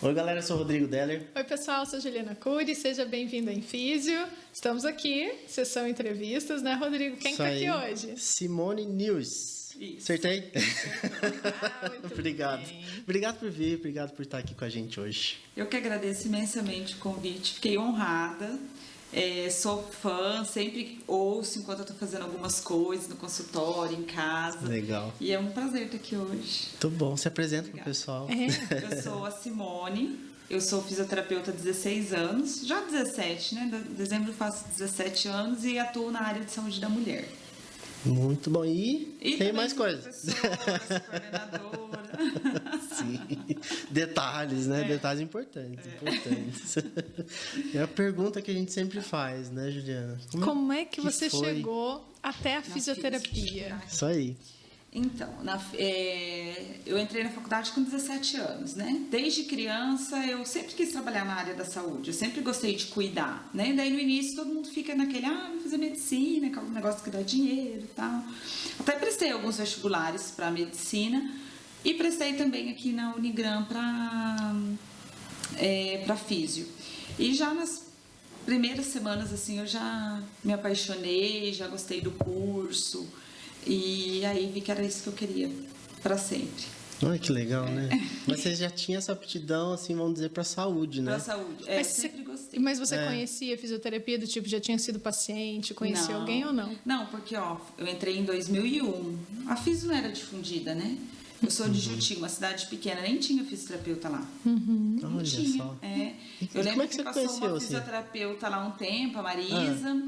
Oi, galera, eu sou o Rodrigo Deller. Oi, pessoal, eu sou a Juliana Cury, seja bem-vindo à Infísio. Estamos aqui, sessão entrevistas, né, Rodrigo? Quem está aqui hoje? Simone News. Isso. Acertei? Muito Obrigado. bem. Obrigado por vir, obrigado por estar aqui com a gente hoje. Eu que agradeço imensamente o convite, fiquei honrada. Sou fã, sempre ouço enquanto eu estou fazendo algumas coisas no consultório, em casa. Legal. E é um prazer estar aqui hoje. Muito bom. Se apresenta para o Obrigada. pessoal. Eu sou a Simone, eu sou fisioterapeuta há 16 anos, já 17, né? Em dezembro eu faço 17 anos e atuo na área de saúde da mulher. Muito bom. E tem também mais sou coisas. professora, coordenadora. Sim. Detalhes, né? Detalhes importantes. É a pergunta que a gente sempre faz, né, Juliana? Como é que você foi? chegou até a fisioterapia? Isso aí. Então, eu entrei na faculdade com 17 anos, né? Desde criança eu sempre quis trabalhar na área da saúde, eu sempre gostei de cuidar, né? Daí no início todo mundo fica naquele, vou fazer medicina, que é um negócio que dá dinheiro e tal. Até prestei alguns vestibulares para medicina e prestei também aqui na Unigran para físio. E já nas primeiras semanas, assim, eu já me apaixonei, já gostei do curso. E aí vi que era isso que eu queria para sempre. Olha que legal, né? Mas você já tinha essa aptidão, assim, vamos dizer, para saúde, né? Para saúde. Mas sempre gostei. Mas você conhecia fisioterapia do tipo, já tinha sido paciente, conhecia alguém ou não? Não, porque eu entrei em 2001. A fisio não era difundida, né? Eu sou de Juti, uma cidade pequena, nem tinha fisioterapeuta lá. Não Olha tinha. só. Eu lembro Como é que que você passou conheceu, uma assim? fisioterapeuta lá um tempo, a Marisa.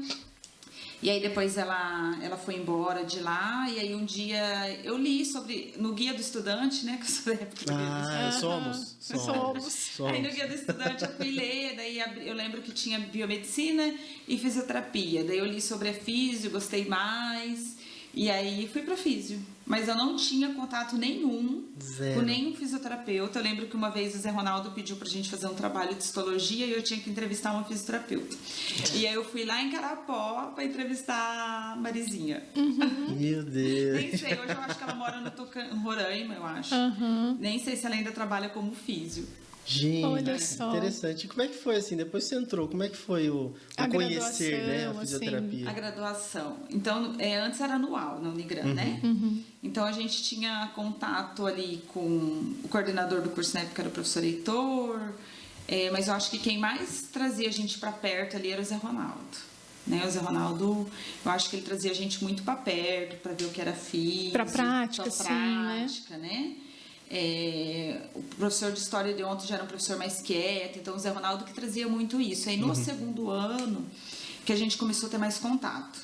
E aí depois ela foi embora de lá, e aí um dia eu li no Guia do Estudante, né? Que eu sou da época do Guia do Estudante. Somos. Aí no Guia do Estudante eu fui ler, daí eu lembro que tinha biomedicina e fisioterapia. Daí eu li sobre a físio, gostei mais, e aí fui pra físio. Mas eu não tinha contato nenhum Zero. com nenhum fisioterapeuta. Eu lembro que uma vez o Zé Ronaldo pediu pra gente fazer um trabalho de histologia e eu tinha que entrevistar uma fisioterapeuta. E aí eu fui lá em Carapó pra entrevistar a Marizinha. Meu Deus. Nem sei, hoje eu acho que ela mora no Roraima, eu acho. Nem sei se ela ainda trabalha como físio. Gente, Olha só. interessante. E como é que foi, assim, depois que você entrou, como é que foi o A conhecer, né, a graduação, fisioterapia? A graduação. Então, antes era anual na Unigran, né? Então, a gente tinha contato ali com o coordenador do curso na época, era o professor Heitor, mas eu acho que quem mais trazia a gente para perto ali era o Zé Ronaldo. Né? O Zé Ronaldo, eu acho que ele trazia a gente muito para perto, para ver o que era físico. Pra prática, sim, né? O professor de história de ontem já era um professor mais quieto, então o Zé Ronaldo que trazia muito isso. Aí no segundo ano que a gente começou a ter mais contato,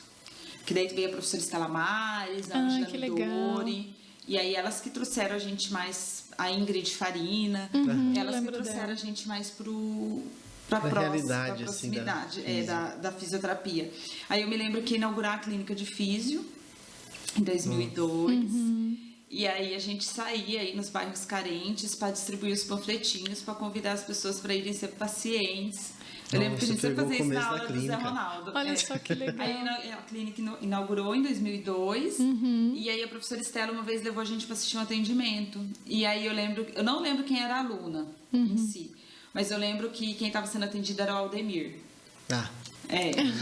que daí veio a professora Estela Mares, a Angela que legal. Midori, e aí elas que trouxeram a gente mais, a Ingrid Farina, elas que lembro trouxeram dela. a gente mais Pra pra realidade, assim, proximidade da da fisioterapia. Aí eu me lembro que inaugurar a clínica de físio em 2002. E aí a gente saía aí nos bairros carentes para distribuir os panfletinhos, para convidar as pessoas para irem ser pacientes. Eu lembro que a gente sempre fazia isso na aula do Zé Ronaldo. Olha só que legal. Aí a clínica inaugurou em 2002 e aí a professora Estela uma vez levou a gente para assistir um atendimento. E aí eu não lembro quem era a aluna em si, mas eu lembro que quem estava sendo atendido era o Aldemir.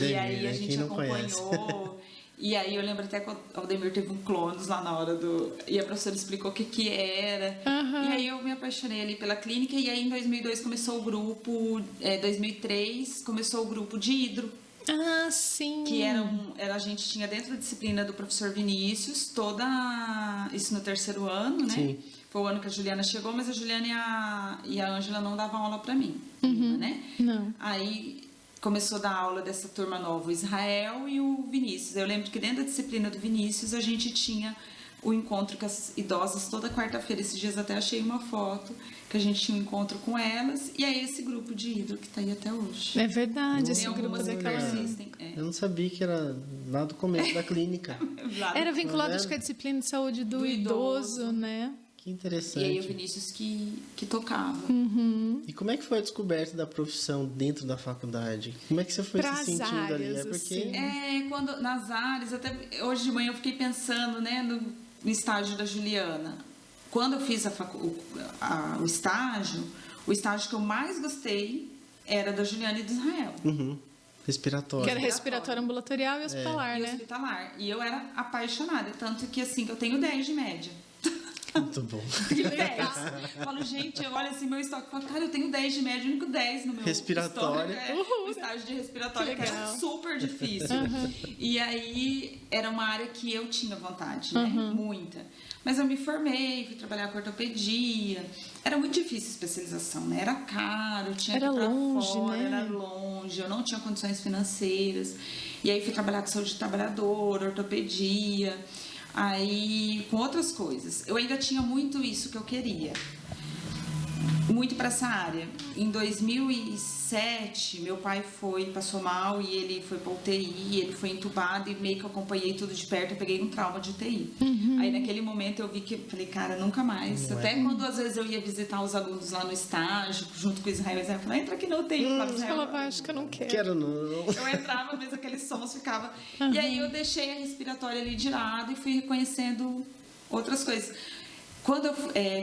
E aí a gente acompanhou. E aí eu lembro até que o Aldemir teve um clonus lá na hora e a professora explicou o que era. E aí eu me apaixonei ali pela clínica. E aí em 2002 começou o grupo, 2003 começou o grupo de hidro. Ah, sim. Que a gente tinha dentro da disciplina do professor Vinícius, isso no terceiro ano, né? Sim. Foi o ano que a Juliana chegou, mas a Juliana e a Ângela não davam aula pra mim, né? Não. Aí começou a dar aula dessa turma nova, o Israel e o Vinícius. Eu lembro que dentro da disciplina do Vinícius a gente tinha o encontro com as idosas toda quarta-feira. Esses dias até achei uma foto que a gente tinha um encontro com elas. E é esse grupo de hidro que tá aí até hoje. É verdade, esse Tem grupo algumas que daquela... persistem. Eu não sabia que era lá do começo da clínica. Era vinculado acho que à disciplina de saúde do idoso, né? Que interessante. E aí o Vinícius que tocava. E como é que foi a descoberta da profissão dentro da faculdade? Como é que você foi se sentindo ali? É porque... Quando nas áreas, até hoje de manhã eu fiquei pensando, né, no estágio da Juliana. Quando eu fiz o estágio, o estágio que eu mais gostei era da Juliana e do Israel. Respiratório. Que era respiratório ambulatorial e hospitalar, E né? hospitalar. E eu era apaixonada, tanto que assim, eu tenho 10 de média. Muito bom. Tenho 10. Eu falo, gente, eu olho assim meu estoque e falo, cara, eu tenho 10 de média, o único 10 no meu Respiratório. estoque. O estágio de respiratório, Que que era legal. super difícil. E aí, era uma área que eu tinha vontade, né? Muita. Mas eu me formei, fui trabalhar com ortopedia. Era muito difícil a especialização, né? Era caro, tinha Era que ir pra longe, fora, né? era longe, eu não tinha condições financeiras. E aí fui trabalhar com saúde do trabalhador, ortopedia, aí com outras coisas. Eu ainda tinha muito isso que eu queria. Muito para essa área. Em 2007, meu pai passou mal e ele foi para UTI, ele foi entubado e meio que eu acompanhei tudo de perto, eu peguei um trauma de UTI. Aí naquele momento eu vi que, falei, cara, nunca mais. Até quando às vezes eu ia visitar os alunos lá no estágio, junto com o Israel, eu falava, entra aqui na UTI. Você falava, acho que eu não quero. Quero não. Eu entrava, às vezes aqueles sons ficavam. E aí eu deixei a respiratória ali de lado e fui reconhecendo outras coisas. Quando eu,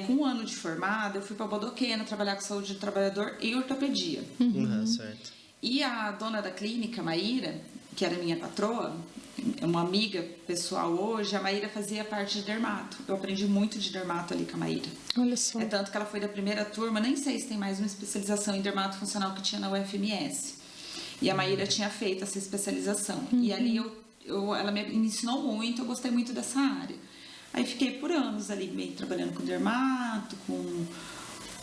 com 1 ano de formada, eu fui para Bodoquena trabalhar com saúde do trabalhador e ortopedia. Certo. E a dona da clínica, Maíra, que era minha patroa, uma amiga pessoal hoje, a Maíra fazia parte de dermato. Eu aprendi muito de dermato ali com a Maíra. Olha só. É tanto que ela foi da primeira turma, nem sei se tem mais uma especialização em dermato funcional que tinha na UFMS. E a Maíra tinha feito essa especialização. E ali ela me ensinou muito, eu gostei muito dessa área. Aí fiquei por anos ali meio trabalhando com dermato,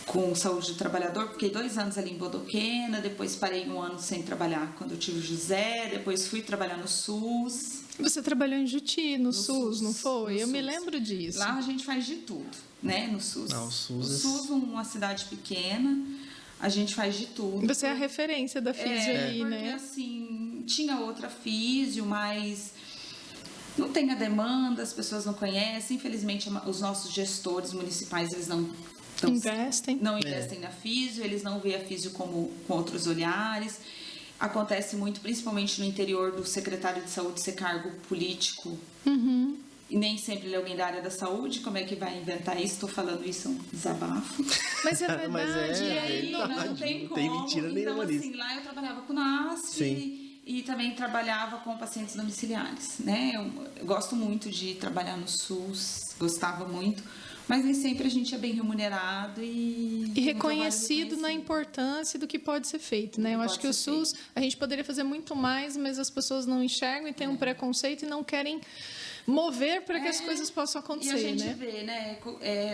com saúde do trabalhador. Fiquei 2 anos ali em Bodoquena, depois parei 1 ano sem trabalhar quando eu tive o José, depois fui trabalhar no SUS. Você trabalhou em Juti, no SUS, não foi? no Eu me SUS. lembro disso. Lá a gente faz de tudo, né, no SUS. Ah, o SUS O SUS, uma cidade pequena, a gente faz de tudo. Você é a referência da físio ali, porque né? assim, tinha outra físio, mas não tem a demanda, as pessoas não conhecem. Infelizmente, os nossos gestores municipais, eles não Investem. na físio, eles não veem a físio com outros olhares. Acontece muito, principalmente no interior, do secretário de saúde ser cargo político. E nem sempre ele é alguém da área da saúde. Como é que vai inventar isso? Estou falando isso, é um desabafo. Mas é verdade. Mas é, E aí, verdade, não tem não como. tem mentira então, nenhuma assim, nisso. lá eu trabalhava com NASF e também trabalhava com pacientes domiciliares, né? Eu gosto muito de trabalhar no SUS, gostava muito, mas nem sempre a gente é bem remunerado e reconhecido na importância do que pode ser feito, né? Eu acho que o SUS, a gente poderia fazer muito mais, mas as pessoas não enxergam e têm um preconceito e não querem mover para que as coisas possam acontecer, e a gente né? vê, né?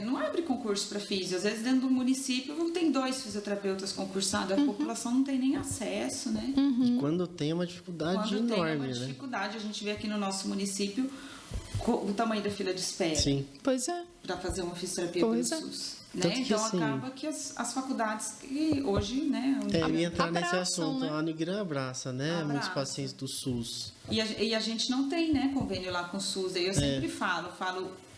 Não abre concurso para físio. Às vezes, dentro do município, tem 2 fisioterapeutas concursados. A população não tem nem acesso, né? E quando tem é uma dificuldade Quando tem enorme, uma né? dificuldade, a gente vê aqui no nosso município o tamanho da fila de espera Sim. Pois é. para fazer uma fisioterapia pelo Pois é. SUS. Né? Tanto que, Então assim, acaba que as faculdades que hoje, né? Eu ia entrar nesse Abraçam, assunto. né? A Unigran abraça, né? Abraça. Muitos pacientes do SUS. E a gente não tem, né, convênio lá com o SUS. Aí eu sempre falo,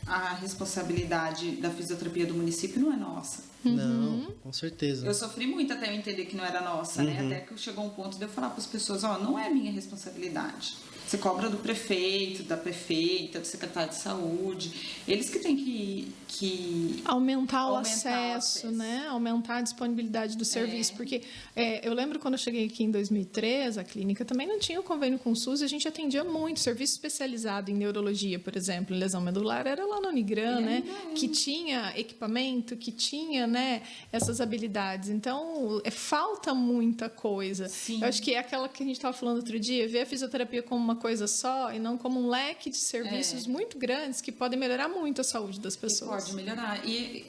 a responsabilidade da fisioterapia do município não é nossa. Não, com certeza. Eu sofri muito até eu entender que não era nossa, né? Até que chegou um ponto de eu falar para as pessoas, não é minha responsabilidade. Você cobra do prefeito, da prefeita, do secretário de saúde. Eles que têm que Aumentar o Aumentar o acesso, acesso. né? Aumentar a disponibilidade do serviço. Porque eu lembro quando eu cheguei aqui em 2003, a clínica também não tinha o convênio com o SUS e a gente atendia muito. Serviço especializado em neurologia, por exemplo, em lesão medular, era lá no Unigran, né? Que tinha equipamento, que tinha, né, essas habilidades. Então, falta muita coisa. Sim. Eu acho que é aquela que a gente estava falando outro dia, ver a fisioterapia como uma coisa só e não como um leque de serviços muito grandes que podem melhorar muito a saúde das pessoas. pode melhorar. E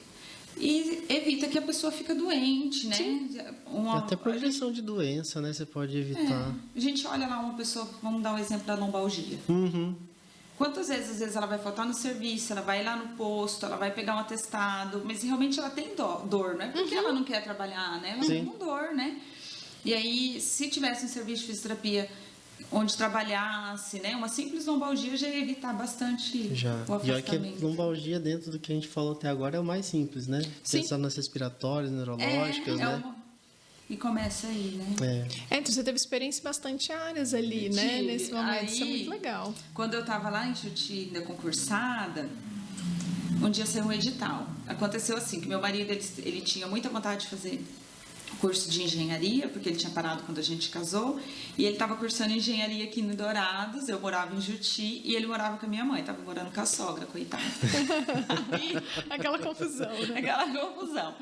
evita que a pessoa fique doente, né? Até progressão de doença, né? Você pode evitar. A gente olha lá uma pessoa, vamos dar um exemplo da lombalgia. Quantas vezes, às vezes, ela vai faltar no serviço, ela vai lá no posto, ela vai pegar um atestado, mas realmente ela tem dor, não é porque ela não quer trabalhar, né? Ela tem dor, né? E aí, se tivesse um serviço de fisioterapia onde trabalhasse, né? Uma simples lombalgia já ia evitar bastante Já. o E olha que afastamento. lombalgia, dentro do que a gente falou até agora, é o mais simples, né? Sim. Pensar nas respiratórias, neurológicas, né? E começa aí, né? Então você teve experiência em bastante áreas ali, né? Tive. Nesse momento. Isso é Aí, muito legal. Quando eu estava lá em Juti, ainda concursada, um dia saiu um edital. Aconteceu assim, que meu marido, ele tinha muita vontade de fazer curso de engenharia, porque ele tinha parado quando a gente casou, e ele estava cursando engenharia aqui no Dourados, eu morava em Juti, e ele morava com a minha mãe, estava morando com a sogra, coitada. Aquela confusão, né? Aquela confusão.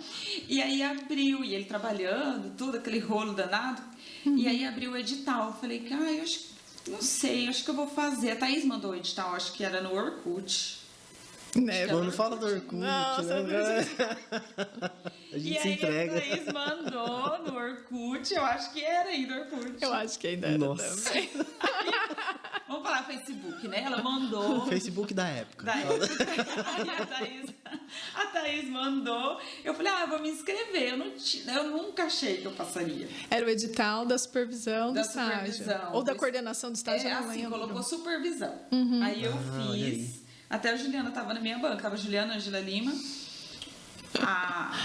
E aí abriu, e ele trabalhando, tudo, aquele rolo danado, e aí abriu o edital. Eu falei, eu acho, não sei, acho que eu vou fazer. A Thaís mandou o edital, acho que era no Orkut. Né? Quando fala do Orkut, Nossa, né? A gente E se aí entrega. a Thaís mandou no Orkut, eu acho que era ainda Orkut. Eu acho que ainda era Nossa. também. Vamos falar Facebook, né? Ela mandou. O Facebook da época. Daí, a Thaís mandou. Eu falei, eu vou me inscrever. Eu nunca achei que eu passaria. Era o edital da supervisão do Da estágio. supervisão. Ou da coordenação do estágio, eu não Assim, lembro. colocou supervisão. Aí eu olha aí. fiz. Até a Juliana estava na minha banca. Tava a Juliana, a Angela Lima.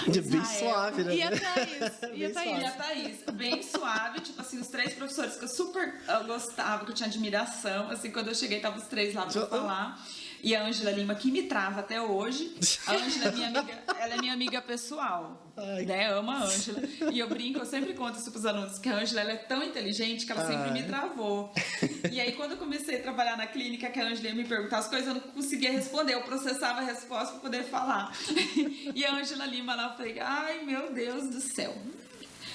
Bem suave, né? E a Thaís? E a Thaís, bem suave, tipo assim, os 3 professores que eu super gostava, que eu tinha admiração, assim, quando eu cheguei, estavam os 3 lá pra falar. E a Angela Lima, que me trava até hoje. A Angela é minha amiga, ela é minha amiga pessoal, né? Amo a Angela. E eu brinco, eu sempre conto isso pros alunos, que a Angela, ela é tão inteligente que ela sempre me travou. E aí, quando eu comecei a trabalhar na clínica, que a Angela ia me perguntar as coisas, eu não conseguia responder, eu processava a resposta para poder falar. E a Angela Lima lá, eu falei, ai, meu Deus do céu.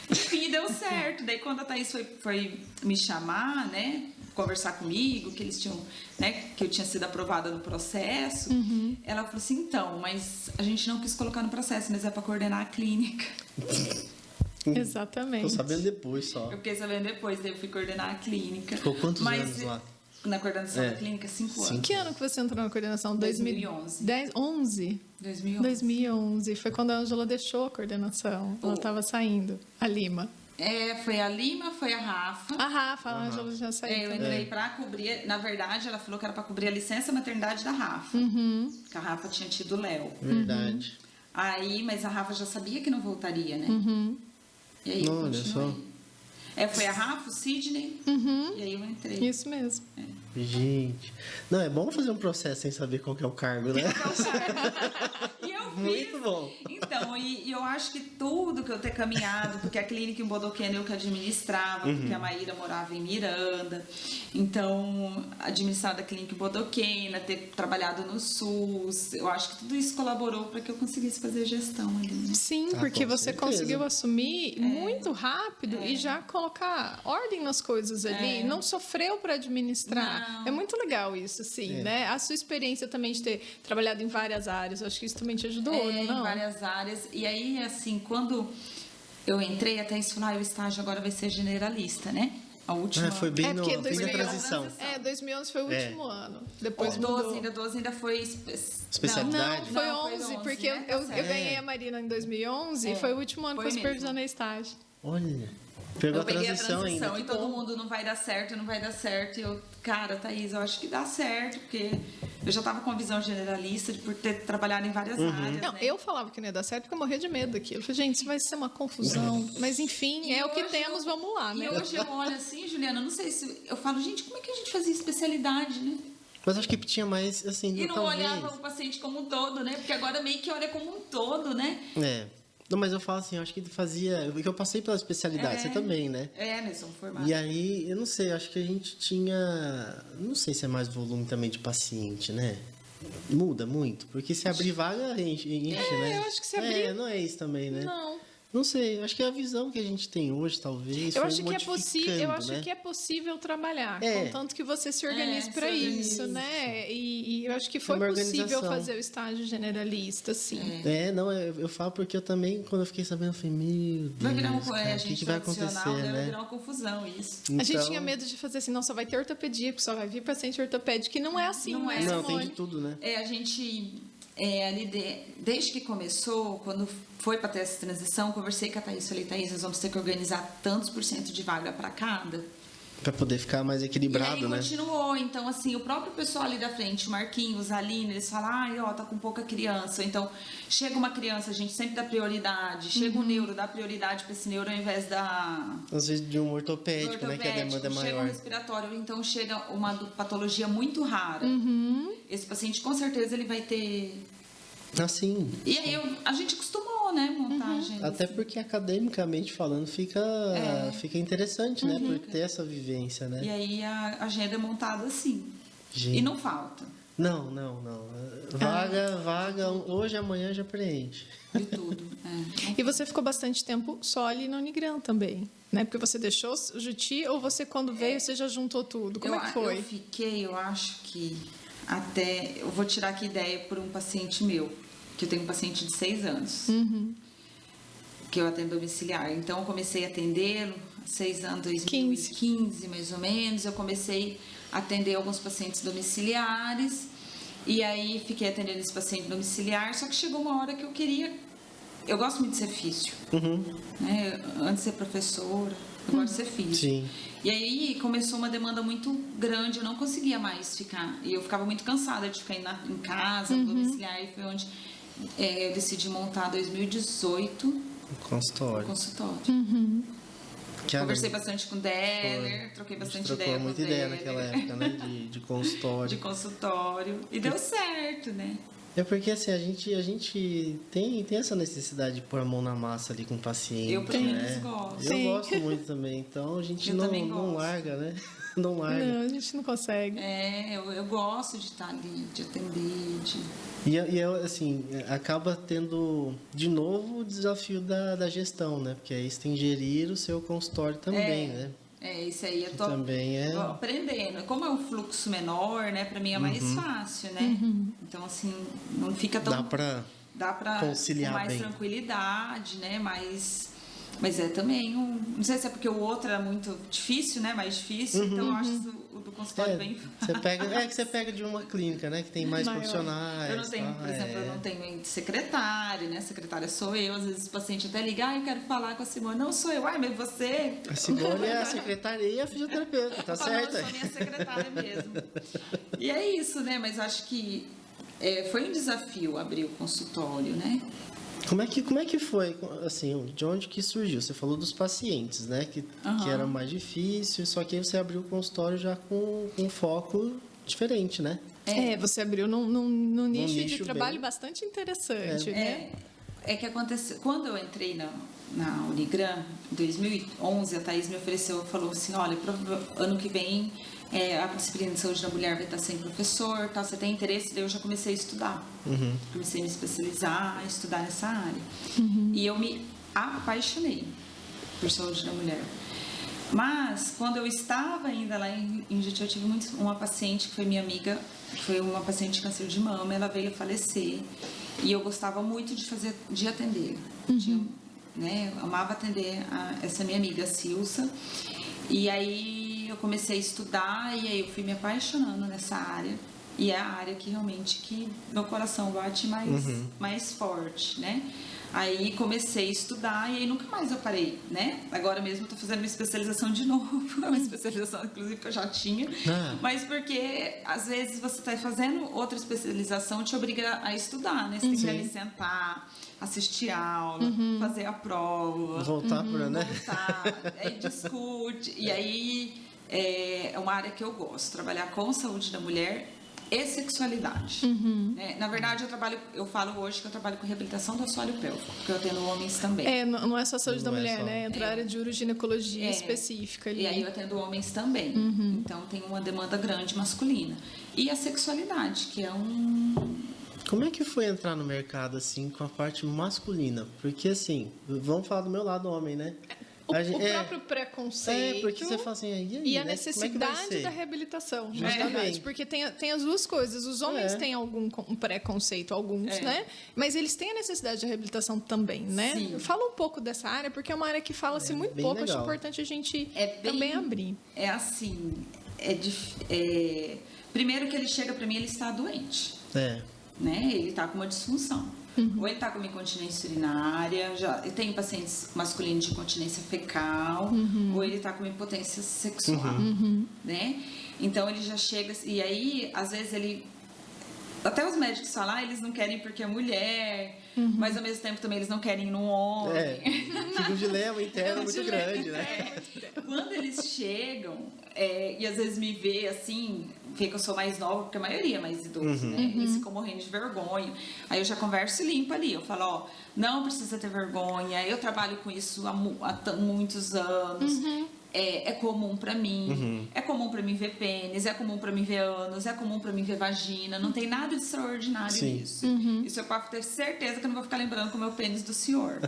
Enfim, deu certo. Daí, quando a Thaís foi me chamar, né, conversar comigo, que eles tinham, né, que eu tinha sido aprovada no processo, ela falou assim, então, mas a gente não quis colocar no processo, mas é para coordenar a clínica. Exatamente. Tô sabendo depois só. Eu fiquei sabendo depois, daí eu fui coordenar a clínica. Ficou quantos anos lá? Na coordenação da clínica, 5 anos. Que ano que você entrou na coordenação? 2011. 11? 2011. 2011. Foi quando a Ângela deixou a coordenação. Ela estava saindo. A Lima. Foi a Lima, foi a Rafa. A Rafa, a Ângela já saiu. Eu entrei para cobrir, na verdade, ela falou que era para cobrir a licença maternidade da Rafa. Que a Rafa tinha tido o Léo. Verdade. Aí, mas a Rafa já sabia que não voltaria, né? E aí eu Olha continuei. só. Foi a Rafa, o Sidney, e aí eu entrei. Isso mesmo. Gente. Não, é bom fazer um processo sem saber qual que é o cargo, né? E eu fiz. Muito bom. Então, e eu acho que tudo que eu ter caminhado, porque a clínica em Bodoquena eu que administrava, porque a Maíra morava em Miranda. Então, administrar da clínica em Bodoquena, ter trabalhado no SUS, eu acho que tudo isso colaborou para que eu conseguisse fazer gestão ali. Né? Sim, Ah, porque com você certeza. conseguiu assumir muito rápido e já colocar ordem nas coisas ali. Não sofreu para administrar. Não. É muito legal isso, assim, né? A sua experiência também de ter trabalhado em várias áreas, eu acho que isso também te ajudou, não? Em várias áreas. E aí, assim, quando eu entrei, até isso falou, o estágio agora vai ser generalista, né? A última... Foi bem, É porque bem na 2011 transição. 2011 foi o último ano. Depois 12 mudou. ainda foi... Especialidade? Não, foi Não, foi 11, 11, porque né? eu Tá certo. ganhei a Marina em 2011 e foi o último ano Foi que eu mesmo. supervisionei estágio. Olha. Pegou Eu peguei a transição ainda. e todo mundo não vai dar certo, não vai dar certo. E eu, cara, Thaís, eu acho que dá certo, porque eu já tava com uma visão generalista por ter trabalhado em várias áreas. Não, né? eu falava que não ia dar certo porque eu morria de medo daquilo. Eu falei, gente, isso vai ser uma confusão. Mas enfim, E é o que hoje temos, vamos lá, né? E hoje eu olho assim, Juliana, não sei se. Eu falo, gente, como é que a gente fazia especialidade, né? Mas acho que tinha mais, assim, E não talvez. olhava o paciente como um todo, né? Porque agora meio que olha como um todo, né? Não, mas eu falo assim, eu acho que fazia... Porque eu passei pela especialidade, você também, né? Nós somos formados. E aí, eu não sei, acho que a gente tinha... Não sei se é mais volume também de paciente, né? Muda muito, porque se abrir vaga, enche, né? eu acho que se abrir- não é isso também, né? Não. Não sei, acho que é a visão que a gente tem hoje, talvez, Eu foi acho que é possível, modificando, né? que é possível trabalhar, É. contanto que você se organize se para organize. isso, né? E eu acho que foi uma possível organização. fazer o estágio generalista, sim. Não, eu falo porque eu também, quando eu fiquei sabendo, eu falei, meu Deus, Vai virar cara, a o gente que vai acontecer, tradicional, né? Vai né? virar uma confusão isso. A gente Então- tinha medo de fazer assim, não, só vai ter ortopedia, porque só vai vir paciente ortopédico, que não é assim, Não né, é. Não, Simone? tem de tudo, né? A gente, ali desde que começou, quando foi para ter essa transição, conversei com a Thaís, falei, Thaís, nós vamos ter que organizar tantos por cento de vaga para cada. Pra poder ficar mais E equilibrado, aí né? continuou, então assim, o próprio pessoal ali da frente, o Marquinhos, a Aline, eles falam, tá com pouca criança, então chega uma criança, a gente sempre dá prioridade, chega um neuro, dá prioridade para esse neuro ao invés da... Às vezes de um ortopédico, né? Que a demanda é Chega um maior. respiratório, então chega uma patologia muito rara. Esse paciente, com certeza, ele vai ter Assim. E aí a gente acostumou, né, montar a agenda. Até porque academicamente falando fica interessante, né? Por ter essa vivência, né? E aí a agenda é montada assim. Gente. E não falta. Não. Vaga, hoje, amanhã já preenche. De tudo. E você ficou bastante tempo só ali no Unigran também, né? Porque você deixou o Juti ou você, quando veio, você já juntou tudo? Como é que foi? Eu fiquei, eu acho que até... Eu vou tirar aqui ideia por um paciente meu, que eu tenho um paciente de 6 anos, que eu atendo domiciliar. Então, eu comecei a atendê-lo há 6 anos, 2015, mais ou menos. Eu comecei a atender alguns pacientes domiciliares. E aí, fiquei atendendo esse paciente domiciliar. Só que chegou uma hora que eu queria... Eu gosto muito de ser físio. Né? Antes de ser professora, eu gosto de ser físio. Sim. E aí começou uma demanda muito grande, eu não conseguia mais ficar. E eu ficava muito cansada de ficar em casa, no domiciliar. E foi onde eu decidi montar, em 2018, O consultório. Conversei bastante com o Deller, troquei bastante ideia com o muita ideia naquela época, né? De consultório. De consultório. E deu certo, né? É porque assim, a gente tem essa necessidade de pôr a mão na massa ali com o paciente. Eu, pelo menos, gosto. Eu gosto muito também, então a gente não larga, né? Não larga. Não, a gente não consegue. Eu gosto de estar ali, de atender, E assim, acaba tendo, de novo, o desafio da gestão, né? Porque aí você tem que gerir o seu consultório também, né? Isso aí eu tô aprendendo. Como é um fluxo menor, né? Pra mim é mais fácil, né? Então, assim, não fica tão... Dá pra conciliar com mais bem. Tranquilidade, né? Mas é também não sei se é porque o outro era muito difícil, né? Mais difícil. Então, eu acho o do consultório bem fácil. Você pega de uma clínica, né? Que tem mais profissionais. Eu não tenho, por exemplo, eu não tenho secretária, né? Secretária sou eu. Às vezes o paciente até liga, eu quero falar com a Simone. Não sou eu. Mas você... A Simone é a secretária e a fisioterapeuta, tá certo? Eu sou minha secretária mesmo. E é isso, né? Mas acho que foi um desafio abrir o consultório, né? Como é que foi, assim, de onde que surgiu? Você falou dos pacientes, né? Que era mais difícil, só que aí você abriu o consultório já com um foco diferente, né? Você abriu num nicho de trabalho bastante interessante, né? É que aconteceu... Quando eu entrei na Unigran, em 2011, a Thaís me falou assim, olha, ano que vem a disciplina de saúde da mulher vai estar sem professor, tá? Você tem interesse? Daí eu já comecei a estudar. Comecei a me especializar, a estudar nessa área. E eu me apaixonei por saúde da mulher. Mas, quando eu estava ainda lá em Juti, eu tive uma paciente que foi minha amiga, que foi uma paciente de câncer de mama, ela veio a falecer. E eu gostava muito de atender. Né? Eu amava atender essa minha amiga, Silsa. E aí eu comecei a estudar e aí eu fui me apaixonando nessa área. E é a área que realmente meu coração bate mais forte, né? Aí comecei a estudar e aí nunca mais eu parei, né? Agora mesmo eu tô fazendo uma especialização de novo, uma especialização inclusive que eu já tinha, mas porque às vezes você tá fazendo outra especialização te obriga a estudar, né? Você tem que ali sentar, assistir aula, fazer a prova, voltar aí discute, e aí é uma área que eu gosto, trabalhar com saúde da mulher e sexualidade. Né? Na verdade, eu falo hoje que eu trabalho com reabilitação do assoalho pélvico, porque eu atendo homens também. Não é só saúde da mulher, né? Entra a área de uroginecologia específica ali. E aí eu atendo homens também. Então, tem uma demanda grande masculina. E a sexualidade, que é Como é que foi entrar no mercado, assim, com a parte masculina? Porque, assim, vamos falar do meu lado homem, né? O próprio preconceito. Porque você fala assim, e a necessidade da reabilitação. Justamente. Porque tem as duas coisas. Os homens têm algum preconceito, alguns, né? Mas eles têm a necessidade de reabilitação também, né? Sim. Fala um pouco dessa área, porque é uma área que fala-se muito pouco. Legal. Acho importante a gente também abrir. É assim, primeiro que ele chega para mim, ele está doente. Né? Ele está com uma disfunção. Ou ele está com uma incontinência urinária, eu tenho pacientes masculinos de incontinência fecal, ou ele está com uma impotência sexual, né? Então ele já chega, e aí às vezes ele Até os médicos falam, eles não querem porque é mulher, mas ao mesmo tempo também eles não querem num homem. Fica um dilema interno muito grande, né? Quando eles chegam, e às vezes me vê assim, vê que eu sou mais nova, porque a maioria é mais idoso, né? Eles ficam morrendo de vergonha. Aí eu já converso limpo ali, eu falo, ó, não precisa ter vergonha, eu trabalho com isso há muitos anos. É comum pra mim, é comum pra mim ver pênis, é comum pra mim ver ânus, é comum pra mim ver vagina, não tem nada de extraordinário nisso. Isso eu posso ter certeza que eu não vou ficar lembrando com o meu pênis do senhor.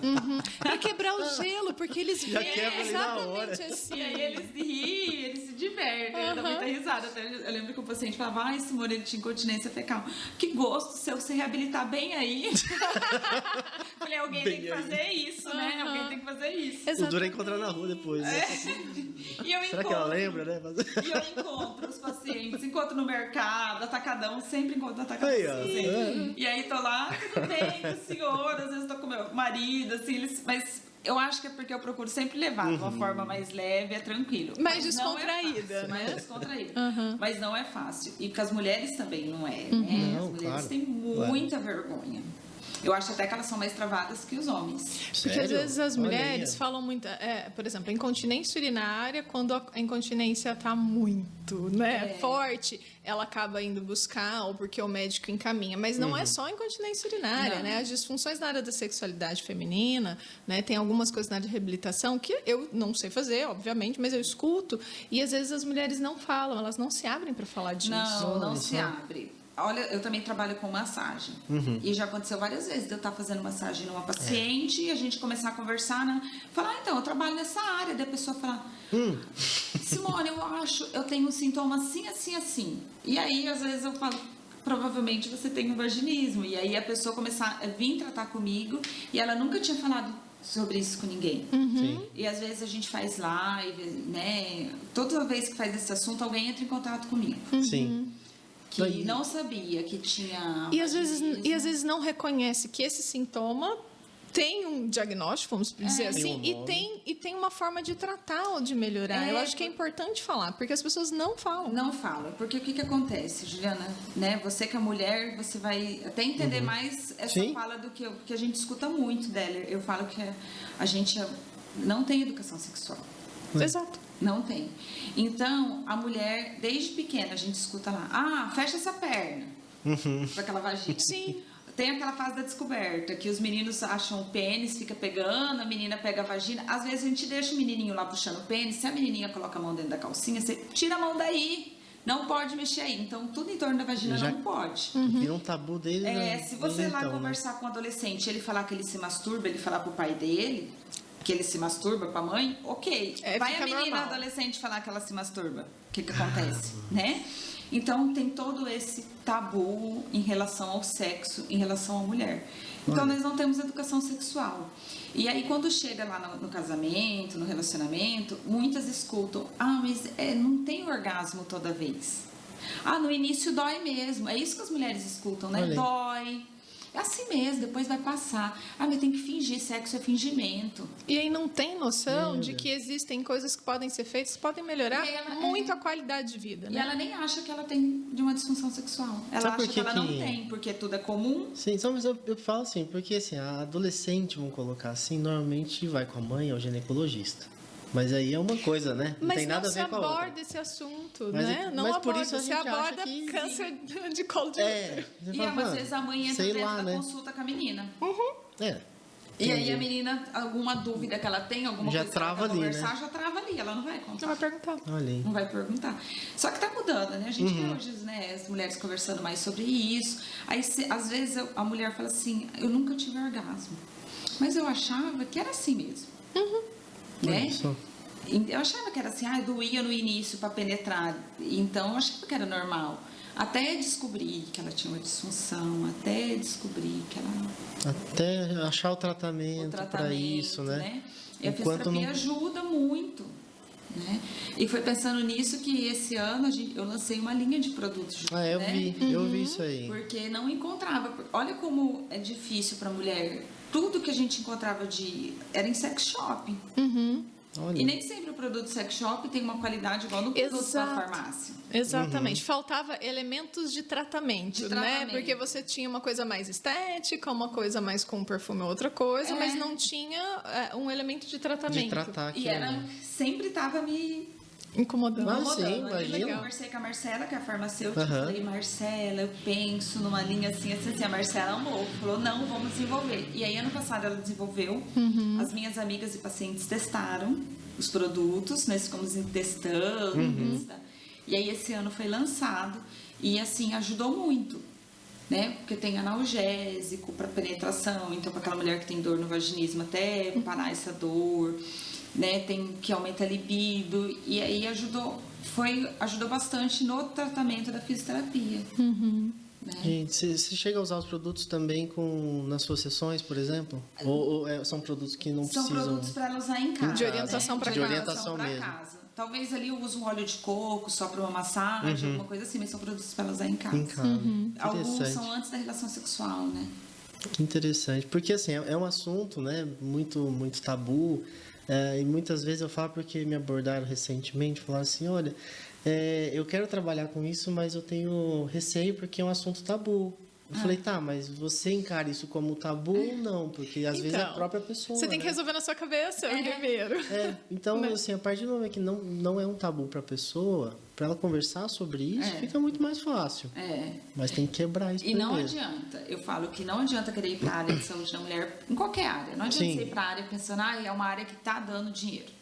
Pra quebrar o gelo, porque eles Já veem quebra ali na hora. exatamente assim. E aí eles riem, eles se divertem, eu dou muita risada. Eu lembro que o paciente falava, ai, Simone, ele tinha incontinência fecal. Que gosto seu se reabilitar bem aí. Falei, alguém tem que fazer isso, né? Alguém tem que fazer isso. O duro é encontrar na rua depois, né? Será que ela lembra, né? E eu encontro os pacientes, encontro no mercado, atacadão, sempre encontro no atacadão. Aí, ó. E aí tô lá, tudo bem com o senhor, às vezes tô com meu marido, assim, mas eu acho que é porque eu procuro sempre levar de uma forma mais leve, é tranquilo. Mais Mas não descontraída, fácil, né? Mais descontraída. Mas não é fácil. E com as mulheres também não é, né? As mulheres têm muita vergonha. Eu acho até que elas são mais travadas que os homens. Porque às vezes as mulheres falam muito, por exemplo, incontinência urinária, quando a incontinência está muito, né, forte, ela acaba indo buscar, ou porque o médico encaminha. Mas não é só incontinência urinária, né? As disfunções na área da sexualidade feminina, né? Tem algumas coisas na área de reabilitação que eu não sei fazer, obviamente, mas eu escuto. E às vezes as mulheres não falam, elas não se abrem para falar disso. Não se abre. Olha, eu também trabalho com massagem. E já aconteceu várias vezes de eu estar fazendo massagem numa paciente e a gente começar a conversar, né? Falar, então, eu trabalho nessa área. Daí a pessoa falar, Simone, eu tenho um sintoma assim, assim, assim. E aí, às vezes, eu falo, provavelmente você tem um vaginismo. E aí a pessoa começar a vir tratar comigo e ela nunca tinha falado sobre isso com ninguém. E às vezes a gente faz live, né? Toda vez que faz esse assunto, alguém entra em contato comigo. Sim. Que não sabia que tinha... E às vezes não reconhece que esse sintoma tem um diagnóstico, vamos dizer assim, e tem uma forma de tratar ou de melhorar. Eu acho que é importante falar, porque as pessoas não falam. Não falam, porque o que acontece, Juliana? Né? Você que é mulher, você vai até entender mais essa fala do que a gente escuta muito dela. Eu falo que a gente não tem educação sexual. Exato. Não tem. Então, a mulher, desde pequena, a gente escuta lá, fecha essa perna, para aquela vagina. Sim. Tem aquela fase da descoberta, que os meninos acham o pênis, fica pegando, a menina pega a vagina. Às vezes a gente deixa o menininho lá puxando o pênis, se a menininha coloca a mão dentro da calcinha, você tira a mão daí, não pode mexer aí. Então, tudo em torno da vagina não pode. Vira um tabu dele. Se você lá conversar com um adolescente, ele falar que ele se masturba, ele falar pro pai dele que ele se masturba com a mãe, ok. Vai a menina adolescente falar que ela se masturba. O que acontece, né? Então, tem todo esse tabu em relação ao sexo, em relação à mulher. Então, nós não temos educação sexual. E aí, quando chega lá no casamento, no relacionamento, muitas escutam, mas não tem orgasmo toda vez. No início dói mesmo. É isso que as mulheres escutam, né? Dói. É assim mesmo, depois vai passar. Mas tem que fingir, sexo é fingimento. E aí não tem noção de que existem coisas que podem ser feitas, podem melhorar muito a qualidade de vida. E né? ela nem acha que ela tem de uma disfunção sexual. Ela acha que ela não tem, porque tudo é comum. Sim, mas eu falo assim, porque assim, a adolescente, vamos colocar assim, normalmente vai com a mãe ao ginecologista. Mas aí é uma coisa, né? Não tem nada a ver com a outra. Mas não se aborda esse assunto, mas, né? Não mas aborda, por isso a gente se aborda que... câncer de colo de útero. E às vezes a mãe entra dentro da consulta com a menina. E aí a menina, alguma dúvida que ela tem, alguma coisa que ela quer conversar, já trava ali, ela não vai contar. Não vai perguntar. Não vai perguntar. Só que tá mudando, né? A gente vê hoje, né, as mulheres conversando mais sobre isso. Aí, às vezes, a mulher fala assim, eu nunca tive orgasmo. Mas eu achava que era assim mesmo. Né? Eu achava que era assim, doía no início para penetrar. Então, eu achava que era normal. Até descobrir que ela tinha uma disfunção, até descobrir que ela... Até achar o tratamento para isso, né? E a fisioterapia ajuda muito, né? E foi pensando nisso que esse ano eu lancei uma linha de produtos. Eu vi isso aí. Porque não encontrava. Olha como é difícil para mulher. Tudo que a gente encontrava era em sex shop. Olha. E nem sempre o produto sex shop tem uma qualidade igual no produto da farmácia. Exatamente. Faltava elementos de tratamento, né? tratamento. Porque você tinha uma coisa mais estética, uma coisa mais com perfume, outra coisa, mas não tinha um elemento de tratamento. De tratar aquilo. E sempre estava me Incomodando. Ah, incomodando. sim, Aí imagino. eu conversei com a Marcela, que é a farmacêutica, Aham. falei, Marcela, eu penso numa linha assim. A Marcela amou, falou, não, vamos desenvolver. E aí, ano passado, ela desenvolveu, as minhas amigas e pacientes testaram os produtos, nós ficamos testando, e aí esse ano foi lançado, e assim, ajudou muito, né? Porque tem analgésico para penetração, então para aquela mulher que tem dor no vaginismo, até parar essa dor, né? Tem que aumenta a libido, e aí ajudou bastante no tratamento da fisioterapia. Né? Gente, você chega a usar os produtos também nas suas sessões, por exemplo? Ou são produtos que não São precisam... produtos para ela usar em casa. De orientação pra De casa. orientação pra mesmo. casa. Talvez ali eu use um óleo de coco só para uma massagem, alguma coisa assim, mas são produtos para ela usar em casa. Em casa. Alguns Interessante. são antes da relação sexual, né? Que interessante. Porque, assim, é um assunto, né, muito, muito tabu. E muitas vezes eu falo porque me abordaram recentemente, falaram assim, olha, eu quero trabalhar com isso, mas eu tenho receio porque é um assunto tabu. Eu falei, tá, mas você encara isso como tabu ou não? Porque às vezes é a própria pessoa. Você tem que resolver na sua cabeça primeiro. Então, assim, a partir do momento que não é um tabu para a pessoa, para ela conversar sobre isso, fica muito mais fácil. Mas tem que quebrar isso E não primeiro. adianta, eu falo que não adianta querer ir para a área de saúde da mulher, em qualquer área. Não adianta Sim. você ir para a área pensando, é uma área que está dando dinheiro.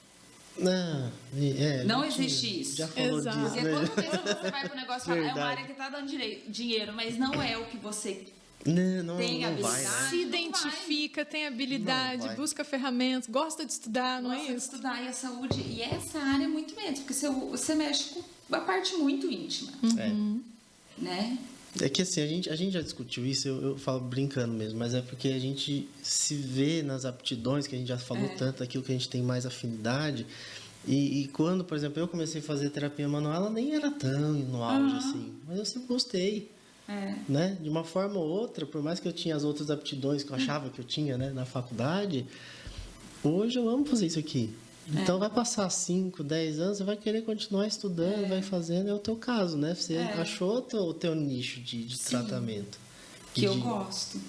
Não existe isso. Já falou Exato. disso, Porque né? toda vez que você vai para o negócio e fala, é uma Verdade. área que está dando dinheiro, mas não é o que você Não tem vai, habilidade. né? Se identifica, tem Não habilidade, vai. busca ferramentas, gosta de estudar, não é Gosta de isso? estudar e a saúde. E essa área é muito menos, porque você mexe com uma parte muito íntima, né? É que assim, a gente já discutiu isso, eu falo brincando mesmo, mas é porque a gente se vê nas aptidões, que a gente já falou tanto, aquilo que a gente tem mais afinidade. E quando, por exemplo, eu comecei a fazer terapia manual, ela nem era tão no auge assim, mas eu sempre gostei. Né? De uma forma ou outra, por mais que eu tinha as outras aptidões que eu achava que eu tinha, né, na faculdade, hoje eu amo fazer isso aqui. Então vai passar 5, 10 anos, você vai querer continuar estudando, vai fazendo, é o teu caso, né? Você achou o teu nicho de tratamento. Que eu gosto.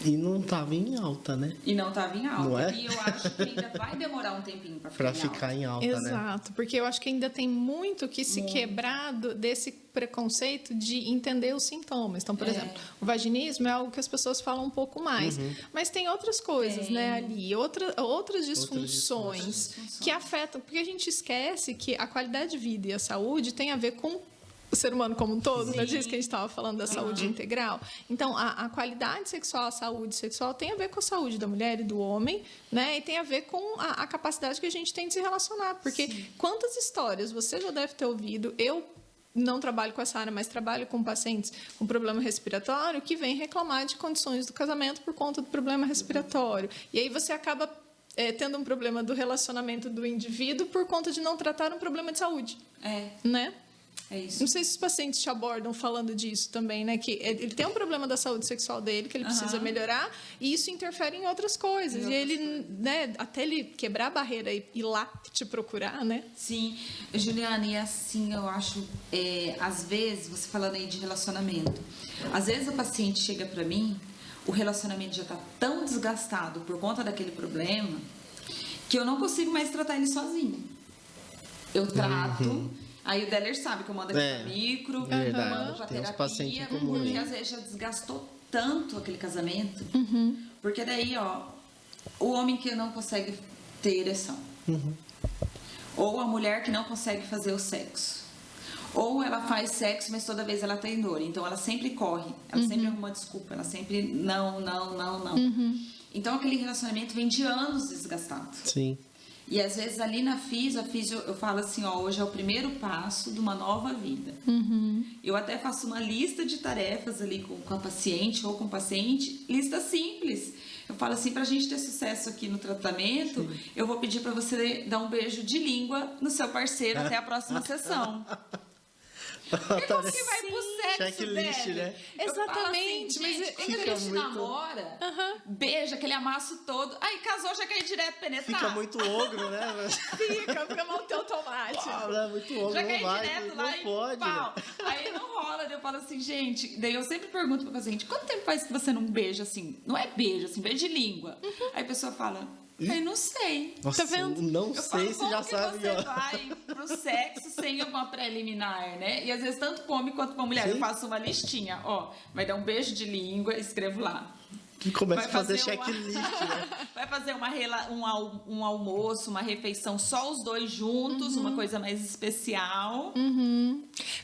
E não estava em alta, né? E não estava em alta. Não é? E eu acho que ainda vai demorar um tempinho para Para ficar ficar em em alta, né? Exato, porque eu acho que ainda tem muito que se quebrar desse preconceito de entender os sintomas. Então, por exemplo, o vaginismo é algo que as pessoas falam um pouco mais, mas tem outras coisas, né, ali, outras disfunções que afetam, porque a gente esquece que a qualidade de vida e a saúde tem a ver com o ser humano como um todo, né? Diz que a gente estava falando da saúde integral. Então, a qualidade sexual, a saúde sexual tem a ver com a saúde da mulher e do homem, né? E tem a ver com a capacidade que a gente tem de se relacionar. Porque quantas histórias você já deve ter ouvido, eu não trabalho com essa área, mas trabalho com pacientes com problema respiratório que vêm reclamar de condições do casamento por conta do problema respiratório. E aí você acaba tendo um problema do relacionamento do indivíduo por conta de não tratar um problema de saúde. Né? É isso. Não sei se os pacientes te abordam falando disso também, né? Que ele tem um problema da saúde sexual dele, que ele precisa melhorar, e isso interfere em outras coisas. E ele, né, até ele quebrar a barreira e ir lá te procurar, né? Sim, Juliana, e assim, eu acho, às vezes, você falando aí de relacionamento, às vezes o paciente chega para mim, o relacionamento já está tão desgastado por conta daquele problema, que eu não consigo mais tratar ele sozinho. Eu trato... Aí o Deller sabe que eu mando aqui pra micro, verdade. mando pra Tem uns terapia, pacientes em comum porque aí. às vezes já desgastou tanto aquele casamento, porque daí, o homem que não consegue ter ereção, ou a mulher que não consegue fazer o sexo, ou ela faz sexo, mas toda vez ela tem dor, então ela sempre corre, ela sempre arruma desculpa, ela sempre não. Então aquele relacionamento vem de anos desgastado. Sim. E às vezes ali na físio, eu falo assim, hoje é o primeiro passo de uma nova vida. Eu até faço uma lista de tarefas ali com a paciente ou com o paciente, lista simples. Eu falo assim, pra gente ter sucesso aqui no tratamento, eu vou pedir para você dar um beijo de língua no seu parceiro até a próxima sessão. Porque como que vai pro sexo, checklist, dele? né? Exatamente, Assim, gente, mas quando a gente namora, beija aquele amasso todo, aí casou, já quer ir direto penetrar. Fica muito ogro, né? fica mal teu tomate. É muito ogro, Já quer não ir vai, direto não lá pode. pau. Aí não rola, daí eu falo assim, gente, daí eu sempre pergunto pro paciente, quanto tempo faz que você não beija assim? Não é beijo, assim, beijo de língua. Aí a pessoa fala, eu não sei. Nossa, Tá vendo? não Eu sei falo, se já como que sabe. você Ó. vai pro sexo sem uma preliminar, né? E às vezes tanto pra homem quanto pra mulher. Sim. Eu faço uma listinha, ó. Vai dar um beijo de língua, escrevo lá. Que começa a Vai fazer fazer uma- checklist, né? Vai fazer um almoço, uma refeição só os dois juntos, uma coisa mais especial.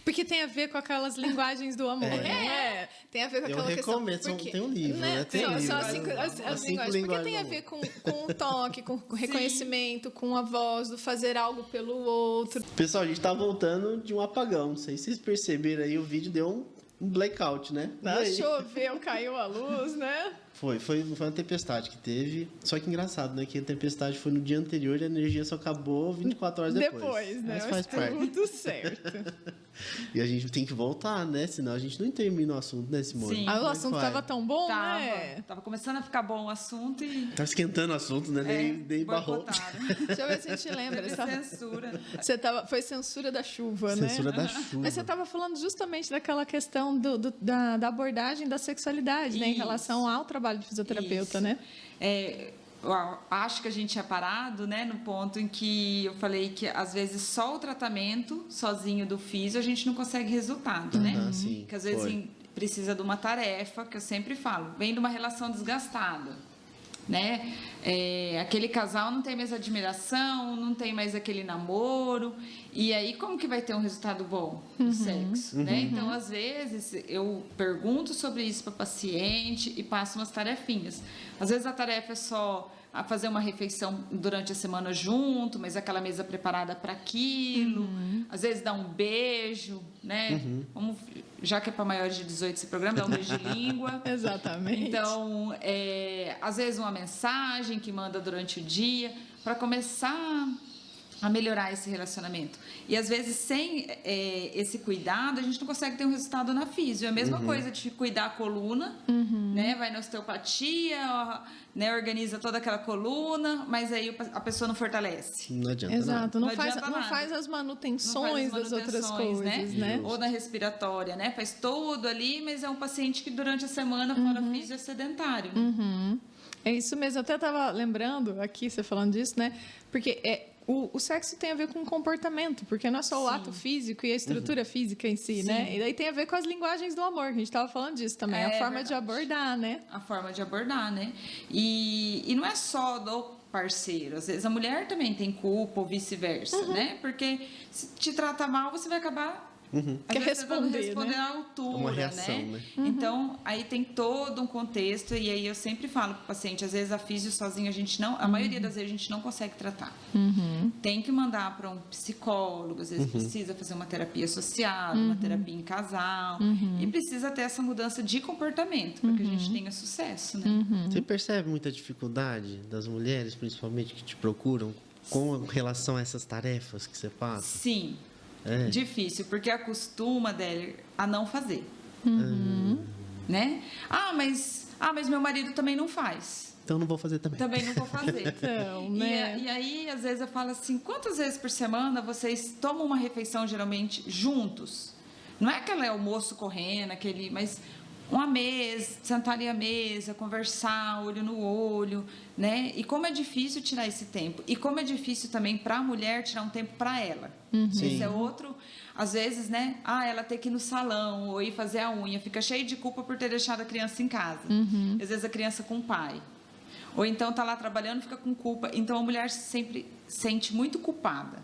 Porque tem a ver com aquelas linguagens do amor, não é? Tem a ver com Eu aquela questão... recomendo, porque, tem um livro, né? Tem São, livro, são né? as As cinco linguagens. Porque linguagens tem a do ver com o toque, com o reconhecimento, com a voz, do fazer algo pelo outro. Pessoal, a gente tá voltando de um apagão. Não sei se vocês perceberam aí, o vídeo deu um blackout, né? E aí? Choveu, caiu a luz, né? Foi uma tempestade que teve. Só que engraçado, né? Que a tempestade foi no dia anterior e a energia só acabou 24 horas depois. Né? Mas faz parte. Tudo certo. E a gente tem que voltar, né? Senão a gente não termina o assunto, né, Simone? Sim. Ah, o Como é que assunto vai? tava tão bom, né? Tava começando a ficar bom o assunto e... Tava esquentando o assunto, né? Daí barrou. boicotaram. Deixa eu ver se a gente lembra. Teve censura. Foi censura da chuva, né? Censura da chuva. Mas você estava falando justamente daquela questão da abordagem da sexualidade, né? Em Isso. relação ao trabalho de fisioterapeuta, Isso. né? Eu acho que a gente tinha parado, né, no ponto em que eu falei que às vezes só o tratamento sozinho do físio a gente não consegue resultado, né? Sim, Que às vezes foi. precisa de uma tarefa, que eu sempre falo, vem de uma relação desgastada, né? Aquele casal não tem mais admiração, não tem mais aquele namoro, e aí como que vai ter um resultado bom no sexo, né? Então, às vezes, eu pergunto sobre isso para paciente e passo umas tarefinhas. Às vezes a tarefa é só a fazer uma refeição durante a semana junto, mas aquela mesa preparada para aquilo. Às vezes dá um beijo, né? Já que é para maiores de 18 esse programa, dá um beijo de língua. Exatamente. Então, às vezes uma mensagem que manda durante o dia para começar a melhorar esse relacionamento. E às vezes sem esse cuidado, a gente não consegue ter um resultado na físio. É a mesma coisa de cuidar a coluna, né? Vai na osteopatia, né? Organiza toda aquela coluna, mas aí a pessoa não fortalece. Não adianta Exato, Não não faz adianta nada. as Não faz as manutenções das outras manutenções, coisas, né? Ou na respiratória, né? Faz tudo ali, mas é um paciente que durante a semana fora físio é sedentário. É isso mesmo. Eu até estava lembrando aqui, você falando disso, né? Porque o sexo tem a ver com comportamento, porque não é só o ato físico e a estrutura física em si, né? E daí tem a ver com as linguagens do amor, que a gente estava falando disso também. A forma de abordar, né? A forma de abordar, né? E não é só do parceiro. Às vezes a mulher também tem culpa ou vice-versa, né? Porque se te trata mal, você vai acabar... Quer responder, né? à altura, uma reação, né? Então, aí tem todo um contexto e aí eu sempre falo pro paciente, às vezes a físio sozinha a gente não, a maioria das vezes a gente não consegue tratar. Tem que mandar para um psicólogo, às vezes precisa fazer uma terapia associada, uma terapia em casal e precisa ter essa mudança de comportamento para que a gente tenha sucesso, né? Você percebe muita dificuldade das mulheres, principalmente, que te procuram com relação a essas tarefas que você passa? Sim. Difícil, porque acostuma dela a não fazer. Né? Mas meu marido também não faz. Então não vou fazer também. Também não vou fazer. Então, né? E aí, às vezes, eu falo assim, quantas vezes por semana vocês tomam uma refeição, geralmente, juntos? Não é aquele almoço correndo, mas uma mesa, sentar ali à mesa, conversar, olho no olho, né? E como é difícil tirar esse tempo. E como é difícil também para a mulher tirar um tempo para ela. Esse é outro... Às vezes, né? Ela tem que ir no salão ou ir fazer a unha. Fica cheia de culpa por ter deixado a criança em casa. Às vezes a criança com o pai. Ou então tá lá trabalhando, fica com culpa. Então a mulher sempre sente muito culpada.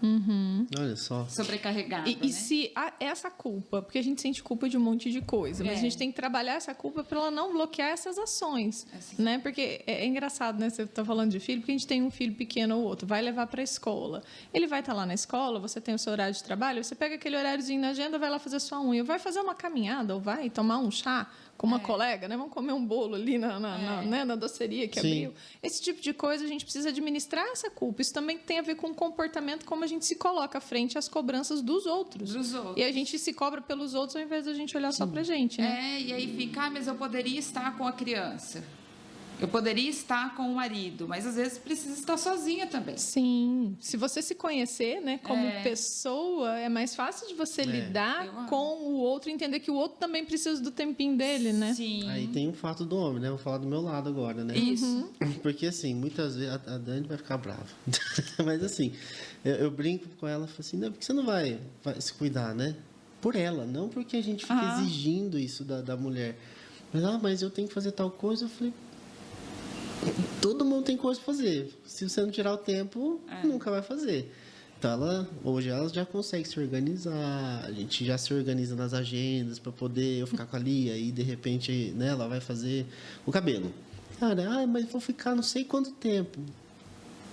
Olha só. Sobrecarregada, E né? se essa culpa, porque a gente sente culpa de um monte de coisa, mas a gente tem que trabalhar essa culpa para ela não bloquear essas ações, né? Porque é engraçado, né? Você tá falando de filho, porque a gente tem um filho pequeno ou outro, vai levar para a escola. Ele vai estar lá na escola, você tem o seu horário de trabalho, você pega aquele horáriozinho na agenda, vai lá fazer sua unha, vai fazer uma caminhada ou vai tomar um chá com uma colega, né? Vamos comer um bolo ali na doceria que Sim. abriu. Esse tipo de coisa, a gente precisa administrar essa culpa. Isso também tem a ver com o comportamento, como a gente se coloca à frente às cobranças dos outros. E a gente se cobra pelos outros ao invés da gente olhar só pra gente, né? E aí fica, mas eu poderia estar com a criança. Eu poderia estar com o marido, mas às vezes precisa estar sozinha também. Sim. Se você se conhecer, né, como pessoa, é mais fácil de você lidar com o outro, entender que o outro também precisa do tempinho dele, né? Sim. Aí tem o fato do homem, né? Vou falar do meu lado agora, né? Isso. Porque assim, muitas vezes a Dani vai ficar brava. Mas assim, eu brinco com ela, falo assim, não, porque você não vai se cuidar, né? Por ela, não porque a gente fica exigindo isso da mulher. Mas eu tenho que fazer tal coisa. Eu falei, todo mundo tem coisa pra fazer. Se você não tirar o tempo, nunca vai fazer. Então, hoje ela já consegue se organizar, a gente já se organiza nas agendas para poder eu ficar com a Lia e de repente, né, ela vai fazer o cabelo. Cara, mas vou ficar não sei quanto tempo.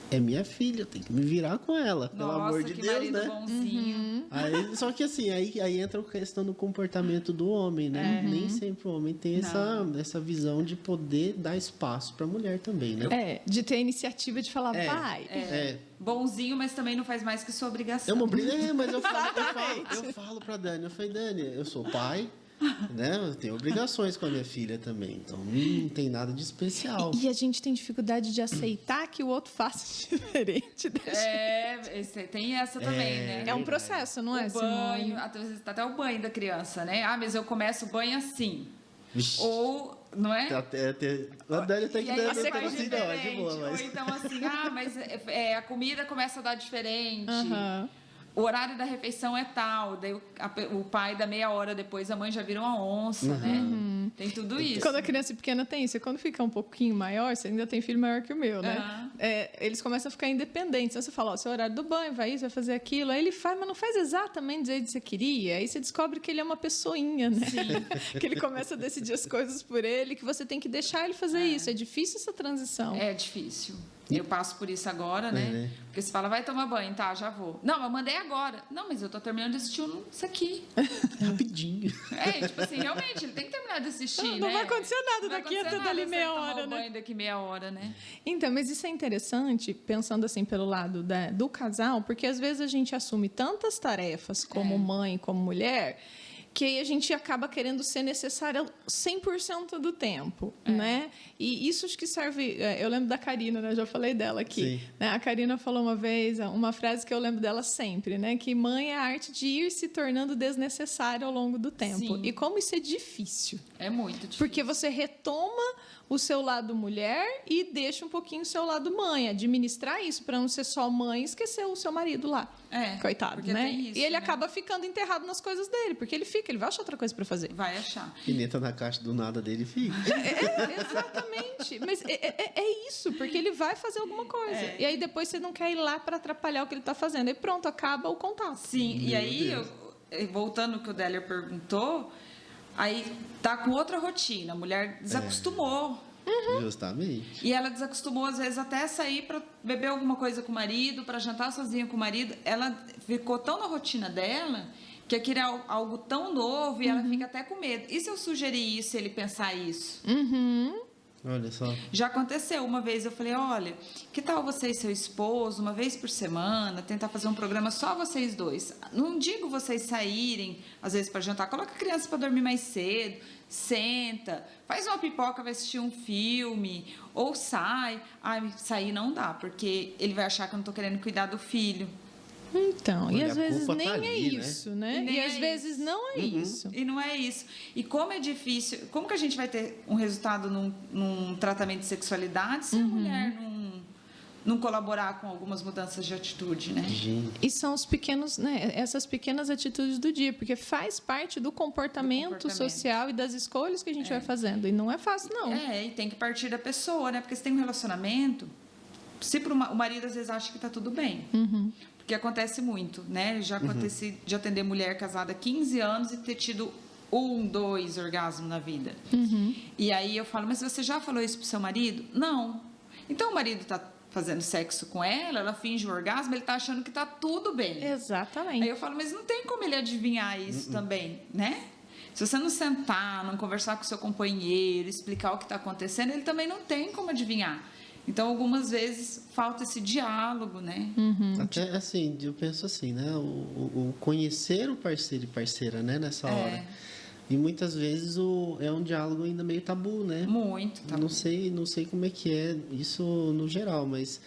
É minha filha, eu tenho que me virar com ela, pelo amor de Deus, marido né? bonzinho. Aí, só que assim, aí entra a questão do comportamento do homem, né? Nem sempre o homem tem essa visão de poder dar espaço para a mulher também, né? De ter a iniciativa de falar, vai. Bonzinho, mas também não faz mais que sua obrigação. Mas eu falo pra Dani, eu falei, Dani, eu sou pai, né? Eu tenho obrigações com a minha filha também, então não tem nada de especial. E a gente tem dificuldade de aceitar que o outro faça diferente da gente. Tem essa também, né? É um processo, não é, o Simone? banho, até o banho da criança, né? Mas eu começo o banho assim. Vixe. Ou, não é? A Dani tem que dar você assim, faz não, diferente. de boa, mas... Ou então assim, mas a comida começa a dar diferente. O horário da refeição é tal, daí o pai dá meia hora depois, a mãe já vira uma onça, né? Tem tudo isso. Quando a criança é pequena tem isso. E quando fica um pouquinho maior, você ainda tem filho maior que o meu, né? Eles começam a ficar independentes. Então você fala, seu horário do banho, vai isso, vai fazer aquilo. Aí ele faz, mas não faz exatamente do jeito que você queria. Aí você descobre que ele é uma pessoinha, né? Sim. Que ele começa a decidir as coisas por ele, que você tem que deixar ele fazer isso. É difícil essa transição. É difícil. Eu passo por isso agora, né? Porque você fala, vai tomar banho, tá, já vou. Não, eu mandei agora. Não, mas eu tô terminando de assistir isso aqui. Rapidinho. Tipo assim, realmente, ele tem que terminar de assistir, não vai acontecer nada daqui até dali meia hora, né? Banho daqui meia hora, né? Então, mas isso é interessante, pensando assim pelo lado do casal, porque às vezes a gente assume tantas tarefas como mãe, como mulher, que aí a gente acaba querendo ser necessária 100% do tempo, né? E isso acho que serve... Eu lembro da Karina, né? Já falei dela aqui. Né? A Karina falou uma vez, uma frase que eu lembro dela sempre, né? Que mãe é a arte de ir se tornando desnecessária ao longo do tempo. Sim. E como isso é difícil. É muito difícil. Porque você retoma o seu lado mulher e deixa um pouquinho o seu lado mãe. Administrar isso para não ser só mãe e esquecer o seu marido lá. Coitado, né? Isso, e ele acaba ficando enterrado nas coisas dele, porque ele vai achar outra coisa para fazer. Vai achar. E entra na caixa do nada dele e fica. Exatamente. Mas é isso, porque ele vai fazer alguma coisa. E aí depois você não quer ir lá para atrapalhar o que ele está fazendo. Aí pronto, acaba o contato. Sim, e aí, voltando ao que o Délia perguntou, aí tá com outra rotina. A mulher desacostumou. Justamente. E ela desacostumou, às vezes, até sair para beber alguma coisa com o marido, para jantar sozinha com o marido. Ela ficou tão na rotina dela que aquilo é algo tão novo e ela fica até com medo. E se eu sugerir isso, ele pensar isso? Olha só. Já aconteceu. Uma vez eu falei, olha, que tal você e seu esposo, uma vez por semana, tentar fazer um programa só vocês dois? Não digo vocês saírem, às vezes, para jantar. Coloca a criança para dormir mais cedo, senta, faz uma pipoca, vai assistir um filme, ou sai. Sair não dá, porque ele vai achar que eu não estou querendo cuidar do filho. Então, Olha, e às vezes nem ali, é isso, né? E às vezes não é isso. E não é isso. E como é difícil, como que a gente vai ter um resultado num tratamento de sexualidade se a mulher não colaborar com algumas mudanças de atitude, né? E são os pequenos, né, essas pequenas atitudes do dia, porque faz parte do comportamento social e das escolhas que a gente vai fazendo. E não é fácil, não. E tem que partir da pessoa, né? Porque se tem um relacionamento, se o marido às vezes acha que está tudo bem. Porque acontece muito, né? Já acontece de atender mulher casada há 15 anos e ter tido 1, 2 orgasmos na vida. E aí eu falo, mas você já falou isso pro seu marido? Não. Então o marido está fazendo sexo com ela finge o orgasmo, ele está achando que está tudo bem. Exatamente. Aí eu falo, mas não tem como ele adivinhar isso também, né? Se você não sentar, não conversar com o seu companheiro, explicar o que está acontecendo, ele também não tem como adivinhar. Então, algumas vezes, falta esse diálogo, né? Até assim, eu penso assim, né? O conhecer o parceiro e parceira, né? Nessa hora. E muitas vezes é um diálogo ainda meio tabu, né? Muito tabu. Não sei como é que é isso no geral, mas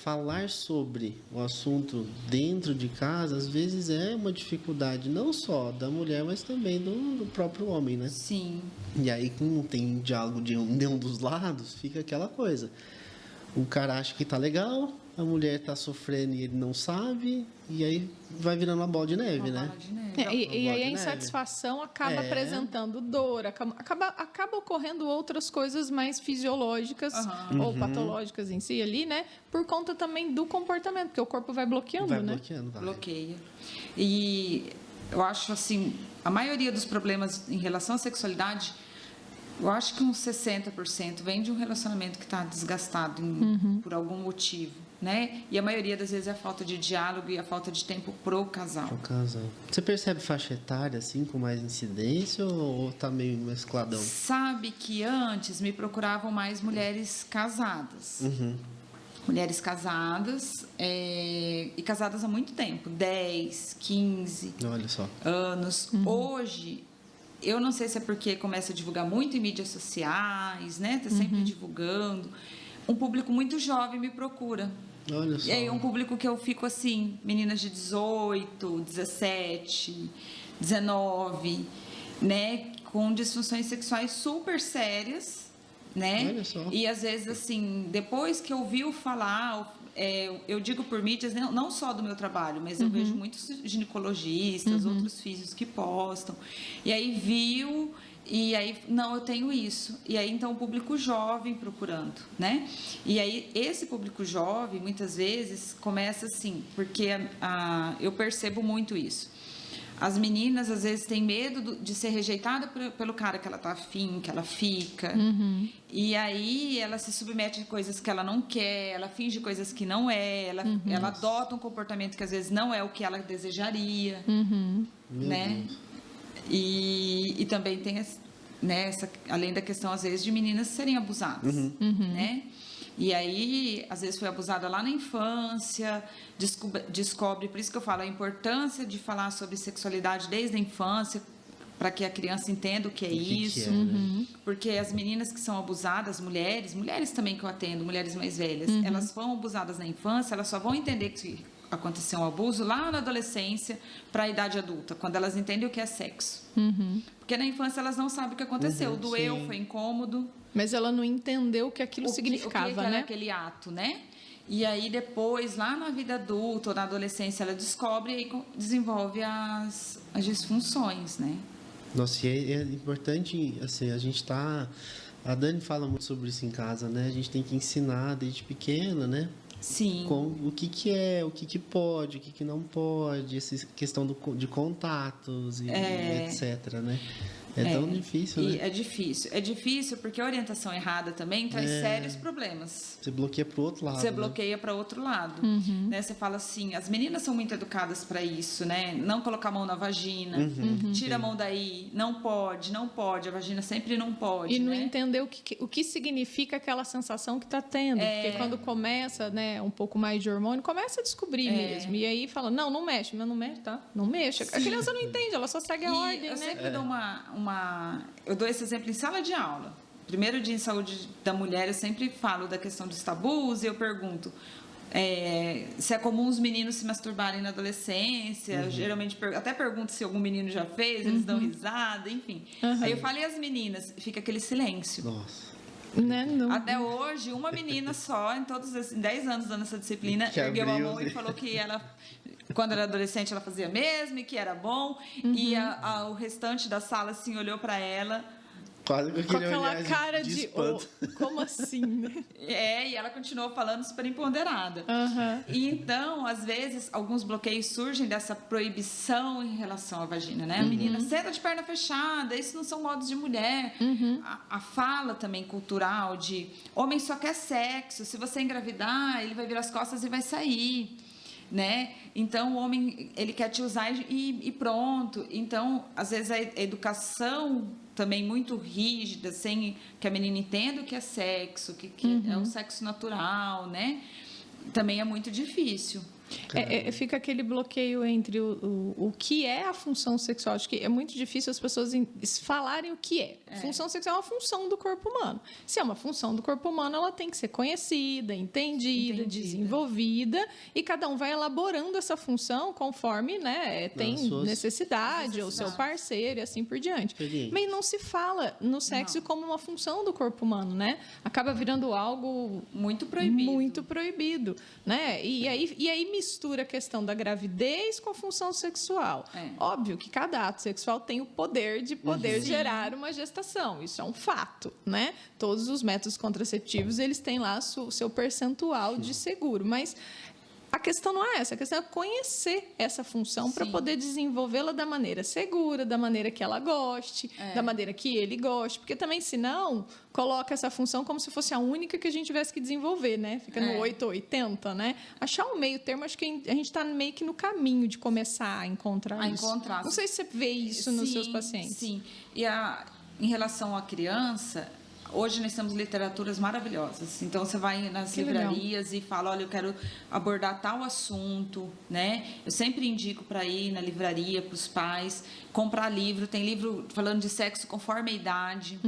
falar sobre o assunto dentro de casa, às vezes é uma dificuldade, não só da mulher, mas também do próprio homem, né? Sim. E aí, como não tem diálogo de nenhum dos lados, fica aquela coisa. O cara acha que tá legal, a mulher tá sofrendo e ele não sabe, e aí vai virando uma bola de neve, Uma né? bola de neve. E aí a insatisfação acaba apresentando dor, acaba ocorrendo outras coisas mais fisiológicas ou patológicas em si ali, né? Por conta também do comportamento, porque o corpo vai bloqueando, Vai né? bloqueando, vai. Bloqueia. E eu acho assim, a maioria dos problemas em relação à sexualidade, eu acho que uns 60% vem de um relacionamento que está desgastado por algum motivo, né? E a maioria das vezes é a falta de diálogo e a falta de tempo pro casal. O casal. Você percebe faixa etária, assim, com mais incidência ou tá meio mescladão? Sabe que antes me procuravam mais mulheres casadas. Mulheres casadas e casadas há muito tempo, 10, 15 Olha só. anos. Hoje, eu não sei se é porque começa a divulgar muito em mídias sociais, né? Tá sempre divulgando. Um público muito jovem me procura. Olha só. E aí um público que eu fico assim, meninas de 18, 17, 19, né? Com disfunções sexuais super sérias, né? Olha só. E às vezes, assim, depois que ouviu falar, eu digo por mídias, não só do meu trabalho, mas eu vejo muitos ginecologistas, outros físicos que postam. E aí viu, e aí, não, eu tenho isso. E aí, então, o público jovem procurando, né? E aí, esse público jovem, muitas vezes, começa assim, porque eu percebo muito isso. As meninas, às vezes, têm medo de ser rejeitada pelo cara que ela tá afim, que ela fica. E aí, ela se submete a coisas que ela não quer, ela finge coisas que não é, ela adota um comportamento que, às vezes, não é o que ela desejaria, né? E também tem, né, além da questão, às vezes, de meninas serem abusadas, né? E aí, às vezes foi abusada lá na infância, descobre, por isso que eu falo, a importância de falar sobre sexualidade desde a infância, para que a criança entenda o que é isso. né? Porque as meninas que são abusadas, mulheres também que eu atendo, mulheres mais velhas, elas foram abusadas na infância, elas só vão entender que aconteceu um abuso lá na adolescência para a idade adulta, quando elas entendem o que é sexo. Porque na infância elas não sabem o que aconteceu, doeu, sim. foi incômodo. Mas ela não entendeu o que aquilo significava, o que era né? aquele ato, né? E aí depois, lá na vida adulta ou na adolescência, ela descobre e aí desenvolve as disfunções, né? Nossa, e é importante, assim, a gente tá... A Dani fala muito sobre isso em casa, né? A gente tem que ensinar desde pequena, né? Sim. O que é, o que pode, o que não pode, essa questão de contatos e etc, né? É tão difícil, né? É difícil. É difícil porque a orientação errada também traz sérios problemas. Você bloqueia pro outro lado. Você né? bloqueia para outro lado. Né? Você fala assim, as meninas são muito educadas para isso, né? Não colocar a mão na vagina, tira a mão daí, não pode, a vagina sempre não pode. E não né? entender o que significa aquela sensação que está tendo. Porque quando começa, né, um pouco mais de hormônio, começa a descobrir mesmo. E aí fala, não mexe, mas não mexe, tá? Não mexe. A criança não entende, ela só segue a ordem, eu né? sempre dou eu dou esse exemplo em sala de aula. Primeiro dia em saúde da mulher, eu sempre falo da questão dos tabus e eu pergunto se é comum os meninos se masturbarem na adolescência. Geralmente, até pergunto se algum menino já fez, eles dão risada, enfim. Aí eu falo, e as meninas? Fica aquele silêncio. Nossa. Né? Não. Até hoje, uma menina só, em todos esses 10 anos dando essa disciplina, Que ergueu a abriu, mão né? e falou que ela, quando era adolescente, ela fazia mesmo e que era bom. E o restante da sala, assim, olhou para ela. Quase com Com aquele aquela olhar cara de de espanto. como assim, né? E ela continuou falando super empoderada. E então, às vezes, alguns bloqueios surgem dessa proibição em relação à vagina, né? A menina senta de perna fechada, isso não são modos de mulher. A fala também cultural de homem só quer sexo, se você engravidar, ele vai virar as costas e vai sair. né? Então, o homem, ele quer te usar e pronto. Então, às vezes, a educação também muito rígida, sem que a menina entenda o que é sexo, que é um sexo natural, né? Também é muito difícil. Fica aquele bloqueio entre o que é a função sexual. Acho que é muito difícil as pessoas falarem o que é. Função sexual é uma função do corpo humano. Se é uma função do corpo humano, ela tem que ser conhecida, entendida. Desenvolvida, e cada um vai elaborando essa função conforme, né, tem necessidade, ou seu parceiro e assim por diante. Mas não se fala no sexo como uma função do corpo humano, né? Acaba virando algo muito proibido. Muito proibido, né? E aí mistura a questão da gravidez com a função sexual. Óbvio que cada ato sexual tem o poder de gerar uma gestação. Isso é um fato, né? Todos os métodos contraceptivos, eles têm lá o seu percentual de seguro. Mas a questão não é essa. A questão é conhecer essa função para poder desenvolvê-la da maneira segura, da maneira que ela goste, da maneira que ele goste. Porque também, senão, coloca essa função como se fosse a única que a gente tivesse que desenvolver, né? Fica no 8 ou 80, né? Achar um meio termo, acho que a gente está meio que no caminho de começar a encontrar isso. Não sei se você vê isso nos seus pacientes. Sim. E em relação à criança, hoje nós temos literaturas maravilhosas. Então, você vai nas livrarias e fala, olha, eu quero abordar tal assunto, né? Eu sempre indico para ir na livraria, para os pais, comprar livro. Tem livro falando de sexo conforme a idade.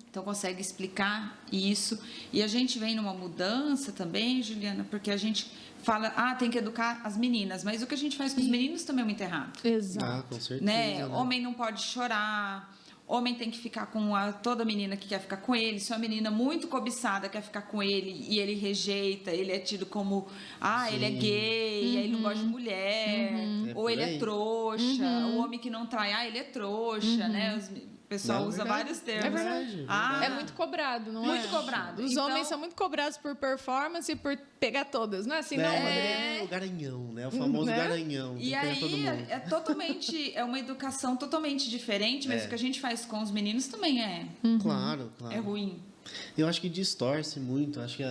Então, consegue explicar isso. E a gente vem numa mudança também, Juliana, porque a gente fala, tem que educar as meninas. Mas o que a gente faz com os meninos também é muito errado. Exato. Com certeza. Né? Homem não pode chorar. Homem tem que ficar com toda menina que quer ficar com ele. Se uma menina muito cobiçada quer ficar com ele e ele rejeita, ele é tido como, ele é gay, aí ele não gosta de mulher, ou ele é trouxa. O homem que não trai, ele é trouxa, né? O pessoal usa vários termos. É verdade. É muito cobrado, não é? Muito cobrado. Os homens são muito cobrados por performance e por pegar todas, não é assim? Não, o garanhão, né? O famoso garanhão. E aí é uma educação totalmente diferente, mas o que a gente faz com os meninos também Claro. É ruim. Eu acho que distorce muito. Acho que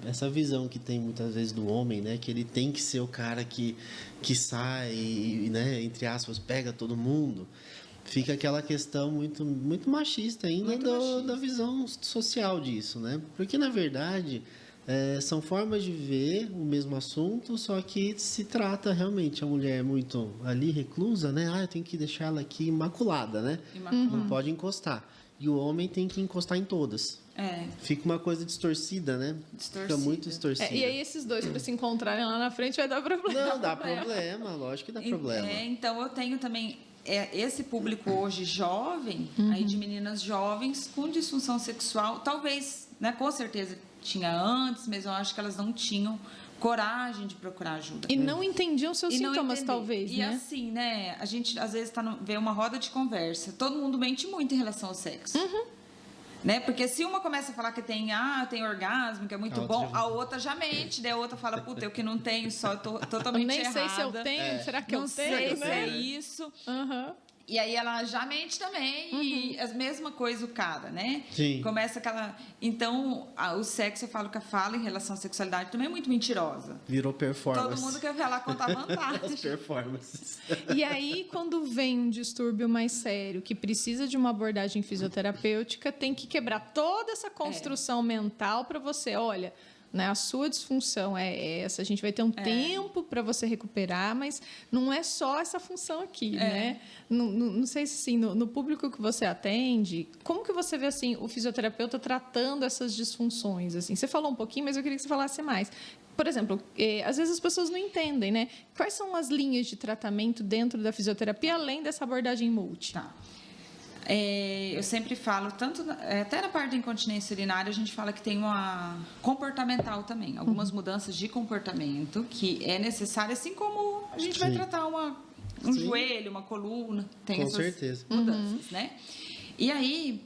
essa visão que tem muitas vezes do homem, né, que ele tem que ser o cara que sai e, né, entre aspas, pega todo mundo. Fica aquela questão muito, muito machista ainda da visão social disso, né? Porque, na verdade, são formas de ver o mesmo assunto, só que se trata realmente a mulher muito ali reclusa, né? Eu tenho que deixar ela aqui imaculada, né? Não pode encostar. E o homem tem que encostar em todas. Fica uma coisa distorcida, né? Fica muito distorcida. E aí esses dois, para se encontrarem lá na frente, vai dar problema. Não, dá problema, lógico que dá problema. Então, eu tenho também esse público hoje jovem, aí de meninas jovens com disfunção sexual, talvez, né, com certeza tinha antes, mas eu acho que elas não tinham coragem de procurar ajuda. E não entendiam seus sintomas, talvez, né? E assim, né, a gente às vezes vê uma roda de conversa, todo mundo mente muito em relação ao sexo. Né? Porque se uma começa a falar que tem orgasmo, que é muito bom, a outra já mente, daí a outra fala, puta, eu que não tenho, só tô totalmente errada. Nem sei se eu tenho, será que eu tenho? Não sei se é isso. E aí ela já mente também, e a mesma coisa o cara, né? Sim. Começa aquela... Então, o sexo, eu falo que a fala em relação à sexualidade também é muito mentirosa. Virou performance. Todo mundo quer ver lá contar vantagem. As performances. E aí, quando vem um distúrbio mais sério, que precisa de uma abordagem fisioterapêutica, tem que quebrar toda essa construção mental para você, olha... Né, a sua disfunção é essa, a gente vai ter um tempo para você recuperar, mas não é só essa função aqui, né? Não sei se assim, no público que você atende, como que você vê assim, o fisioterapeuta tratando essas disfunções? Assim? Você falou um pouquinho, mas eu queria que você falasse mais. Por exemplo, às vezes as pessoas não entendem, né? Quais são as linhas de tratamento dentro da fisioterapia, além dessa abordagem multi? Tá. Eu sempre falo, até na parte da incontinência urinária, a gente fala que tem uma comportamental também, algumas mudanças de comportamento que é necessária, assim como a gente vai tratar um joelho, uma coluna, tem essas mudanças, né? E aí,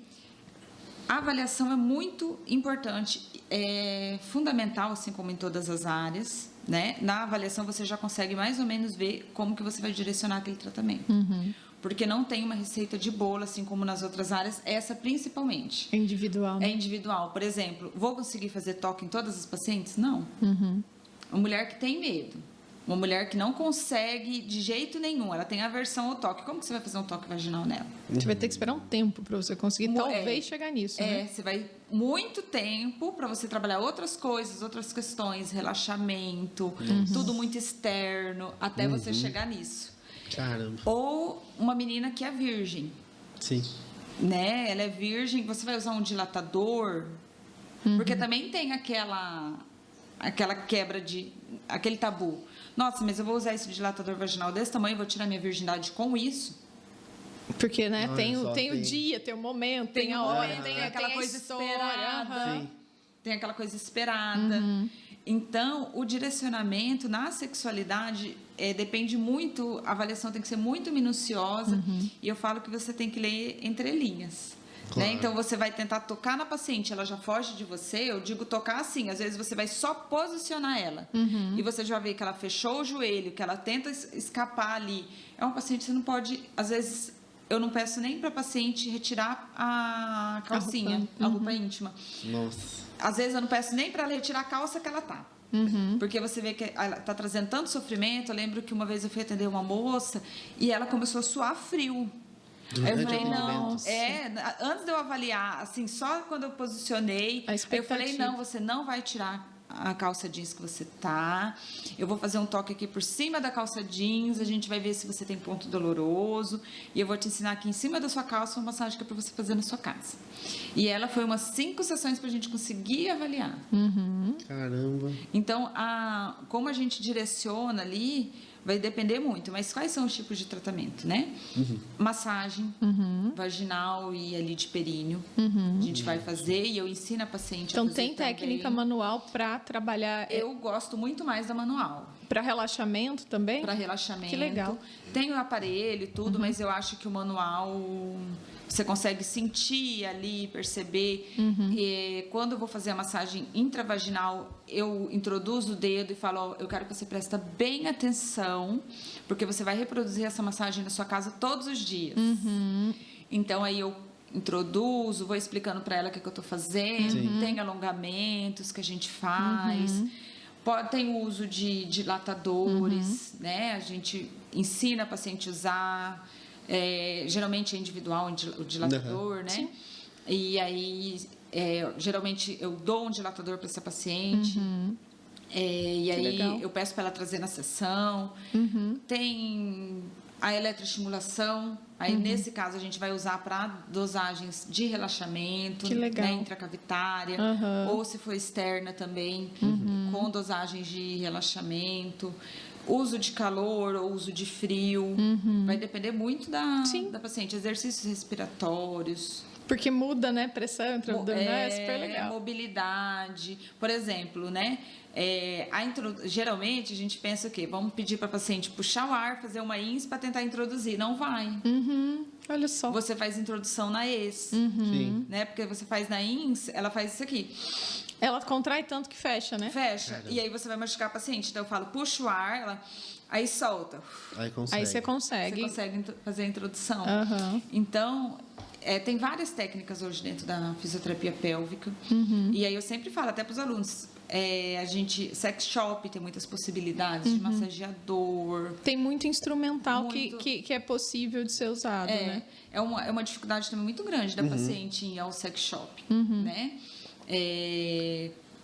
a avaliação é muito importante, é fundamental, assim como em todas as áreas, né? Na avaliação você já consegue mais ou menos ver como que você vai direcionar aquele tratamento. Porque não tem uma receita de bolo, assim como nas outras áreas, essa principalmente. É individual, né? É individual. Por exemplo, vou conseguir fazer toque em todas as pacientes? Não. Uma mulher que tem medo, Uma mulher que não consegue de jeito nenhum, ela tem aversão ao toque. Como que você vai fazer um toque vaginal nela? Você vai ter que esperar um tempo para você conseguir, talvez, chegar nisso, né? Você vai muito tempo para você trabalhar outras coisas, outras questões, relaxamento, tudo muito externo, até você chegar nisso. Caramba. Ou uma menina que é virgem. Sim. Né? Ela é virgem, você vai usar um dilatador, porque também tem aquela quebra aquele tabu. Nossa, mas eu vou usar esse dilatador vaginal desse tamanho, vou tirar minha virgindade com isso? Porque, né, tem o dia, tem o momento, tem a hora, tem aquela coisa esperada. Sim. Tem aquela coisa esperada. Então, o direcionamento na sexualidade depende muito, a avaliação tem que ser muito minuciosa, e eu falo que você tem que ler entre linhas. Claro. Né? Então, você vai tentar tocar na paciente, ela já foge de você. Eu digo tocar assim, às vezes você vai só posicionar ela. E você já vê que ela fechou o joelho, que ela tenta escapar ali. É uma paciente que você não pode... Às vezes, eu não peço nem para a paciente retirar a calcinha, a roupa íntima. Nossa. Às vezes, eu não peço nem para ela retirar a calça que ela tá. Porque você vê que ela tá trazendo tanto sofrimento. Eu lembro que uma vez eu fui atender uma moça e ela começou a suar frio. Aí eu falei, não, antes de eu avaliar, assim, só quando eu posicionei, aí eu falei, não, você não vai tirar a calça jeans que você tá, eu vou fazer um toque aqui por cima da calça jeans, a gente vai ver se você tem ponto doloroso, e eu vou te ensinar aqui em cima da sua calça uma massagem que é para você fazer na sua casa. E ela foi umas 5 sessões pra gente conseguir avaliar. Caramba. Então, como a gente direciona ali, vai depender muito, mas quais são os tipos de tratamento, né? Massagem vaginal e ali de períneo. A gente vai fazer e eu ensino a paciente então, a fazer tem técnica manual para trabalhar... Eu gosto muito mais da manual. Para relaxamento também? Para relaxamento. Que legal. Tem o aparelho e tudo, mas eu acho que o manual... Você consegue sentir ali, perceber. E quando eu vou fazer a massagem intravaginal, eu introduzo o dedo e falo, eu quero que você preste bem atenção, porque você vai reproduzir essa massagem na sua casa todos os dias. Então, aí eu introduzo, vou explicando para ela o que eu estou fazendo, tem alongamentos que a gente faz. Tem o uso de dilatadores, né? A gente ensina a paciente a usar... geralmente é individual o dilatador, né? Sim. E aí, geralmente, eu dou um dilatador para essa paciente. E aí, legal. Eu peço para ela trazer na sessão. Tem a eletroestimulação. Aí, nesse caso, a gente vai usar para dosagens de relaxamento, né, intracavitária. Ou, se for externa também, com dosagens de relaxamento. Uso de calor ou uso de frio. Vai depender muito da paciente. Exercícios respiratórios. Porque muda, né? Pressão, é super legal. Mobilidade. Por exemplo, né? Geralmente, a gente pensa o quê? Vamos pedir para a paciente puxar o ar, fazer uma INS para tentar introduzir. Não vai. Olha só. Você faz introdução na ES. Né? Porque você faz na INS, ela faz isso aqui. Ela contrai tanto que fecha, né? Fecha. Caramba. E aí você vai machucar a paciente. Então eu falo, puxa o ar, ela... aí solta. Aí você consegue. Você consegue fazer a introdução. Então, tem várias técnicas hoje dentro da fisioterapia pélvica. E aí eu sempre falo, até para os alunos, sex shop tem muitas possibilidades de massageador. Tem muito instrumental que é possível de ser usado, né? É uma dificuldade também muito grande da paciente ir ao sex shop, né?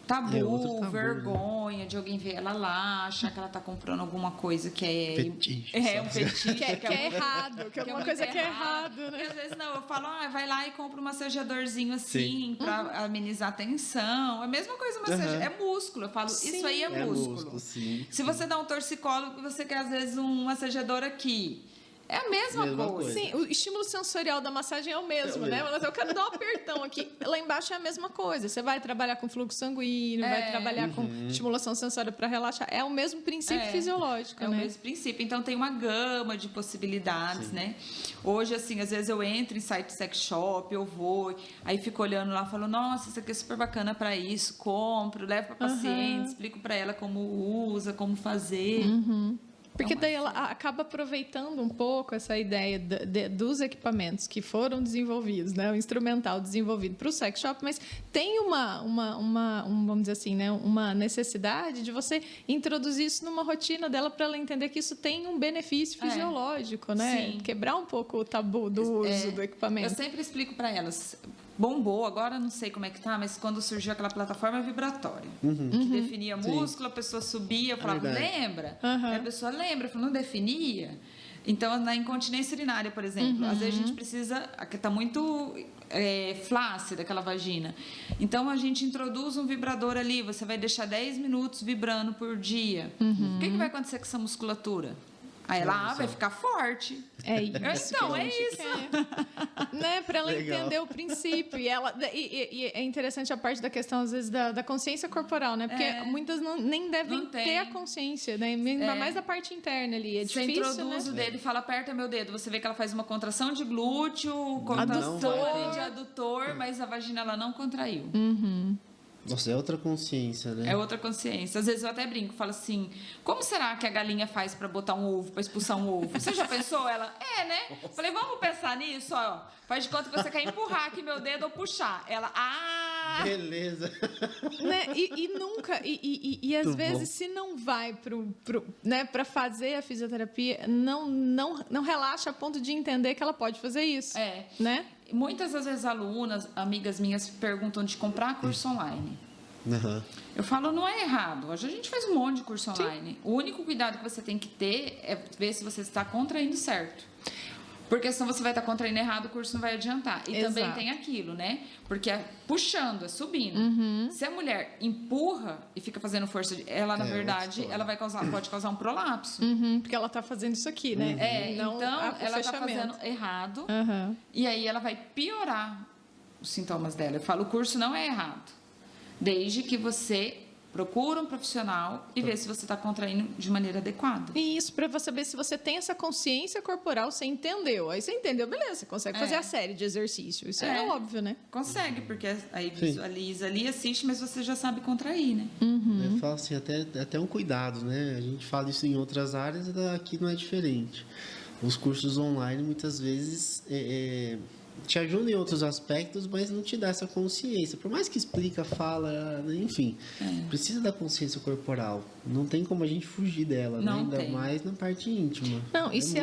Tabu, vergonha, né? De alguém ver ela lá, achar que ela tá comprando alguma coisa que é um fetiche. Que é errado, que é alguma coisa que é errado, né? Porque às vezes não, eu falo, vai lá e compra um massageadorzinho assim, pra amenizar a tensão. É a mesma coisa, é músculo. Eu falo, isso aí é músculo. Se você dá um torcicolo, você quer às vezes um massageador aqui. É a mesma coisa. Sim, o estímulo sensorial da massagem é o mesmo, né? Mas eu quero dar um apertão aqui. Lá embaixo é a mesma coisa. Você vai trabalhar com fluxo sanguíneo, vai trabalhar com estimulação sensória para relaxar. É o mesmo princípio fisiológico, né? É o mesmo princípio. Então, tem uma gama de possibilidades, né? Hoje, assim, às vezes eu entro em site sex shop, eu vou, aí fico olhando lá, falo, nossa, isso aqui é super bacana para isso, compro, levo para paciente, explico para ela como usa, como fazer. Porque daí ela acaba aproveitando um pouco essa ideia dos equipamentos que foram desenvolvidos, né? O instrumental desenvolvido para o sex shop, mas tem vamos dizer assim, né? Uma necessidade de você introduzir isso numa rotina dela para ela entender que isso tem um benefício fisiológico, né? Sim. Quebrar um pouco o tabu do uso do equipamento. Eu sempre explico para elas. Bombou, agora não sei como é que tá, mas quando surgiu aquela plataforma vibratória, que definia músculo, a pessoa subia, eu falava, lembra? E a pessoa lembra, eu falo, não definia? Então, na incontinência urinária, por exemplo, às vezes a gente precisa, está muito flácida aquela vagina. Então, a gente introduz um vibrador ali, você vai deixar 10 minutos vibrando por dia. O que vai acontecer com essa musculatura? Aí ela vai ficar forte. É isso. Então, é isso. Né? Para ela entender o princípio. E é interessante a parte da questão, às vezes, da consciência corporal, né? Porque muitas nem devem ter a consciência, né? Ainda mais da parte interna ali. É você difícil, introduz né? o dedo e fala, aperta meu dedo. Você vê que ela faz uma contração de glúteo, contração de adutor, mas a vagina ela não contraiu. Nossa, é outra consciência, né? É outra consciência. Às vezes eu até brinco, falo assim, como será que a galinha faz para botar um ovo, para expulsar um ovo? Você já pensou? Ela, né? Falei, vamos pensar nisso, ó. Faz de conta que você quer empurrar aqui meu dedo ou puxar. Ela, Beleza. Né? E nunca, e às vezes, se não vai para fazer a fisioterapia, não relaxa a ponto de entender que ela pode fazer isso. Né? Muitas das vezes alunas, amigas minhas, perguntam de comprar curso online. Eu falo, não é errado. Hoje a gente faz um monte de curso online. Sim. O único cuidado que você tem que ter é ver se você está contraindo certo. Porque senão você vai estar contraindo errado, o curso não vai adiantar. E também tem aquilo, né? Porque é puxando, é subindo. Se a mulher empurra e fica fazendo força, ela, na verdade, ela pode causar um prolapso. Porque ela está fazendo isso aqui, né? Então, ela está fazendo errado. E aí ela vai piorar os sintomas dela. Eu falo, o curso não é errado. Desde que você procura um profissional e vê se você está contraindo de maneira adequada. E isso para você saber se você tem essa consciência corporal, você entendeu. Aí você entendeu, beleza, você consegue fazer a série de exercício. Isso é óbvio, né? Consegue, porque aí visualiza ali, assiste, mas você já sabe contrair, né? Eu falo assim, até um cuidado, né? A gente fala isso em outras áreas, aqui não é diferente. Os cursos online, muitas vezes, te ajudam em outros aspectos, mas não te dá essa consciência. Por mais que explica, fala, enfim, precisa da consciência corporal. Não tem como a gente fugir dela, né? Ainda mais na parte íntima. Não, e se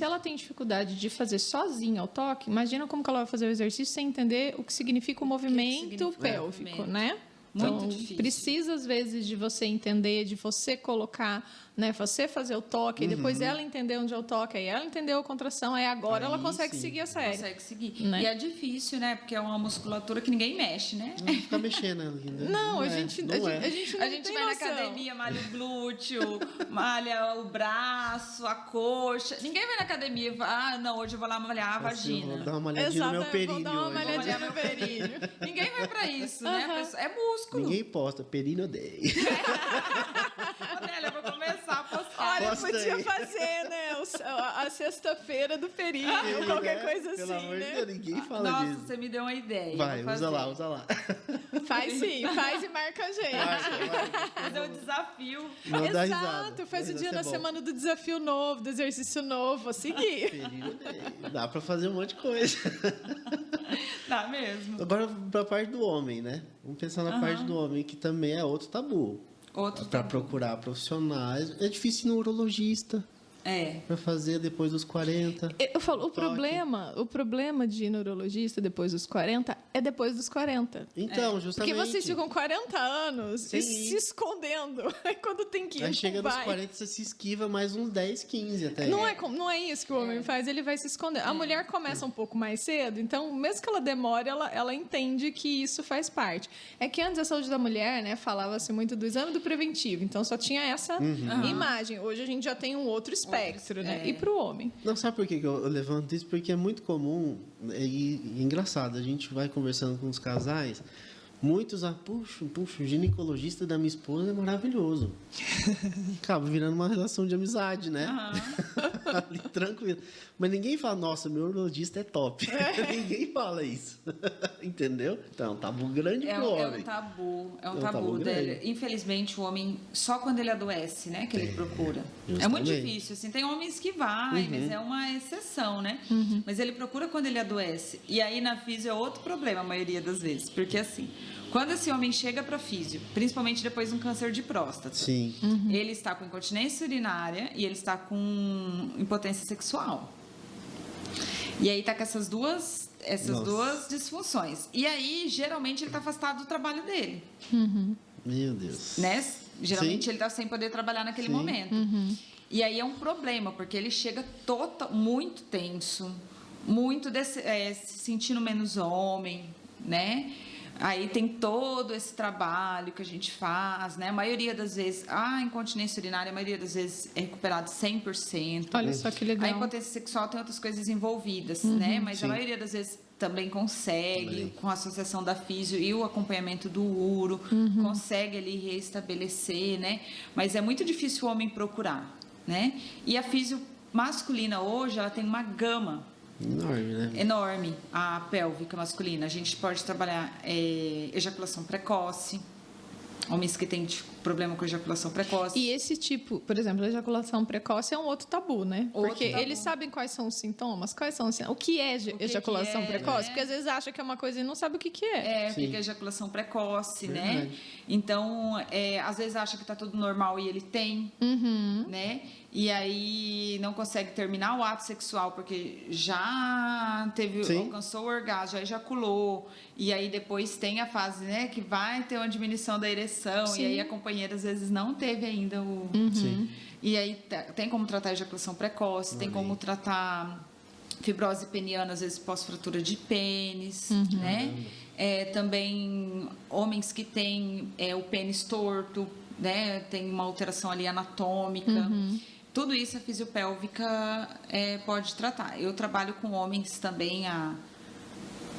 ela tem dificuldade de fazer sozinha ao toque, imagina como que ela vai fazer o exercício sem entender o que significa o movimento pélvico, né? Então, muito difícil. Precisa, às vezes, de você entender, de você colocar, né? Você fazer o toque, e depois ela entender onde é o toque, aí ela entendeu a contração, aí agora ela consegue seguir a série. Consegue seguir. Né? E é difícil, né? Porque é uma musculatura que ninguém mexe, né? Não fica mexendo ali, né? Não, a gente não a gente vai na academia, malha o glúteo, malha o braço, a coxa. Ninguém vai na academia e fala, não, hoje eu vou lá malhar a vagina. Vou dar uma malhadinha no meu períneo. Vou dar uma malhadinha no períneo. Ninguém vai pra isso, né? É músculo. Ninguém posta, períneo odeia. Adélia, eu vou começar a postar. Olha, podia fazer, né? A sexta-feira do períneo, qualquer coisa assim, pelo amor de né? Deus, ninguém fala Nossa, disso. você me deu uma ideia. Vai, usa lá. Faz sim, faz e marca a gente. Vai. Fazer o desafio. Exato, faz o dia na semana do desafio novo, do exercício novo, a seguir. Períneo odeia. Dá pra fazer um monte de coisa. Dá mesmo. Agora, pra parte do homem, né? Vamos pensar na parte do homem, que também é outro tabu. Para procurar profissionais. É difícil ir no urologista. Para fazer depois dos 40. Eu falo, o problema de ir no urologista depois dos 40 é depois dos 40. Então, justamente. Porque vocês ficam 40 anos se escondendo. Aí quando tem que ir, aí chega nos 40, você se esquiva mais uns 10, 15 até. Não é isso que o homem faz, ele vai se esconder. A mulher começa um pouco mais cedo, então, mesmo que ela demore, ela entende que isso faz parte. É que antes a saúde da mulher, né, falava-se muito do exame do preventivo, então só tinha essa imagem. Hoje a gente já tem um outro espectro, né? E para o homem. Não, sabe por que eu levanto isso? Porque é muito comum e engraçado. A gente vai conversando com os casais, muitos, puxa, o ginecologista da minha esposa é maravilhoso. Acaba virando uma relação de amizade, né? ali tranquilo. Mas ninguém fala, nossa, meu urologista é top. Ninguém fala isso. Entendeu? Então, é um tabu grande pro homem. É um tabu dele. Infelizmente, o homem, só quando ele adoece, né, que ele procura. É muito difícil, assim. Tem homens que vai, mas é uma exceção, né? Mas ele procura quando ele adoece. E aí, na físio, é outro problema, a maioria das vezes. Porque, assim, quando esse homem chega para físio, principalmente depois de um câncer de próstata, Sim. Ele está com incontinência urinária e ele está com impotência sexual. E aí tá com essas duas disfunções. E aí, geralmente, ele está afastado do trabalho dele. Meu Deus. Né? Geralmente, ele está sem poder trabalhar naquele momento. E aí é um problema, porque ele chega muito tenso, muito se sentindo menos homem, né? Aí tem todo esse trabalho que a gente faz, né? A maioria das vezes, a incontinência urinária, a maioria das vezes é recuperada 100%. Olha só que legal. A impotência sexual tem outras coisas envolvidas, né? Mas a maioria das vezes também consegue, com a associação da físio e o acompanhamento do uro, consegue ali restabelecer, né? Mas é muito difícil o homem procurar, né? E a físio masculina hoje, ela tem uma gama enorme, né? Enorme, a pélvica masculina. A gente pode trabalhar ejaculação precoce, homens que têm problema com ejaculação precoce. E esse tipo, por exemplo, a ejaculação precoce é um outro tabu, né? Porque eles sabem quais são os sintomas, o que é ejaculação precoce, né? Porque às vezes acha que é uma coisa e não sabe o que é. O que é ejaculação precoce, né? Então, às vezes acha que tá tudo normal e ele tem, né? E aí não consegue terminar o ato sexual porque já alcançou o orgasmo, já ejaculou. E aí depois tem a fase, né, que vai ter uma diminuição da ereção. Sim. E aí a companheira às vezes não teve ainda o... E aí tem como tratar a ejaculação precoce, tem como tratar fibrose peniana, às vezes pós-fratura de pênis, né? Também homens que têm o pênis torto, né? Tem uma alteração ali anatômica. Tudo isso a fisiopélvica pode tratar. Eu trabalho com homens também há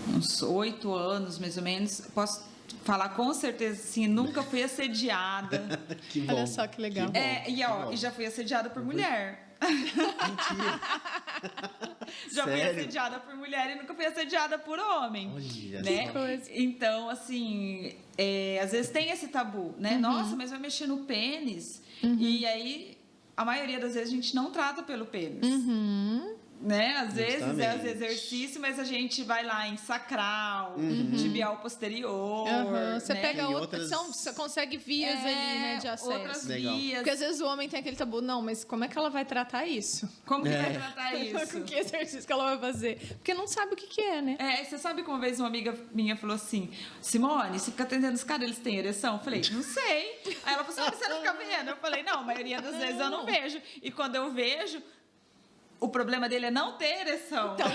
uns 8 anos, mais ou menos. Posso falar com certeza, assim, nunca fui assediada. Que bom. Olha só que legal. E já fui assediada por mulher. Mentira. Já fui assediada por mulher e nunca fui assediada por homem. Olha, né? Então, assim, às vezes tem esse tabu, né? Nossa, mas vai mexer no pênis. E aí, a maioria das vezes a gente não trata pelo pênis. Né? Às vezes é os exercícios, mas a gente vai lá em sacral, tibial posterior. Você né? pega você consegue vias ali, né, de acesso. Outras vias. Porque às vezes o homem tem aquele tabu, não, mas como é que ela vai tratar isso? Como que vai tratar isso? Com que exercício que ela vai fazer? Porque não sabe o que é, né? Você sabe que uma vez uma amiga minha falou assim, Simone, você fica atendendo os caras, eles têm ereção? Eu falei, não sei. Aí ela falou assim, você não fica vendo? Eu falei, não, a maioria das vezes eu não vejo. E quando eu vejo, o problema dele é não ter ereção. Então,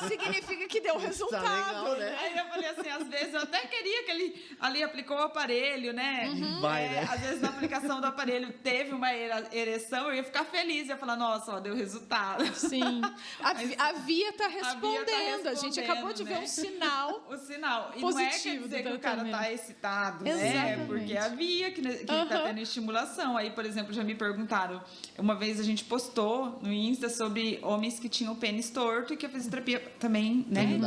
significa que deu resultado. Tá legal, né? Aí eu falei assim, às vezes eu até queria que ele ali aplicou o aparelho, né? Né? Às vezes na aplicação do aparelho teve uma ereção, eu ia ficar feliz, ia falar, nossa, ó, deu resultado. Sim. A via tá respondendo. A gente acabou de ver um sinal. O sinal. E positivo, não é quer dizer que o cara tá excitado, né? Exatamente. Porque é a via que tá tendo estimulação. Aí, por exemplo, já me perguntaram, uma vez a gente postou no Insta sobre homens que tinham o pênis torto e que a fisioterapia também, né?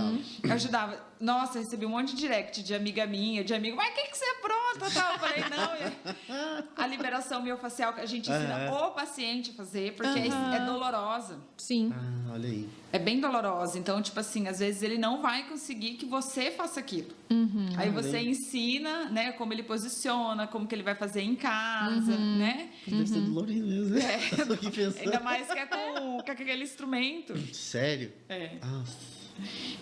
Ajudava. Nossa, eu recebi um monte de direct de amiga minha, de amigo, mas o que você apronta? Tá? Eu falei, não. A liberação miofascial que a gente ensina o paciente a fazer, porque é dolorosa. Sim. Olha aí. É bem dolorosa. Então, tipo assim, às vezes ele não vai conseguir que você faça aquilo. Aí você ensina, né, como ele posiciona, como que ele vai fazer em casa, né? Deve ser dolorido mesmo, né? Tô aqui pensando. Ainda mais que é com aquele instrumento. Sério?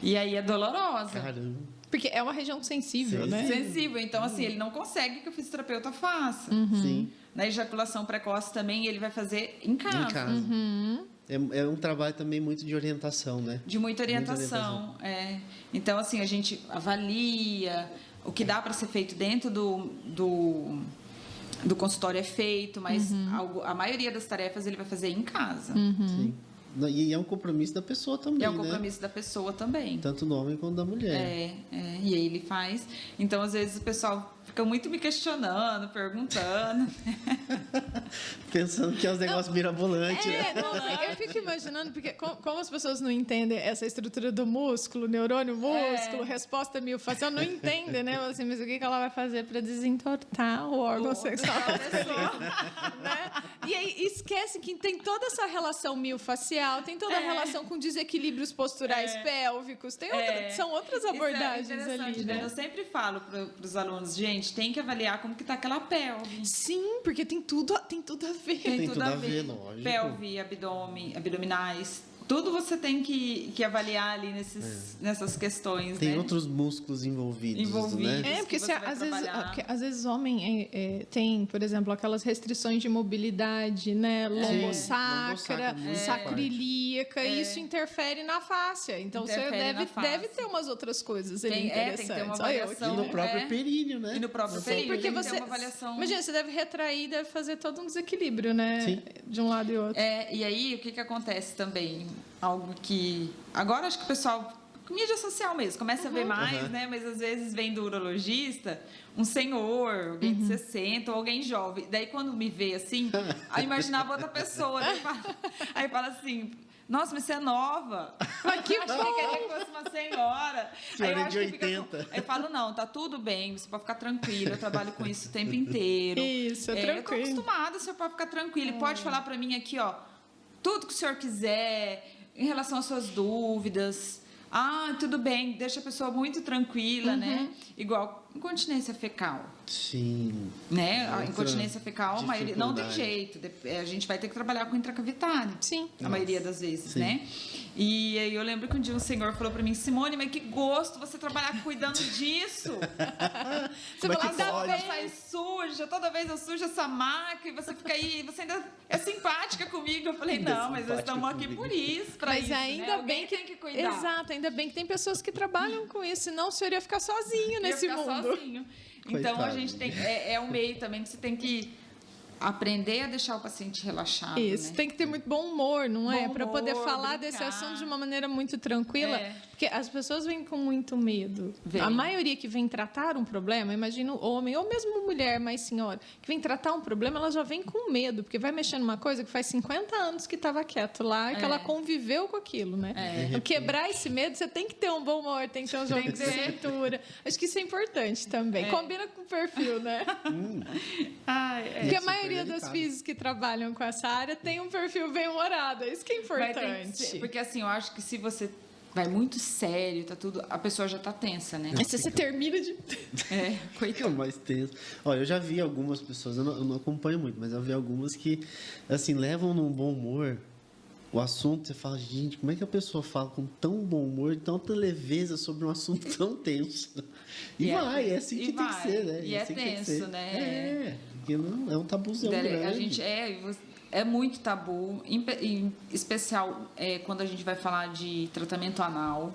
E aí é dolorosa. Caramba. Porque é uma região sensível, né? Sensível. Então, assim, ele não consegue que o fisioterapeuta faça. Sim. Na ejaculação precoce também, ele vai fazer em casa. Em casa. É um trabalho também muito de orientação, né? De muita orientação. Então, assim, a gente avalia o que dá para ser feito dentro do consultório é feito, mas a maioria das tarefas ele vai fazer em casa. Sim. E é um compromisso da pessoa também, é um compromisso da pessoa também. Tanto do homem quanto da mulher. E aí ele faz. Então, às vezes, o pessoal ficam muito me questionando, perguntando. Pensando que é os negócios mirabolantes, né? Eu fico imaginando, porque como as pessoas não entendem essa estrutura do músculo, neurônio, músculo, resposta miofascial, não entendem, né? Assim, mas o que ela vai fazer para desentortar o órgão sexual da pessoa? Né? E aí esquece que tem toda essa relação miofascial, tem toda a relação com desequilíbrios posturais pélvicos, tem são outras abordagens ali, né? Eu sempre falo para os alunos, gente, tem que avaliar como que tá aquela pelve. Sim, porque tem tudo a ver. Tem tudo a ver, lógico. Pelve, abdominais, tudo você tem que avaliar ali nessas questões, Tem né? outros músculos envolvidos, né? Porque às vezes homem tem, por exemplo, aquelas restrições de mobilidade, né? Lombosacra, sacroiliaca, e isso interfere na fáscia. Então você deve ter umas outras coisas ali interessantes. Tem que ter uma avaliação. E no próprio períneo, né? E no próprio períneo, porque tem que você ter uma avaliação. Imagina, você deve retrair, deve fazer todo um desequilíbrio, né? Sim. De um lado e outro. E aí, o que acontece também? Algo que... Agora, acho que o pessoal... Mídia social mesmo, começa a ver mais, né? Mas às vezes vem do urologista um senhor, alguém de 60 ou alguém jovem. Daí, quando me vê assim, aí imaginava outra pessoa. Aí fala assim... Nossa, mas você é nova. Mas que achei que fosse uma senhora. Senhora de 80. Aí eu falo, não, tá tudo bem, você pode ficar tranquila, eu trabalho com isso o tempo inteiro. Isso, tranquilo. Eu tô acostumada, o senhor pode ficar tranquilo. E pode falar pra mim aqui, ó, tudo que o senhor quiser, em relação às suas dúvidas. Ah, tudo bem, deixa a pessoa muito tranquila, né? Igual incontinência fecal. Sim. Né? A incontinência fecal, a maioria, não tem jeito. A gente vai ter que trabalhar com intracavitário. Sim. A maioria das vezes, né? E aí eu lembro que um dia um senhor falou pra mim, Simone, mas que gosto você trabalhar cuidando disso. Você fala, toda vez sai suja, toda vez eu sujo essa máquina, e você fica aí, você ainda é simpática comigo. Eu falei, não, mas nós estamos aqui por isso, pra isso, ainda né? bem que tem que cuidar. Exato, ainda bem que tem pessoas que trabalham com isso, senão o senhor ia ficar sozinho nesse mundo. Sozinho. Então a gente tem um meio também que você tem que aprender a deixar o paciente relaxado. Isso, né? tem que ter muito bom humor, não é? Para poder falar brincar. desse assunto de uma maneira muito tranquila. Porque as pessoas vêm com muito medo. A maioria que vem tratar um problema, imagina o homem, ou mesmo mulher mais senhora, que vem tratar um problema, ela já vem com medo, porque vai mexer numa coisa que faz 50 anos que estava quieto lá, que ela conviveu com aquilo, né? Então, quebrar esse medo, você tem que ter um bom humor, tem que ter um jogo de cintura. Acho que isso é importante também. Combina com o perfil, né? Porque a maioria das físicas que trabalham com essa área tem um perfil bem humorado. É isso que é importante. Porque assim, eu acho que se você vai muito sério, tá tudo, a pessoa já tá tensa, né? Mas se você termina de... Coitado. Mais tenso. Olha, eu já vi algumas pessoas, eu não acompanho muito, mas eu vi algumas que, assim, levam num bom humor o assunto, você fala, gente, como é que a pessoa fala com tão bom humor, tanta leveza sobre um assunto tão tenso? E é assim que tem que ser, né? E é tenso, né? Porque não, é um tabuzão grande. A gente é muito tabu, em especial quando a gente vai falar de tratamento anal.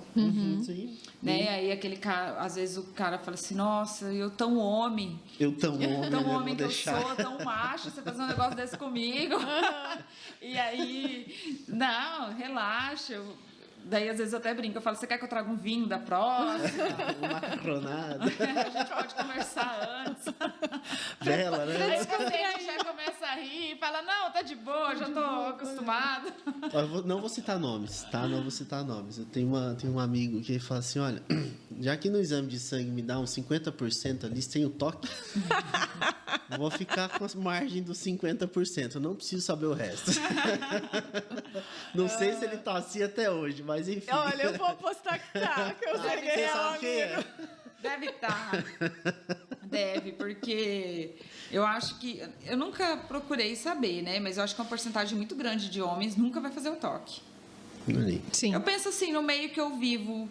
Sim. Né? Aí aquele cara, às vezes o cara fala assim, nossa, eu tão homem. Tão homem que eu sou, tão macho, você fazer um negócio desse comigo. E aí, não, relaxa. Daí, às vezes, eu até brinco. Eu falo, você quer que eu traga um vinho da próxima? Uma macarronada. A gente pode conversar antes. Bela, né? Aí você já começa a rir e fala, não, tá de boa, já tô acostumado. Não vou citar nomes, tá? Não vou citar nomes. Eu tenho um amigo que fala assim, olha, já que no exame de sangue me dá uns 50% ali sem o toque, vou ficar com a margem dos 50%. Eu não preciso saber o resto. Não sei se ele tá assim até hoje, mas enfim. Olha, eu vou apostar que tá, que eu sei que Você sabe quem é. Deve estar. Deve, porque eu acho que... Eu nunca procurei saber, né? Mas eu acho que uma porcentagem muito grande de homens nunca vai fazer o toque. Sim. Eu penso assim, no meio que eu vivo,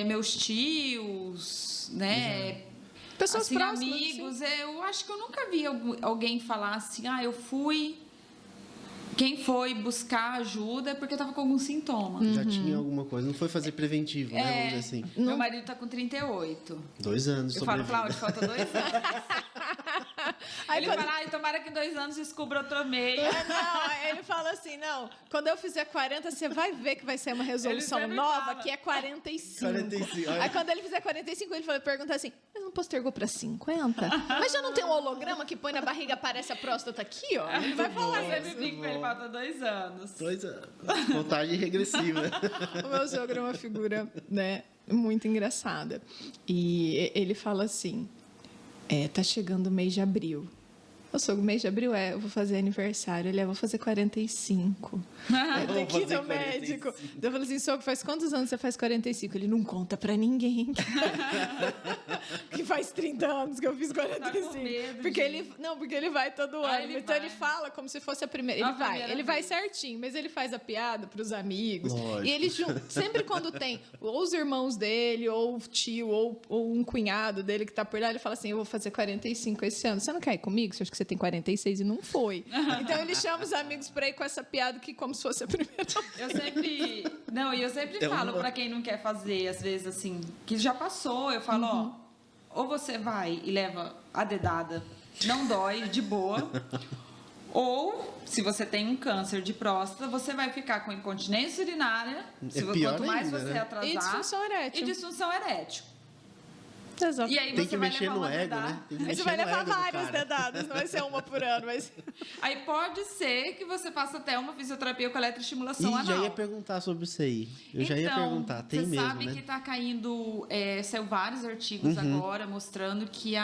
meus tios, né? Pessoas assim, próximas, amigos, eu acho que eu nunca vi alguém falar assim, eu fui... Quem foi buscar ajuda é porque estava com algum sintoma. Já tinha alguma coisa. Não foi fazer preventivo, né? Vamos dizer assim. Meu marido está com 38. 2 anos. Eu falo, Cláudio, falta 2 anos. Aí ele fala, ai, tomara que 2 anos descubra outro meio. Não, aí ele fala assim, não, quando eu fizer 40, você vai ver que vai ser uma resolução sempre nova, fala. que é 45. 45, olha. Aí quando ele fizer 45, ele pergunta assim, mas não postergou pra 50? Mas já não tem um holograma que põe na barriga, aparece a próstata aqui, ó? Ele vai falar Eu sempre isso. brinco com ele, falta 2 anos. 2 anos. Contagem regressiva. O meu sogro é uma figura, né, muito engraçada. E ele fala assim, tá chegando o mês de abril. Eu sou o mês de abril, eu vou fazer aniversário. Ele, eu vou fazer 45. Tem que ir no médico. Eu falei assim, sogro, faz quantos anos você faz 45? Ele, não conta pra ninguém. Que faz 30 anos que eu fiz 45. Tá com medo, porque ele vai todo ano. ele Então vai. ele fala como se fosse a primeira. Ele vai certinho, mas ele faz a piada pros amigos. Lógico. E ele sempre quando tem ou os irmãos dele, ou o tio, ou um cunhado dele que tá por lá, ele fala assim, eu vou fazer 45 esse ano. Você não quer ir comigo? Você acha que você tem 46 e não foi. Então ele chama os amigos pra ir com essa piada que como se fosse a primeira vez. Eu sempre falo pra quem não quer fazer, às vezes assim, que já passou, eu falo, ó, ou você vai e leva a dedada, não dói, de boa, ou se você tem um câncer de próstata, você vai ficar com incontinência urinária, pior quanto mais ainda, você né? atrasar, E disfunção erétil. e disfunção erétil. Exato. E aí Tem você que vai mexer levar no uma ego, dedada. né? Tem que Aí você mexer vai no levar ego do várias cara. dedadas, não vai ser uma por ano, mas... Aí pode ser que você faça até uma fisioterapia com eletroestimulação E anal. já ia perguntar sobre isso aí. Eu já ia perguntar. Tem você mesmo, sabe né? que tá caindo... saiu vários artigos agora mostrando que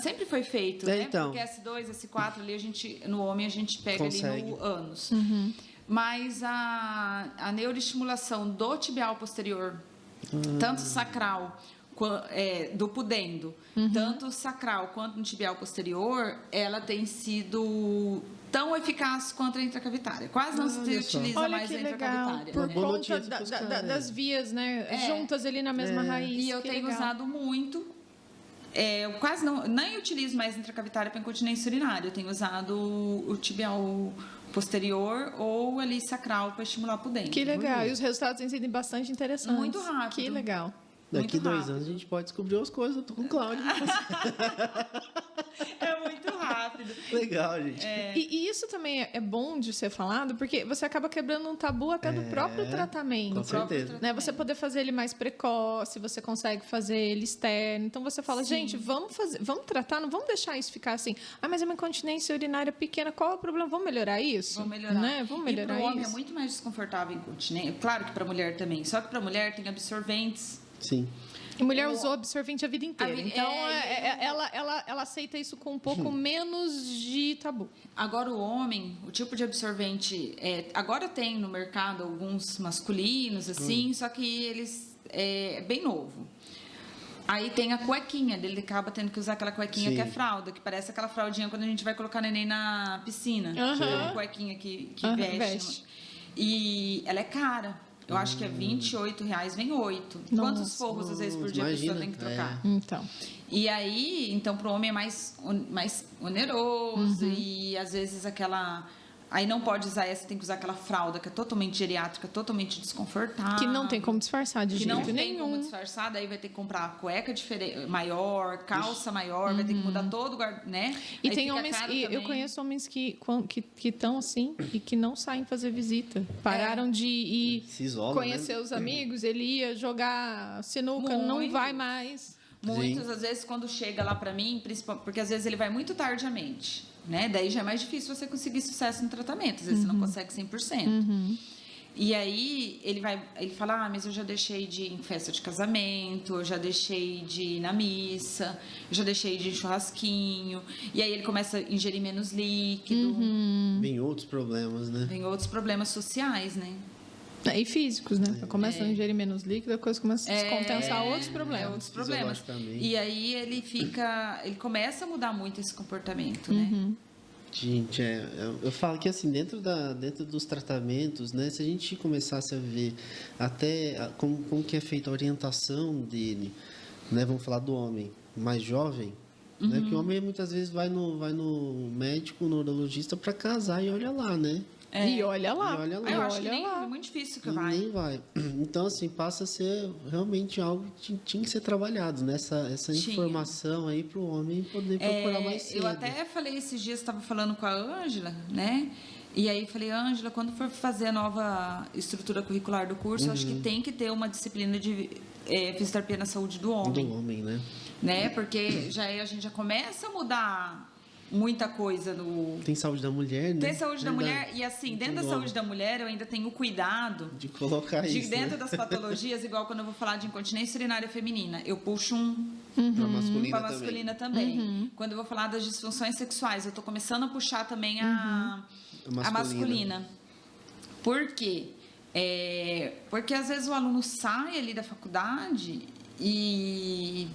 sempre foi feito, né? Então. Porque S2, S4 ali, no homem a gente pega Consegue. ali no ânus. Mas a neuroestimulação do tibial posterior, tanto sacral... do pudendo, tanto sacral quanto no tibial posterior, ela tem sido tão eficaz quanto a intracavitária. Quase não se Olha só. utiliza Olha mais que a legal, intracavitária. por né? Boa conta notícia pros caras. das vias, né, juntas ali na mesma raiz. E eu que tenho legal. usado muito. Eu quase nem utilizo mais intracavitária para incontinência urinária. Eu tenho usado o tibial posterior ou ali sacral para estimular o pudendo. Que legal, e os resultados têm sido bastante interessantes. Muito rápido. Que legal. Daqui muito 2 rápido. anos a gente pode descobrir as coisas. Eu tô com o Cláudio. É muito rápido. Legal, gente. E isso também é bom de ser falado, porque você acaba quebrando um tabu até do próprio tratamento. Com certeza. Né? Você poder fazer ele mais precoce, você consegue fazer ele externo. Então você fala, gente, vamos tratar, não vamos deixar isso ficar assim. Ah, mas é uma incontinência urinária pequena, qual é o problema? Vamos melhorar isso? Vamos melhorar. Né? Vamos melhorar e para o homem isso. é muito mais desconfortável a incontinência. Claro que para a mulher também. Só que para a mulher tem absorventes. Sim. E mulher usou absorvente a vida inteira. A vi- Então, é, ela aceita isso com um pouco menos de tabu. Agora o homem, o tipo de absorvente, agora tem no mercado alguns masculinos assim, só que eles é bem novo. Aí tem a cuequinha, ele acaba tendo que usar aquela cuequinha Sim. que é fralda, que parece aquela fraldinha quando a gente vai colocar neném na piscina. Aham. A cuequinha que Aham, veste. E ela é cara. Eu acho que é R$28, vem 8. Quantos Nossa. forros, às vezes, por dia a Imagina, pessoa tem que trocar? Então. E aí, então, para o homem é mais oneroso e, às vezes, aquela... Aí não pode usar essa, tem que usar aquela fralda que é totalmente geriátrica, totalmente desconfortável. Que não tem como disfarçar de Que jeito não tem nenhum. como disfarçar, daí vai ter que comprar cueca maior, calça maior, vai ter que mudar todo o guarda, né? E Aí tem fica homens, caro e eu também. conheço homens que estão assim e que não saem fazer visita. Pararam de ir Se isolam, conhecer né? os amigos, ele ia jogar sinuca, não Muito. vai mais. Muitas, às vezes, quando chega lá pra mim, principalmente, porque às vezes ele vai muito tardiamente, né? Daí já é mais difícil você conseguir sucesso no tratamento, às vezes você não consegue 100%. E aí ele fala, mas eu já deixei de ir em festa de casamento, eu já deixei de ir na missa, eu já deixei de ir em churrasquinho. E aí ele começa a ingerir menos líquido, Vem outros problemas, né? vem outros problemas sociais, né? E físicos, né? Começa a ingerir menos líquido, a coisa começa a descompensar outros problemas. Outros problemas. Fisiologicamente. E aí ele começa a mudar muito esse comportamento, né? Gente, eu falo que assim, dentro dos tratamentos, né, se a gente começasse a ver até como que é feita a orientação dele, né, vamos falar do homem mais jovem, né, que o homem muitas vezes vai no médico, no neurologista para casar e olha lá, né? E olha lá. E olha lá. Eu acho que olha nem, lá. é muito difícil que E vai. nem vai. Então, assim, passa a ser realmente algo que tinha que ser trabalhado, né? Essa Tinha. informação aí para o homem poder procurar mais cedo. Eu até falei esses dias, estava falando com a Ângela, né? E aí falei, Ângela, quando for fazer a nova estrutura curricular do curso, eu acho que tem que ter uma disciplina de fisioterapia na saúde do homem. Do homem, Né? Porque a gente já começa a mudar muita coisa no... Tem saúde da mulher, né? Tem saúde da Verdade. mulher, e assim, dentro da Tem saúde da mulher, eu ainda tenho o cuidado de colocar de isso, dentro né? das patologias, igual quando eu vou falar de incontinência urinária feminina, eu puxo um Pra masculina para também. masculina também. Quando eu vou falar das disfunções sexuais, eu estou começando a puxar também a masculina. Por quê? Porque às vezes o aluno sai ali da faculdade e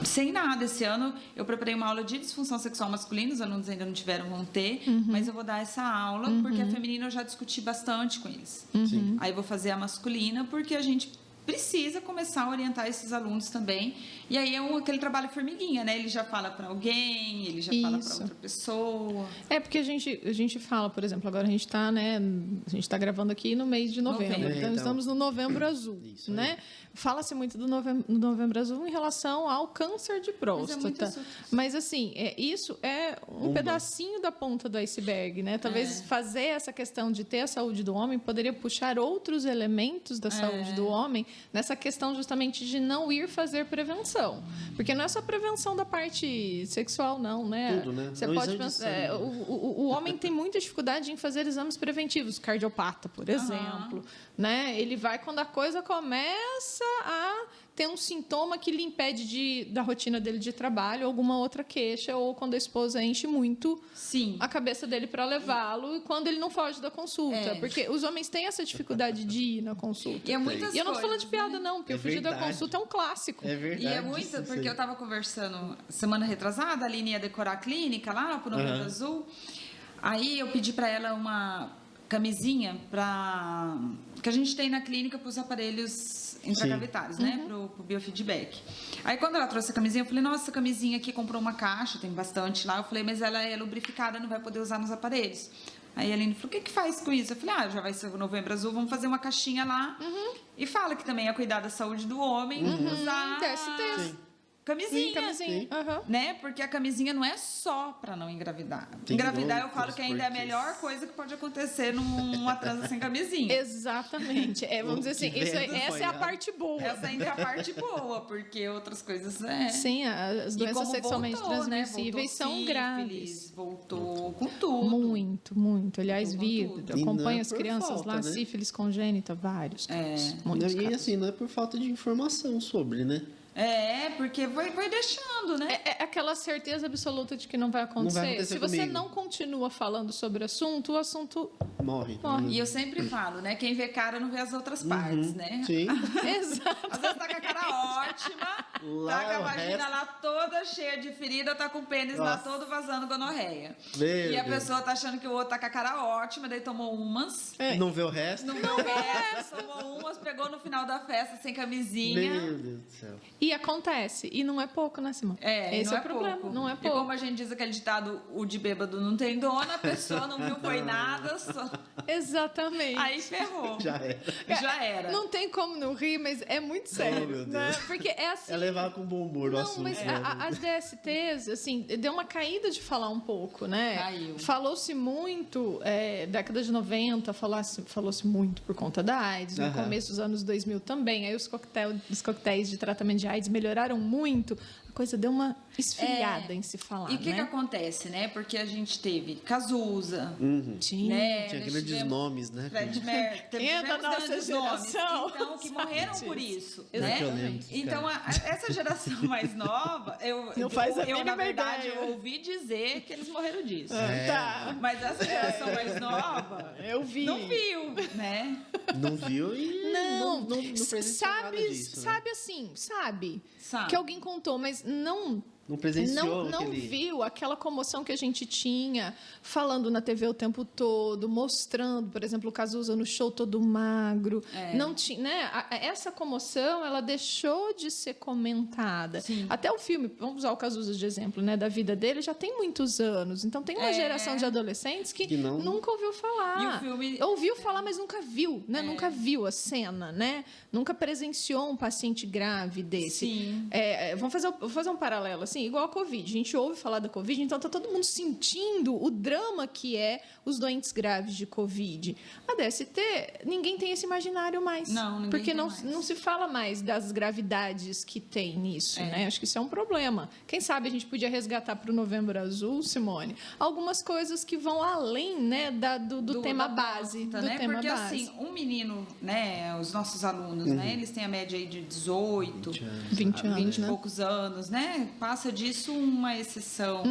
sem nada. Esse ano eu preparei uma aula de disfunção sexual masculina, os alunos ainda não tiveram, vão ter, mas eu vou dar essa aula porque a feminina eu já discuti bastante com eles. Sim. Aí eu vou fazer a masculina porque a gente precisa começar a orientar esses alunos também. E aí é aquele trabalho formiguinha, né? Ele já fala para alguém, ele já fala para outra pessoa. Porque a gente fala, por exemplo, agora a gente está, né? A gente está gravando aqui no mês de novembro. Então, estamos no Novembro Azul, Isso né? Fala-se muito do Novembro Azul em relação ao câncer de próstata. Mas assim, isso é um pedacinho da ponta do iceberg, né? Talvez fazer essa questão de ter a saúde do homem poderia puxar outros elementos da saúde do homem nessa questão justamente de não ir fazer prevenção. Porque não é só prevenção da parte sexual, não, né? Tudo, né? Você pode pensar, o homem tem muita dificuldade em fazer exames preventivos, cardiopata, por exemplo, né? Ele vai quando a coisa começa a ter um sintoma que lhe impede da rotina dele de trabalho, alguma outra queixa, ou quando a esposa enche muito a cabeça dele para levá-lo, e quando ele não foge da consulta. Porque os homens têm essa dificuldade de ir na consulta. E eu não tô falando de piada, não, porque fugir da consulta é um clássico. É verdade. E é muito, porque eu estava conversando semana retrasada, a Aline ia decorar a clínica lá pro Novembro Azul. Aí eu pedi para ela uma camisinha que a gente tem na clínica para os aparelhos intracavitários, né? Pro biofeedback. Aí quando ela trouxe a camisinha, eu falei, nossa, essa camisinha aqui comprou uma caixa, tem bastante lá. Eu falei, mas ela é lubrificada, não vai poder usar nos aparelhos. Aí a Aline falou, o que faz com isso? Eu falei, já vai ser o Novembro Azul, vamos fazer uma caixinha lá. E fala que também é cuidar da saúde do homem, usar camisinha. Né? Porque a camisinha não é só para não engravidar. Engravidar, eu falo que ainda é a melhor coisa que pode acontecer numa transa sem camisinha. Exatamente. Vamos dizer assim, essa é a parte boa. Essa ainda é a parte boa, porque outras coisas... Sim, as doenças sexualmente transmissíveis são graves. Voltou com tudo. Muito, muito. Aliás, acompanho as crianças lá, sífilis congênita, vários casos. E assim, não é por falta de informação sobre, né? Porque vai deixando, né? É aquela certeza absoluta de que não vai acontecer. Se você não continua falando sobre o assunto morre. E eu sempre falo, né? Quem vê cara não vê as outras partes, né? Sim. Exato. Às vezes tá com a cara ótima, tá com a vagina lá toda cheia de ferida, tá com o pênis lá todo vazando gonorreia. E a pessoa tá achando que o outro tá com a cara ótima, daí tomou umas. Não vê o resto. Não vê o resto, tomou umas, pegou no final da festa sem camisinha. Meu Deus do céu. E acontece. E não é pouco, né, Simão? Esse é o problema. Pouco. Não é pouco. E como a gente diz aquele ditado, o de bêbado não tem dona, a pessoa não viu foi nada. Exatamente. Aí ferrou. Já era. Não tem como não rir, mas é muito sério. Meu Deus. Né? Porque é assim... É levar com bom humor o assunto. Mas as DSTs, assim, deu uma caída de falar um pouco, né? Caiu. Falou-se muito, década de 90, falou-se muito por conta da AIDS, no começo dos anos 2000 também. Aí os coquetéis de tratamento de AIDS melhoraram muito. A coisa deu uma esfriada em se falar, E o que acontece, né? Porque a gente teve Cazuza, tinha grandes nomes, né? Fred Mercury, da nossa geração. Então, que morreram por isso, Exatamente. né? Lembro, Então, essa geração mais nova, eu na verdade, eu ouvi dizer que eles morreram disso. Tá. Mas essa geração mais nova, eu vi. não viu, né? Não viu e não presenciou nada disso, né? Sabe, que alguém contou, mas não Não presenciou não viu aquela comoção que a gente tinha, falando na TV o tempo todo, mostrando, por exemplo, o Cazuza no show todo magro. Não tinha, né? Essa comoção, ela deixou de ser comentada. Sim. Até o filme, vamos usar o Cazuza de exemplo, né, da vida dele, já tem muitos anos. Então, tem uma geração de adolescentes que nunca ouviu falar. E o filme... Ouviu falar, mas nunca viu, né? Nunca viu a cena, né? Nunca presenciou um paciente grave desse. Sim. Vou fazer um paralelo, assim, igual a Covid. A gente ouve falar da Covid, então está todo mundo sentindo o drama que é os doentes graves de Covid. A DST, ninguém tem esse imaginário mais. Não, ninguém porque tem mais. Não se fala mais das gravidades que tem nisso, né? Acho que isso é um problema. Quem sabe a gente podia resgatar para o Novembro Azul, Simone, algumas coisas que vão além, né, do tema base. Pauta, do né? tema Porque, base. assim, um menino, né, os nossos alunos, né, eles têm a média aí de 18, 20 anos, 20 e né? poucos anos, né? Passa disso uma exceção.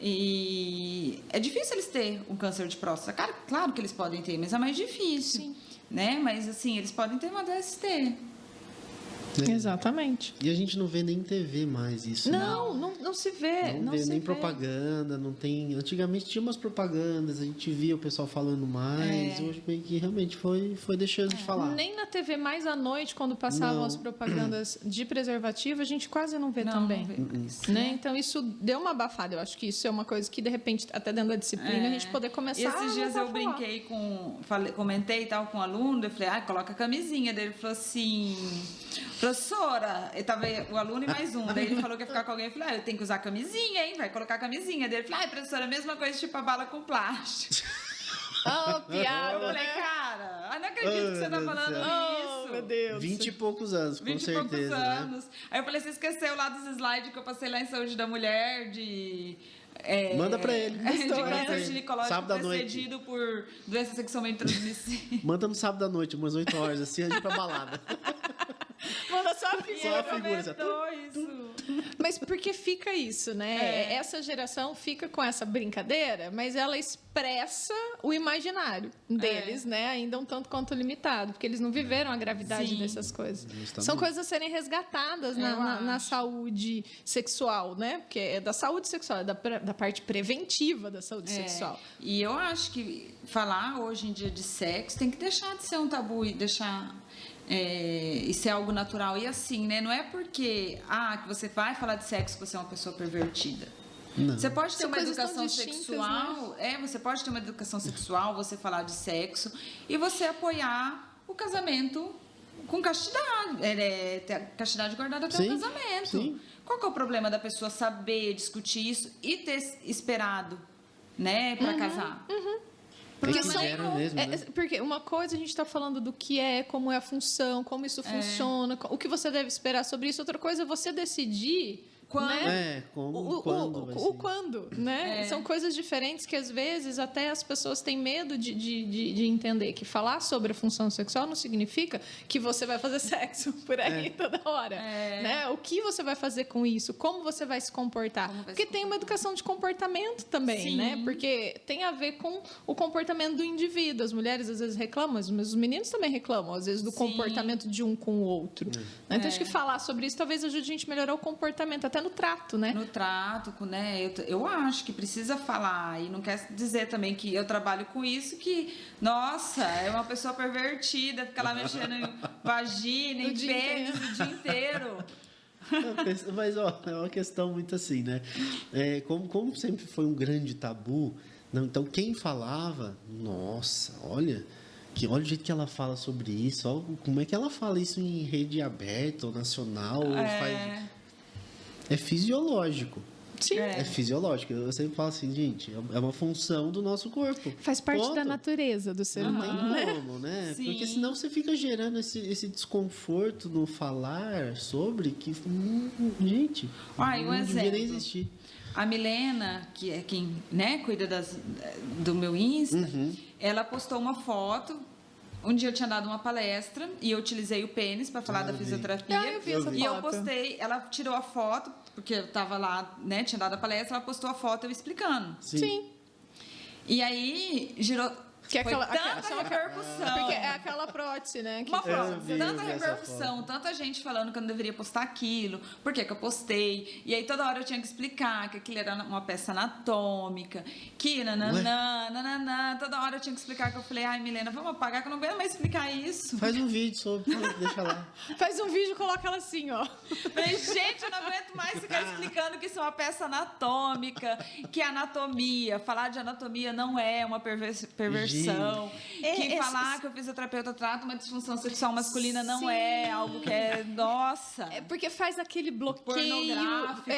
E é difícil eles terem um câncer de próstata. Claro que eles podem ter, mas é mais difícil. Sim. Né? Mas, assim, eles podem ter uma DST. Exatamente. E a gente não vê nem em TV mais isso. Não se vê. Não vê nem propaganda, não tem... Antigamente tinha umas propagandas, a gente via o pessoal falando mais, hoje meio que realmente foi deixando de falar. Nem na TV mais à noite, quando passavam as propagandas de preservativo, a gente quase não vê também. Não vê mais, né? Então, isso deu uma abafada. Eu acho que isso é uma coisa que, de repente, até dentro da disciplina, a gente poder começar E esses dias eu falar. brinquei comentei e tal com o aluno, eu falei, coloca a camisinha. Daí ele falou assim, professora, tava o aluno e mais um. Daí ele falou que ia ficar com alguém, eu falei, eu tenho que usar camisinha, hein? Vai colocar camisinha. Daí ele falou, professora, a mesma coisa, tipo a bala com plástico. Piada, Eu falei, né? cara, eu não acredito que você tá falando isso. Meu Deus. 20 e poucos anos, com 20 e poucos certeza. anos. Aí eu falei, você esqueceu lá dos slides que eu passei lá em Saúde da Mulher, de... Manda pra ele. De câncer ele. ginecológico Sábado à noite. precedido por doença sexualmente transmissível. Manda no sábado à noite, umas 8 horas, assim, antes de ir pra balada. Manda só a figura. Só a figura. Isso. Mas porque fica isso, né? Essa geração fica com essa brincadeira, mas ela expressa o imaginário deles, né? Ainda um tanto quanto limitado, porque eles não viveram a gravidade dessas coisas. Justamente. São coisas a serem resgatadas na saúde sexual, né? Porque é da saúde sexual, é da parte preventiva da saúde sexual. E eu acho que falar hoje em dia de sexo tem que deixar de ser um tabu e deixar... e ser algo natural. E assim, né? Não é porque que você vai falar de sexo que você é uma pessoa pervertida. Não. Você pode ter São uma coisas tão educação distintas, sexual, você pode ter uma educação sexual, você falar de sexo e você apoiar o casamento com castidade, ter a castidade guardada até o casamento. Sim. Qual que é o problema da pessoa saber discutir isso e ter esperado, né, para casar? Porque Eles quiseram mesmo, né? porque uma coisa a gente está falando do que como é a função, como isso funciona, o que você deve esperar sobre isso. Outra coisa é você decidir Quando? né? Quando vai ser. O quando, né? São coisas diferentes que às vezes até as pessoas têm medo de entender que falar sobre a função sexual não significa que você vai fazer sexo por aí toda hora, né? O que você vai fazer com isso? Como você vai se comportar? Porque tem uma educação de comportamento também, Sim. né? Porque tem a ver com o comportamento do indivíduo. As mulheres às vezes reclamam, mas os meninos também reclamam às vezes do comportamento de um com o outro. Né? Então acho que falar sobre isso talvez ajude a gente a melhorar o comportamento, até no trato, né? No trato, né? Eu acho que precisa falar. E não quer dizer também que eu trabalho com isso, que, nossa, é uma pessoa pervertida, fica lá mexendo em vagina, em pênis o dia inteiro. Mas, é uma questão muito assim, né? Como sempre foi um grande tabu, então quem falava, nossa, olha o jeito que ela fala sobre isso, olha como é que ela fala isso em rede aberta ou nacional, é fisiológico. Sim. É fisiológico. Eu sempre falo assim, gente, é uma função do nosso corpo. Faz parte Ponto. da natureza do ser Não humano, tem né? como, né? Sim. Porque senão você fica gerando esse desconforto no falar sobre que, gente, Um não devia nem exemplo. existir. A Milena, que é quem, né, cuida do meu Insta, ela postou uma foto. Um dia eu tinha dado uma palestra e eu utilizei o pênis para falar da fisioterapia. Eu vi essa E eu foto. postei, ela tirou a foto, porque eu tava lá, né, tinha dado a palestra, ela postou a foto eu explicando. Sim. E aí Que é Foi aquela, tanta repercussão. Porque é aquela prótese, né? Uma prótese, vi, tanta eu vi essa repercussão, foto. tanta gente falando que eu não deveria postar aquilo, por que que eu postei, e aí toda hora eu tinha que explicar que aquilo era uma peça anatômica, que nananã, toda hora eu tinha que explicar, que eu falei, ai Milena, vamos apagar que eu não aguento mais explicar isso. Faz um vídeo sobre, deixa lá. Faz um vídeo e coloca ela assim, ó. Falei, gente, eu não aguento mais ficar explicando que isso é uma peça anatômica, que é anatomia, falar de anatomia não é uma perversão. Que falar que o fisioterapeuta trata uma disfunção sexual masculina não é algo que é... Nossa! É porque faz aquele bloqueio. Pornográfico.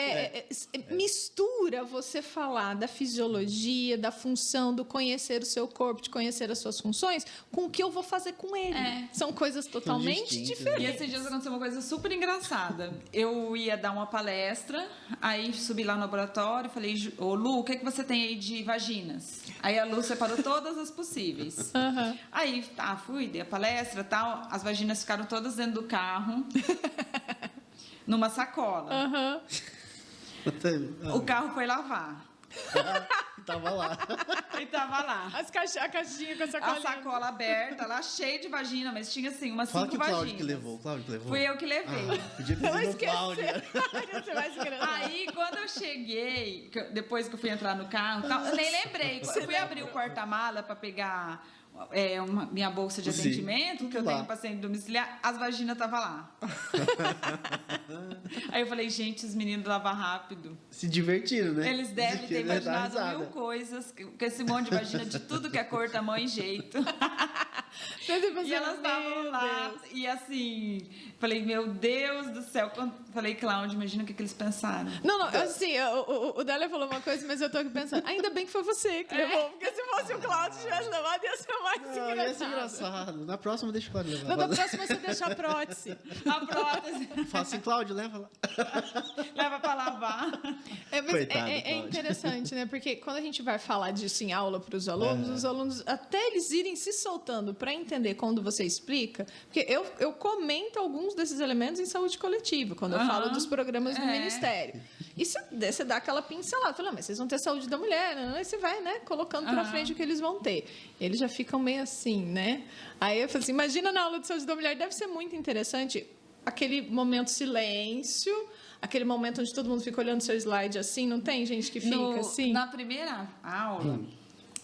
Mistura você falar da fisiologia, da função, do conhecer o seu corpo, de conhecer as suas funções, com o que eu vou fazer com ele. São coisas totalmente distintas, E diferentes. esses dias aconteceu uma coisa super engraçada. Eu ia dar uma palestra, aí subi lá no laboratório e falei, ô Lu, o que você tem aí de vaginas? Aí a Lu separou todas as possíveis. Aí, fui, dei a palestra e tal, as vaginas ficaram todas dentro do carro, numa sacola. O carro foi lavar. Tava lá. E tava lá. A caixinha com a A sacolinha. sacola aberta, lá cheia de vagina, mas tinha assim, umas Fala 5 que o vaginas. Cláudio que levou. Cláudio que levou. Fui eu que levei. Podia Eu pedir no esqueci. Cláudio. Você vai engraçado. Aí, quando eu cheguei, depois que eu fui entrar no carro, eu nem lembrei. Eu fui abrir o porta-mala para pegar minha bolsa de Sim. atendimento, que eu Lá. tenho paciente domiciliar, as vaginas estavam lá. Aí eu falei, gente, os meninos lavam rápido. Se divertiram, né? Eles devem ter Ele dá imaginado risada. 1000 coisas com esse monte de vagina de tudo que é cor, tamanho e jeito. E elas estavam lá, e assim, falei, meu Deus do céu. Falei, Cláudio, imagina o que eles pensaram. Não, assim, o Dália falou uma coisa, mas eu tô aqui pensando, ainda bem que foi você que levou, porque se fosse o Cláudio que tivesse levado, ia ser mais Não, engraçado. ia ser engraçado. Na próxima, deixa o Cláudio levar. Não, da próxima você deixa a prótese. A prótese Fala assim, Cláudio, leva lá. leva pra lavar. Mas Coitado, é Cláudio. interessante, né? Porque quando a gente vai falar disso em aula para os alunos, até eles irem se soltando para entender quando você explica, porque eu comento alguns desses elementos em saúde coletiva, quando eu falo dos programas do Ministério. E você dá aquela pincelada, fala, mas vocês vão ter saúde da mulher, né? Aí você vai, né, colocando para frente o que eles vão ter. Eles já ficam meio assim, né? Aí eu falo assim, imagina na aula de saúde da mulher, deve ser muito interessante aquele momento silêncio, aquele momento onde todo mundo fica olhando seu slide assim, não tem gente que fica assim? Na primeira aula,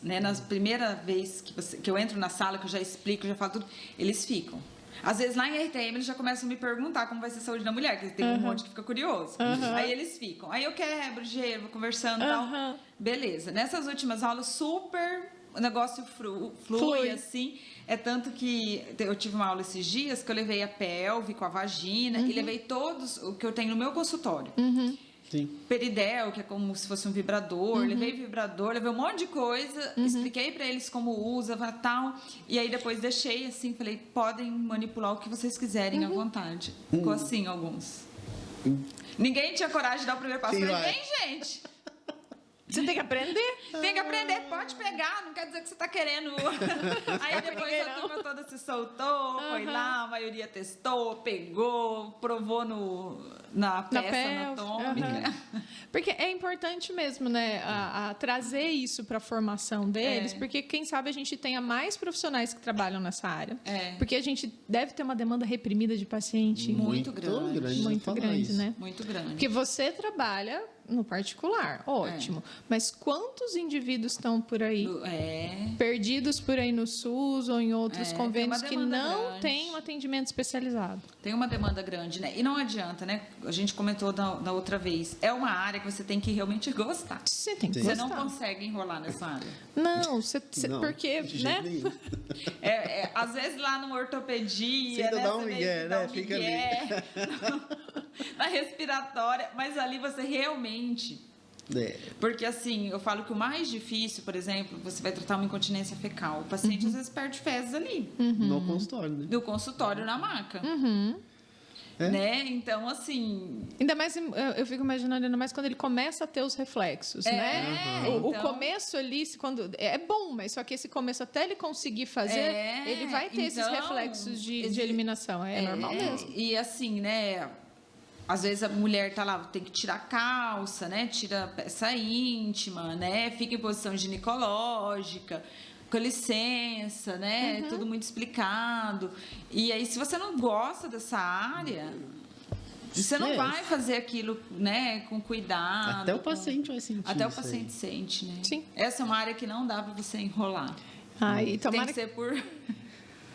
né, nas primeira vez que eu entro na sala, que eu já explico, já falo tudo, eles ficam. Às vezes lá em RTM eles já começam a me perguntar como vai ser a saúde da mulher, que tem um monte que fica curioso. Aí eles ficam. Aí eu quebro, gelo, conversando e tal. Beleza. Nessas últimas aulas, super o negócio flui assim. É tanto que eu tive uma aula esses dias que eu levei a pelve com a vagina e levei todos o que eu tenho no meu consultório. Sim. Peridel, que é como se fosse um vibrador, levei vibrador, levei um monte de coisa, expliquei pra eles como usa, tal, e aí depois deixei assim, falei, podem manipular o que vocês quiserem à vontade. Ficou assim alguns. Ninguém tinha coragem de dar o primeiro passo. Sim, Falei, vai. vem, gente! Você tem que aprender. Tem que aprender, pode pegar, não quer dizer que você tá querendo. Aí depois a turma toda se soltou, foi lá, a maioria testou, pegou, provou na peça pelve, anatômica. Porque é importante mesmo, né, a trazer isso para a formação deles, porque quem sabe a gente tenha mais profissionais que trabalham nessa área. Porque a gente deve ter uma demanda reprimida de paciente Muito grande. muito grande, né? Muito grande. Porque você trabalha no particular, ótimo. Mas quantos indivíduos estão por aí? Perdidos por aí no SUS ou em outros convênios que não têm um atendimento especializado. Tem uma demanda grande, né? E não adianta, né? A gente comentou da outra vez. É uma área que você tem que realmente gostar. Você tem que Você gostar. não consegue enrolar nessa área. Não, Não, porque, de jeito né? nenhum. Às vezes lá numa ortopedia, Você ainda né? dá um Você meio migué, que dá né? um Fica migué. Na respiratória, mas ali você realmente... Porque assim, eu falo que o mais difícil, por exemplo, você vai tratar uma incontinência fecal. O paciente às vezes perde fezes ali. No consultório, né? Do consultório na maca. Né? Então, assim... Ainda mais, eu fico imaginando, ainda mais quando ele começa a ter os reflexos, né? O então- começo ali, quando é bom, mas só que esse começo, até ele conseguir fazer, ele vai ter esses então, reflexos de eliminação. É normal mesmo. E assim, né? Às vezes a mulher tá lá, tem que tirar a calça, né? Tira a peça íntima, né? Fica em posição ginecológica. com licença, né? Tudo muito explicado. E aí, se você não gosta dessa área, você não vai fazer aquilo, né, com cuidado. Até o paciente vai sentir. Até o paciente sente, né? Sim. Essa é uma área que não dá para você enrolar. E Tem que ser por...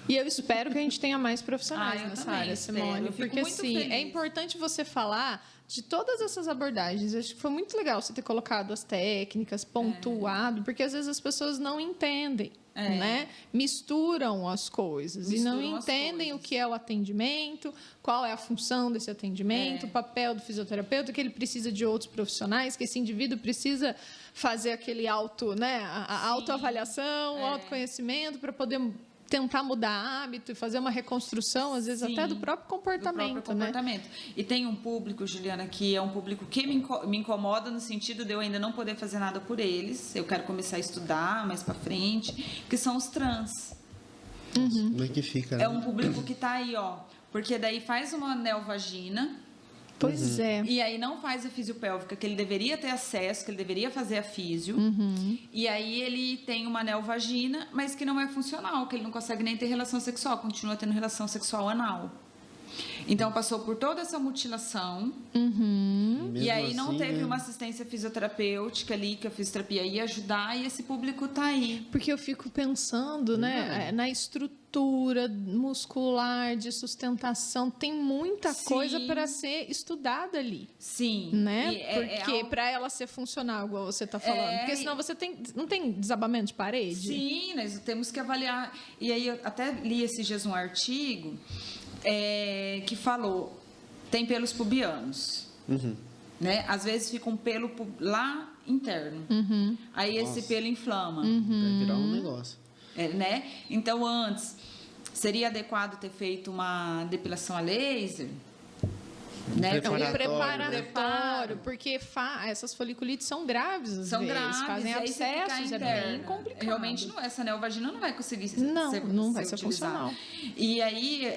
E eu espero que a gente tenha mais profissionais eu nessa também área, espero. Simone. Eu fico Porque, muito assim, feliz. é importante você falar de todas essas abordagens. Eu acho que foi muito legal você ter colocado as técnicas, pontuado, porque às vezes as pessoas não entendem, né? Misturam as coisas e não entendem o que é o atendimento, qual é a função desse atendimento, o papel do fisioterapeuta, que ele precisa de outros profissionais, que esse indivíduo precisa fazer aquele a autoavaliação, o autoconhecimento para poder tentar mudar hábito e fazer uma reconstrução, às vezes até do próprio comportamento, né? E tem um público, Juliana, que é um público que me incomoda no sentido de eu ainda não poder fazer nada por eles. Eu quero começar a estudar mais para frente, que são os trans. Como é que fica, né? É um público que tá aí, ó, porque daí faz uma neovagina. Pois é. E aí não faz a fisiopélvica, que ele deveria ter acesso, que ele deveria fazer a físio. E aí ele tem uma neovagina, mas que não é funcional, que ele não consegue nem ter relação sexual, continua tendo relação sexual anal. Então passou por toda essa mutilação. E aí não assim, teve né? uma assistência fisioterapêutica ali, que a fisioterapia ia ajudar, e esse público tá aí. Porque eu fico pensando, né, na estrutura muscular, de sustentação, tem muita coisa para ser estudada ali. Sim. Né? Porque para ela ser funcional, igual você está falando. Porque senão você não tem desabamento de parede? Sim, nós temos que avaliar. E aí eu até li esses dias um artigo que falou, tem pelos pubianos. Né? Às vezes fica um pelo lá interno. Aí esse pelo inflama. Vai virar um negócio. Né? Então, antes, seria adequado ter feito uma depilação a laser? Né? Preparatório, porque essas foliculites são graves, às vezes, fazem abscessos, é bem complicado. Realmente, essa neovagina não vai conseguir não vai ser funcional. E aí,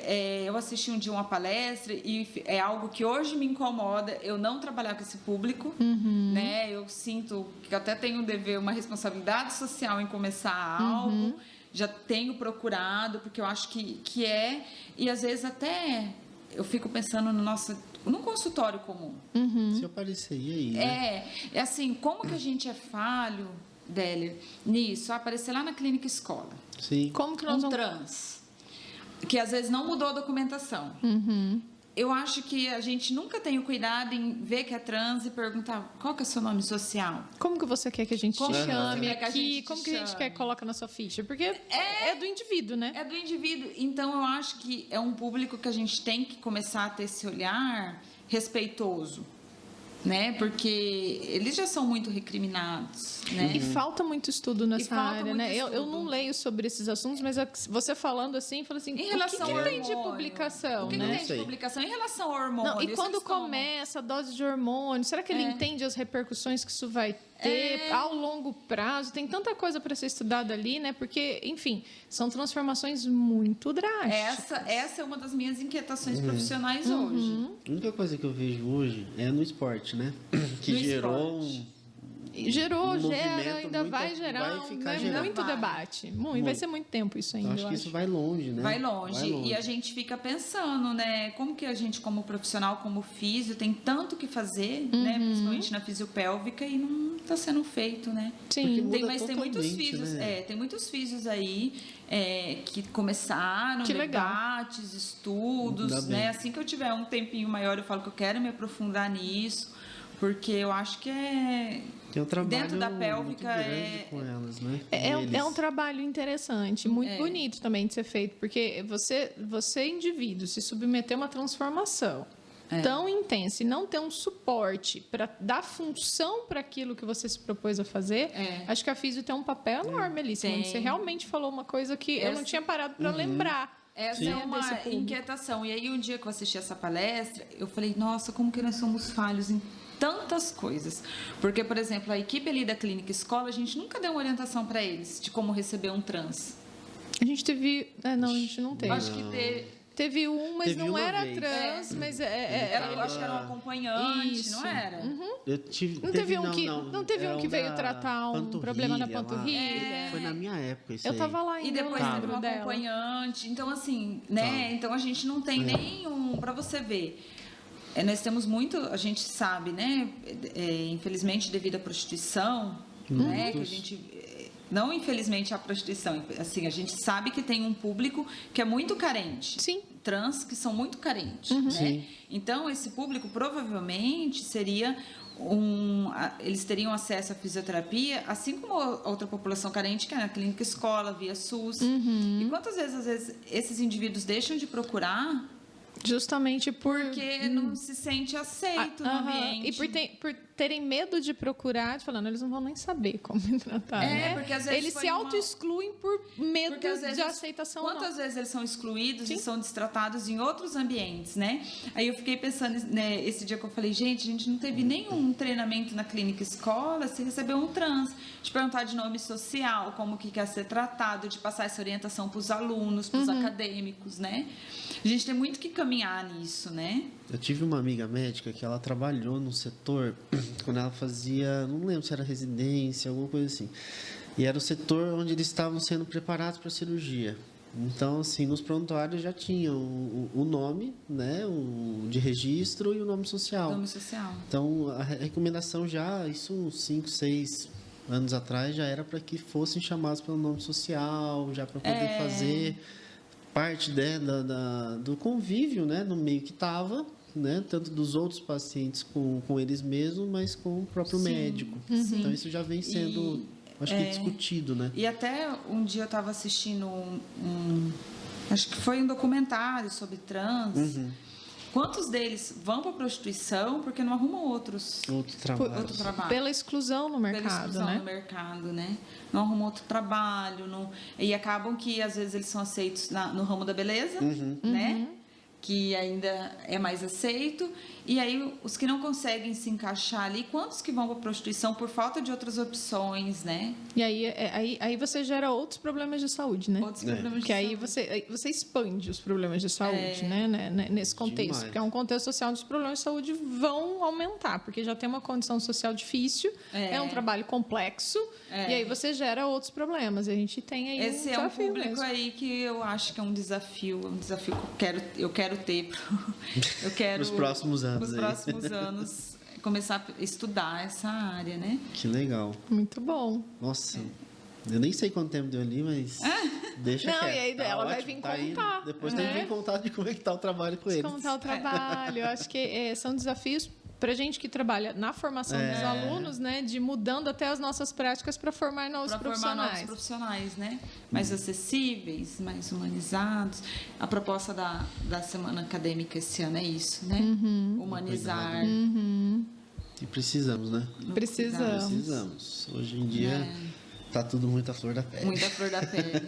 eu assisti um dia uma palestra e é algo que hoje me incomoda, eu não trabalhar com esse público, né? Eu sinto que eu até tenho um dever, uma responsabilidade social em começar algo, já tenho procurado, porque eu acho que e às vezes até eu fico pensando num consultório comum. Se eu aparecer, e aí? Né? É assim, como que a gente é falho, Délia, nisso? Aparecer lá na clínica escola. Sim. Como que nós vamos... trans, que às vezes não mudou a documentação. Eu acho que a gente nunca tem o cuidado em ver que é trans e perguntar qual que é o seu nome social. Como que você quer que a gente te chame aqui? Como que a gente quer que coloque na sua ficha? Porque é do indivíduo, né? É do indivíduo. Então, eu acho que é um público que a gente tem que começar a ter esse olhar respeitoso, né? Porque eles já são muito recriminados, né? E falta muito estudo nessa área, né? Eu não leio sobre esses assuntos, mas você falando assim, fala assim, em relação o que tem de publicação, o que né? tem de publicação em relação ao hormônio? Não, e quando começa a dose de hormônio, será que ele entende as repercussões que isso vai ter ao longo prazo? Tem tanta coisa para ser estudada ali, né? Porque, enfim, são transformações muito drásticas. Essa é uma das minhas inquietações profissionais hoje. A única coisa que eu vejo hoje é no esporte, né? Que gerou gera, ainda vai gerar muito debate. Vai ser muito tempo isso ainda. Eu acho que isso vai longe, né? Vai longe. E a gente fica pensando, né? Como que a gente, como profissional, como físio, tem tanto que fazer, né? Principalmente na fisiopélvica, e não está sendo feito, né? Sim. Mas tem muitos físios, né? Tem muitos físios aí que começam debates, estudos, né? Assim que eu tiver um tempinho maior, eu falo que eu quero me aprofundar nisso, porque eu acho que tem um trabalho dentro da pélvica muito grande com elas, né? É um trabalho interessante, muito bonito também de ser feito, porque você indivíduo, se submeter a uma transformação tão intensa e não ter um suporte para dar função para aquilo que você se propôs a fazer, acho que a físio tem um papel enorme ali. Você realmente falou uma coisa que eu não tinha parado para lembrar. Essa é uma inquietação. E aí, um dia que eu assisti essa palestra, eu falei, nossa, como que nós somos falhos em tantas coisas. Porque, por exemplo, a equipe ali da clínica escola, a gente nunca deu uma orientação para eles de como receber um trans. A gente teve... Não, a gente não teve. Acho que teve mas Teve não uma era vez. trans, mas Eu acho que era um acompanhante, Isso. não era? Eu tive, Não teve um que, não teve era um que veio da tratar um problema na panturrilha? Foi na minha época isso Eu aí. tava lá E ainda, eu depois teve lembro um dela. acompanhante. Então, assim, né? Então a gente não tem nenhum. Para você ver. Nós temos muito, a gente sabe, né? Infelizmente, devido à prostituição, né? Que a gente. Não, infelizmente, a prostituição. Assim, a gente sabe que tem um público que é muito carente. Sim. Trans que são muito carentes. Né? Sim. Então, esse público provavelmente seria eles teriam acesso à fisioterapia, assim como a outra população carente, que é na clínica escola, via SUS. E quantas vezes, às vezes, esses indivíduos deixam de procurar justamente porque não se sente aceito no ambiente. E por terem medo de procurar, falando, eles não vão nem saber como me tratar. Né? Porque às vezes eles foi se auto-excluem por medo Porque, às vezes, de aceitação. Quantas vezes eles são excluídos Sim. e são destratados em outros ambientes, né? Aí eu fiquei pensando, né, esse dia que eu falei, gente, a gente não teve nenhum treinamento na clínica escola, se recebeu um trans, de perguntar de nome social, como que quer ser tratado, de passar essa orientação para os alunos, para os acadêmicos, né? A gente tem muito que caminhar nisso, né? Eu tive uma amiga médica que ela trabalhou no setor quando ela fazia, não lembro se era residência, alguma coisa assim. E era o setor onde eles estavam sendo preparados para a cirurgia. Então, assim, nos prontuários já tinha o nome, né, o de registro e o nome social. Nome social. Então, a recomendação já, isso uns 5, 6 anos atrás, já era para que fossem chamados pelo nome social, já para poder fazer parte do convívio, né, no meio que estava, né, tanto dos outros pacientes com eles mesmos, mas com o próprio médico. Então, isso já vem sendo, acho que, discutido, né? E até um dia eu estava assistindo acho que foi um documentário sobre trans. Quantos deles vão para a prostituição porque não arrumam outro trabalho? Pela exclusão no mercado, Pela exclusão né? no mercado, né? Não arrumam outro trabalho. E acabam que, às vezes, eles são aceitos no ramo da beleza, né? Que ainda é mais aceito. E aí, os que não conseguem se encaixar ali, quantos que vão para a prostituição por falta de outras opções, né? E aí você gera outros problemas de saúde, né? Outros problemas de Porque aí saúde. você expande os problemas de saúde, né? Nesse contexto. Demais. Porque é um contexto social onde os problemas de saúde vão aumentar, porque já tem uma condição social difícil, é um trabalho complexo, e aí você gera outros problemas. E a gente tem aí Esse é um público aí que eu acho que é um desafio que eu quero ter. Eu quero Nos próximos anos. Nos próximos anos, começar a estudar essa área, né? Que legal. Muito bom. Nossa, eu nem sei quanto tempo deu ali, mas deixa Não, quieto. e aí Tá ela vai ótimo, vir tá aí. contar, Depois né? tem que vir contar de como é que tá o trabalho com eles. Contar o trabalho. Eu acho que são desafios para gente que trabalha na formação dos alunos, né, de mudando até as nossas práticas para formar novos profissionais, né? Mais acessíveis, mais humanizados. A proposta da semana acadêmica esse ano é isso, né? Humanizar. E precisamos, né? Precisamos. Hoje em dia tá tudo muito à flor da pele. Muita flor da pele.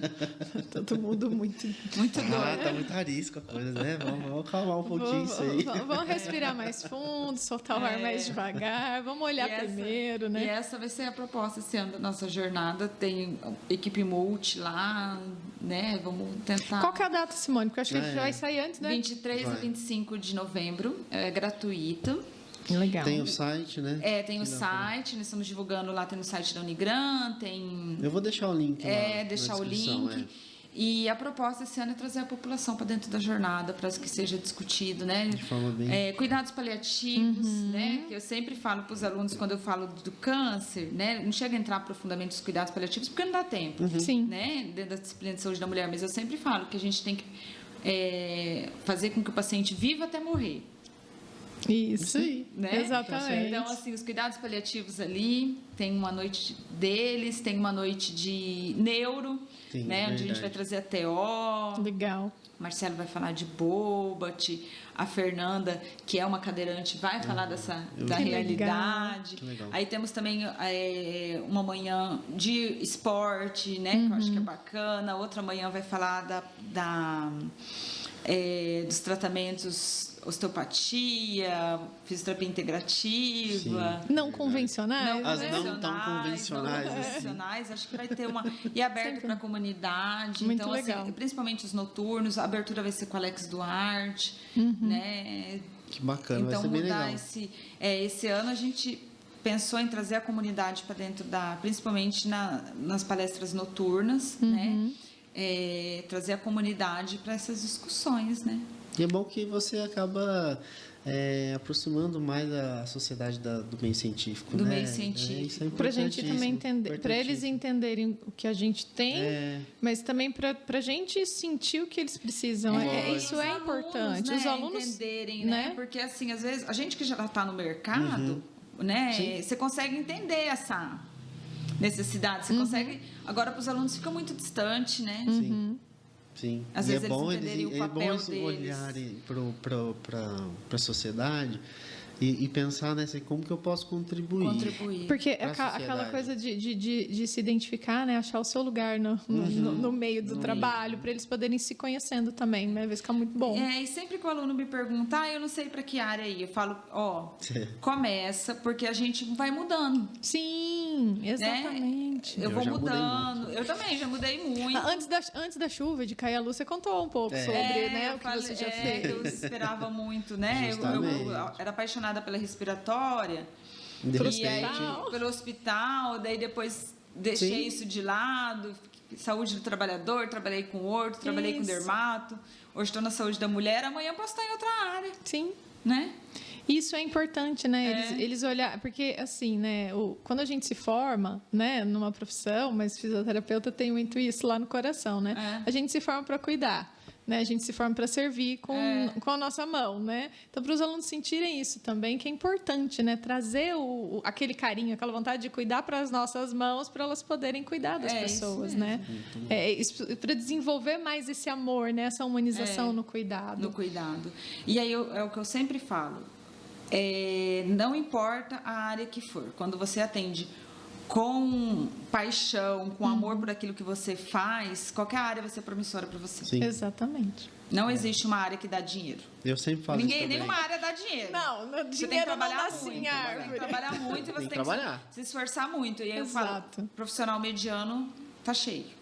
Todo mundo muito doido. Tá muito arisco a coisa, né? Vamos acalmar um pouquinho isso aí. Vamos respirar mais fundo, soltar o ar mais devagar, vamos olhar primeiro, né? E essa vai ser a proposta esse ano da nossa jornada. Tem equipe multi lá, né? Vamos tentar. Qual que é a data, Simone? Porque eu acho que já vai sair antes, né? 23 e 25 de novembro. É gratuito. Legal. Tem o site, né? Tem o site, nós estamos divulgando lá, tem no site da Unigran, tem... Eu vou deixar o link lá. Deixar o link. E a proposta esse ano é trazer a população para dentro da jornada, para que seja discutido, né? De forma bem... Cuidados paliativos, né? Que eu sempre falo para os alunos, quando eu falo do câncer, né? Não chega a entrar profundamente nos cuidados paliativos, porque não dá tempo, Sim. né? Dentro da disciplina de saúde da mulher. Mas eu sempre falo que a gente tem que fazer com que o paciente viva até morrer. Isso aí, né? Exatamente. Então, assim, os cuidados paliativos ali, tem uma noite deles, tem uma noite de neuro, Sim, né? Onde a gente vai trazer a TO. Legal. Marcelo vai falar de Bobat, a Fernanda, que é uma cadeirante, vai falar da realidade. Aí temos também uma manhã de esporte, né? Que eu acho que é bacana. Outra manhã vai falar dos tratamentos osteopatia, fisioterapia integrativa. Não convencionais. As não tão convencionais. Não convencionais. Acho que vai ter uma... E aberto para a comunidade. Muito então, legal. assim, principalmente os noturnos. A abertura vai ser com o Alex Duarte, né? Que bacana, Então, vai ser bem mudar legal. esse ano a gente pensou em trazer a comunidade para dentro principalmente nas palestras noturnas, né? Trazer a comunidade para essas discussões, né? E é bom que você acaba aproximando mais a sociedade do meio científico, Do né? meio científico. Isso é Para a gente também importantíssimo, entender, para eles entenderem o que a gente tem, mas também para a gente sentir o que eles precisam. Isso é importante. Né? Os alunos entenderem, né? Porque assim, às vezes a gente que já está no mercado, né? Sim. Você consegue entender essa necessidade. Você consegue. Agora para os alunos fica muito distante, né? Sim. Às E vezes é bom eles entenderem o papel eles deles. olharem para a sociedade e pensar nessa como que eu posso contribuir. Porque pra aquela sociedade. coisa de se identificar, né? Achar o seu lugar no meio do trabalho, para eles poderem se conhecendo também, né? Vai ficar muito bom. E sempre que o aluno me pergunta, eu não sei para que área ir, eu falo, começa, porque a gente vai mudando. Sim, exatamente. Eu vou já mudei mudando. muito. Eu também já mudei muito. Antes da chuva, de cair a luz, você contou um pouco sobre né, o que você já fez. Eu esperava muito, né? Eu era apaixonada pela respiratória. De E aí, repente, pelo hospital, daí depois deixei isso de lado. Saúde do trabalhador, trabalhei com orto, trabalhei com dermato. Hoje estou na saúde da mulher, amanhã posso estar em outra área. Sim. Né? Isso é importante, né? Eles olhar, porque assim, né? Quando a gente se forma, né, numa profissão, mas fisioterapeuta tem muito isso lá no coração, né? A gente se forma para cuidar, né? A gente se forma para servir com a nossa mão, né? Então, para os alunos sentirem isso também, que é importante, né? Trazer aquele carinho, aquela vontade de cuidar para as nossas mãos, para elas poderem cuidar das pessoas, né? Para desenvolver mais esse amor, né? Essa humanização no cuidado. No cuidado. E aí é o que eu sempre falo. Não importa a área que for, quando você atende com paixão, com amor por aquilo que você faz, qualquer área vai ser promissora para você. Sim. Exatamente. Não existe uma área que dá dinheiro. Eu sempre falo isso também. Nenhuma área dá dinheiro. Não, Você tem que dinheiro não trabalhar nasce muito. em Você árvore. tem que trabalhar muito e você tem que se esforçar muito. E aí eu falo, profissional mediano tá cheio.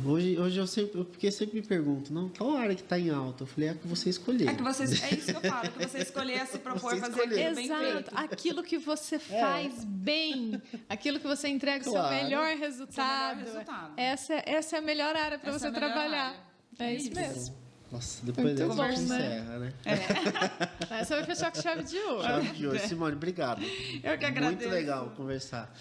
Hoje eu porque sempre me pergunto, qual área que está em alta? Eu falei, é que você escolher. É isso que eu falo, que você escolher se propor Você fazer aquilo bem Exato, feito. aquilo que você faz bem, aquilo que você entrega o seu melhor resultado. Essa é a melhor área para você trabalhar. É isso mesmo. Nossa, depois dessa a gente encerra, né? Essa vai fechar com chave de ouro. Chave de ouro. Simone, obrigado. Eu que agradeço. Muito legal conversar.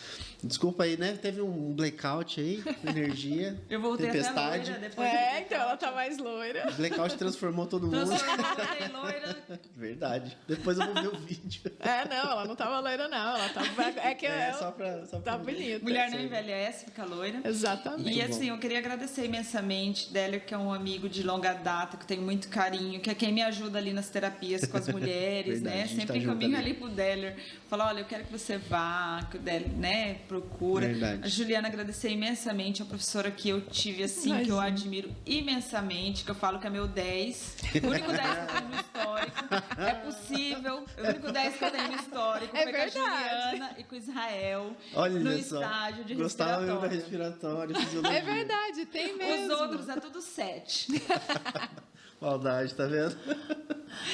Desculpa aí, né? Teve um blackout aí, energia. Eu voltei tempestade. até loira depois. Então ela tá mais loira. O blackout transformou todo mundo. Voltei loira. Verdade. Depois eu vou ver o vídeo. Não, ela não tava loira, não. Ela tava. Só pra tá bonita. Mulher não envelhece, fica loira. Exatamente. E assim, eu queria agradecer imensamente Deller, que é um amigo de longa data, que eu tenho muito carinho, que é quem me ajuda ali nas terapias com as mulheres, Verdade, né? Sempre encaminho ali pro Deller. Falar, olha, eu quero que você vá, que o Deller, né, procura. Verdade. A Juliana, agradecer imensamente, a professora que eu tive, assim, que eu admiro imensamente, que eu falo que é meu 10. O único 10 que eu tenho no histórico. É possível. O único 10 que eu tenho no histórico foi com a Juliana e com o Israel. Olha no só. estágio de Gostava respiratório. mesmo da respiratória, fisiologia. É verdade, tem mesmo. Os outros é tudo 7. Maldade, tá vendo?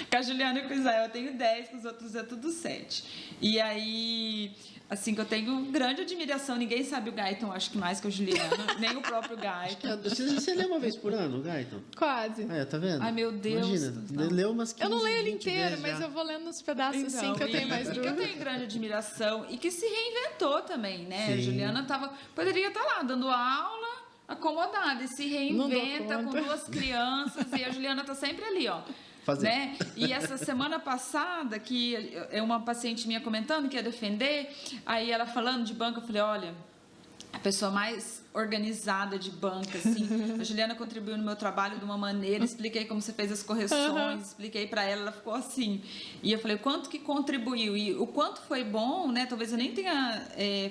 Com a Juliana e com o Israel eu tenho 10, com os outros é tudo 7. E aí, assim, que eu tenho grande admiração. Ninguém sabe o Gaiton, acho que mais que a Juliana, nem o próprio Gaiton. Você lê uma vez por ano, Gaiton? Quase. Tá vendo? Ai, meu Deus. Imagina, leu umas 15, Eu não leio ele 20 inteiro, vezes mas já. eu vou lendo uns pedaços assim que eu tenho mais que dúvida. eu tenho grande admiração e que se reinventou também, né? Sim. A Juliana poderia estar lá dando aula acomodada e se reinventa com 2 crianças e a Juliana tá sempre ali, ó. Né? E essa semana passada, que é uma paciente minha comentando que ia defender, aí ela falando de banco, eu falei, olha, a pessoa mais organizada de banca, assim. A Juliana contribuiu no meu trabalho de uma maneira, expliquei como você fez as correções, expliquei para ela ficou assim. E eu falei, o quanto que contribuiu e o quanto foi bom, né? Talvez eu nem tenha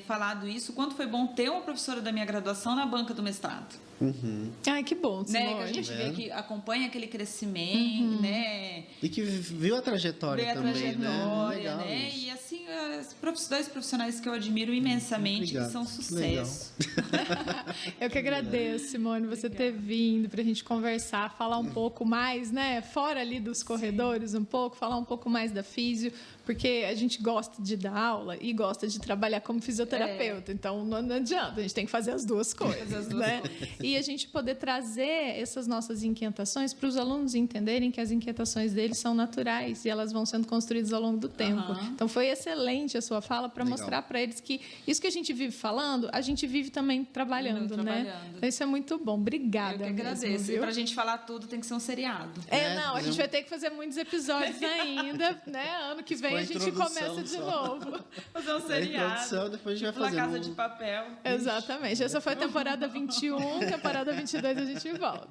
falado isso, o quanto foi bom ter uma professora da minha graduação na banca do mestrado. Ai, que bom, Simone. Né? Que a gente vê que acompanha aquele crescimento, né? E que viu a trajetória também, trajetória, né? Legal, né? E assim, dois profissionais que eu admiro imensamente, que são sucesso. Eu que agradeço, Simone, você ter vindo para a gente conversar, falar um pouco mais, né? Fora ali dos corredores um pouco, falar um pouco mais da físio, porque a gente gosta de dar aula e gosta de trabalhar como fisioterapeuta. Então, não adianta, a gente tem que fazer as duas coisas, né? E a gente poder trazer essas nossas inquietações para os alunos entenderem que as inquietações deles são naturais e elas vão sendo construídas ao longo do tempo. Então, foi excelente a sua fala para mostrar para eles que isso que a gente vive falando, a gente vive também trabalhando, né? Então, isso é muito bom. Obrigada. Eu que agradeço. Viu? E para a gente falar tudo tem que ser um seriado. Não, a gente vai ter que fazer muitos episódios ainda, né? Ano que vem a gente começa de novo. Fazer um seriado. Depois a gente vai fazer Casa de Papel. Exatamente. Essa foi a temporada 21, temporada 22 a gente volta.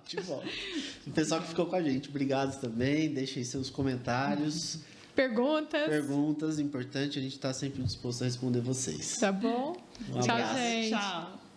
O pessoal que ficou com a gente, obrigado também. Deixem seus comentários. Perguntas, importante, a gente está sempre disposto a responder vocês. Tá bom? Um Tchau, abraço. gente. Tchau.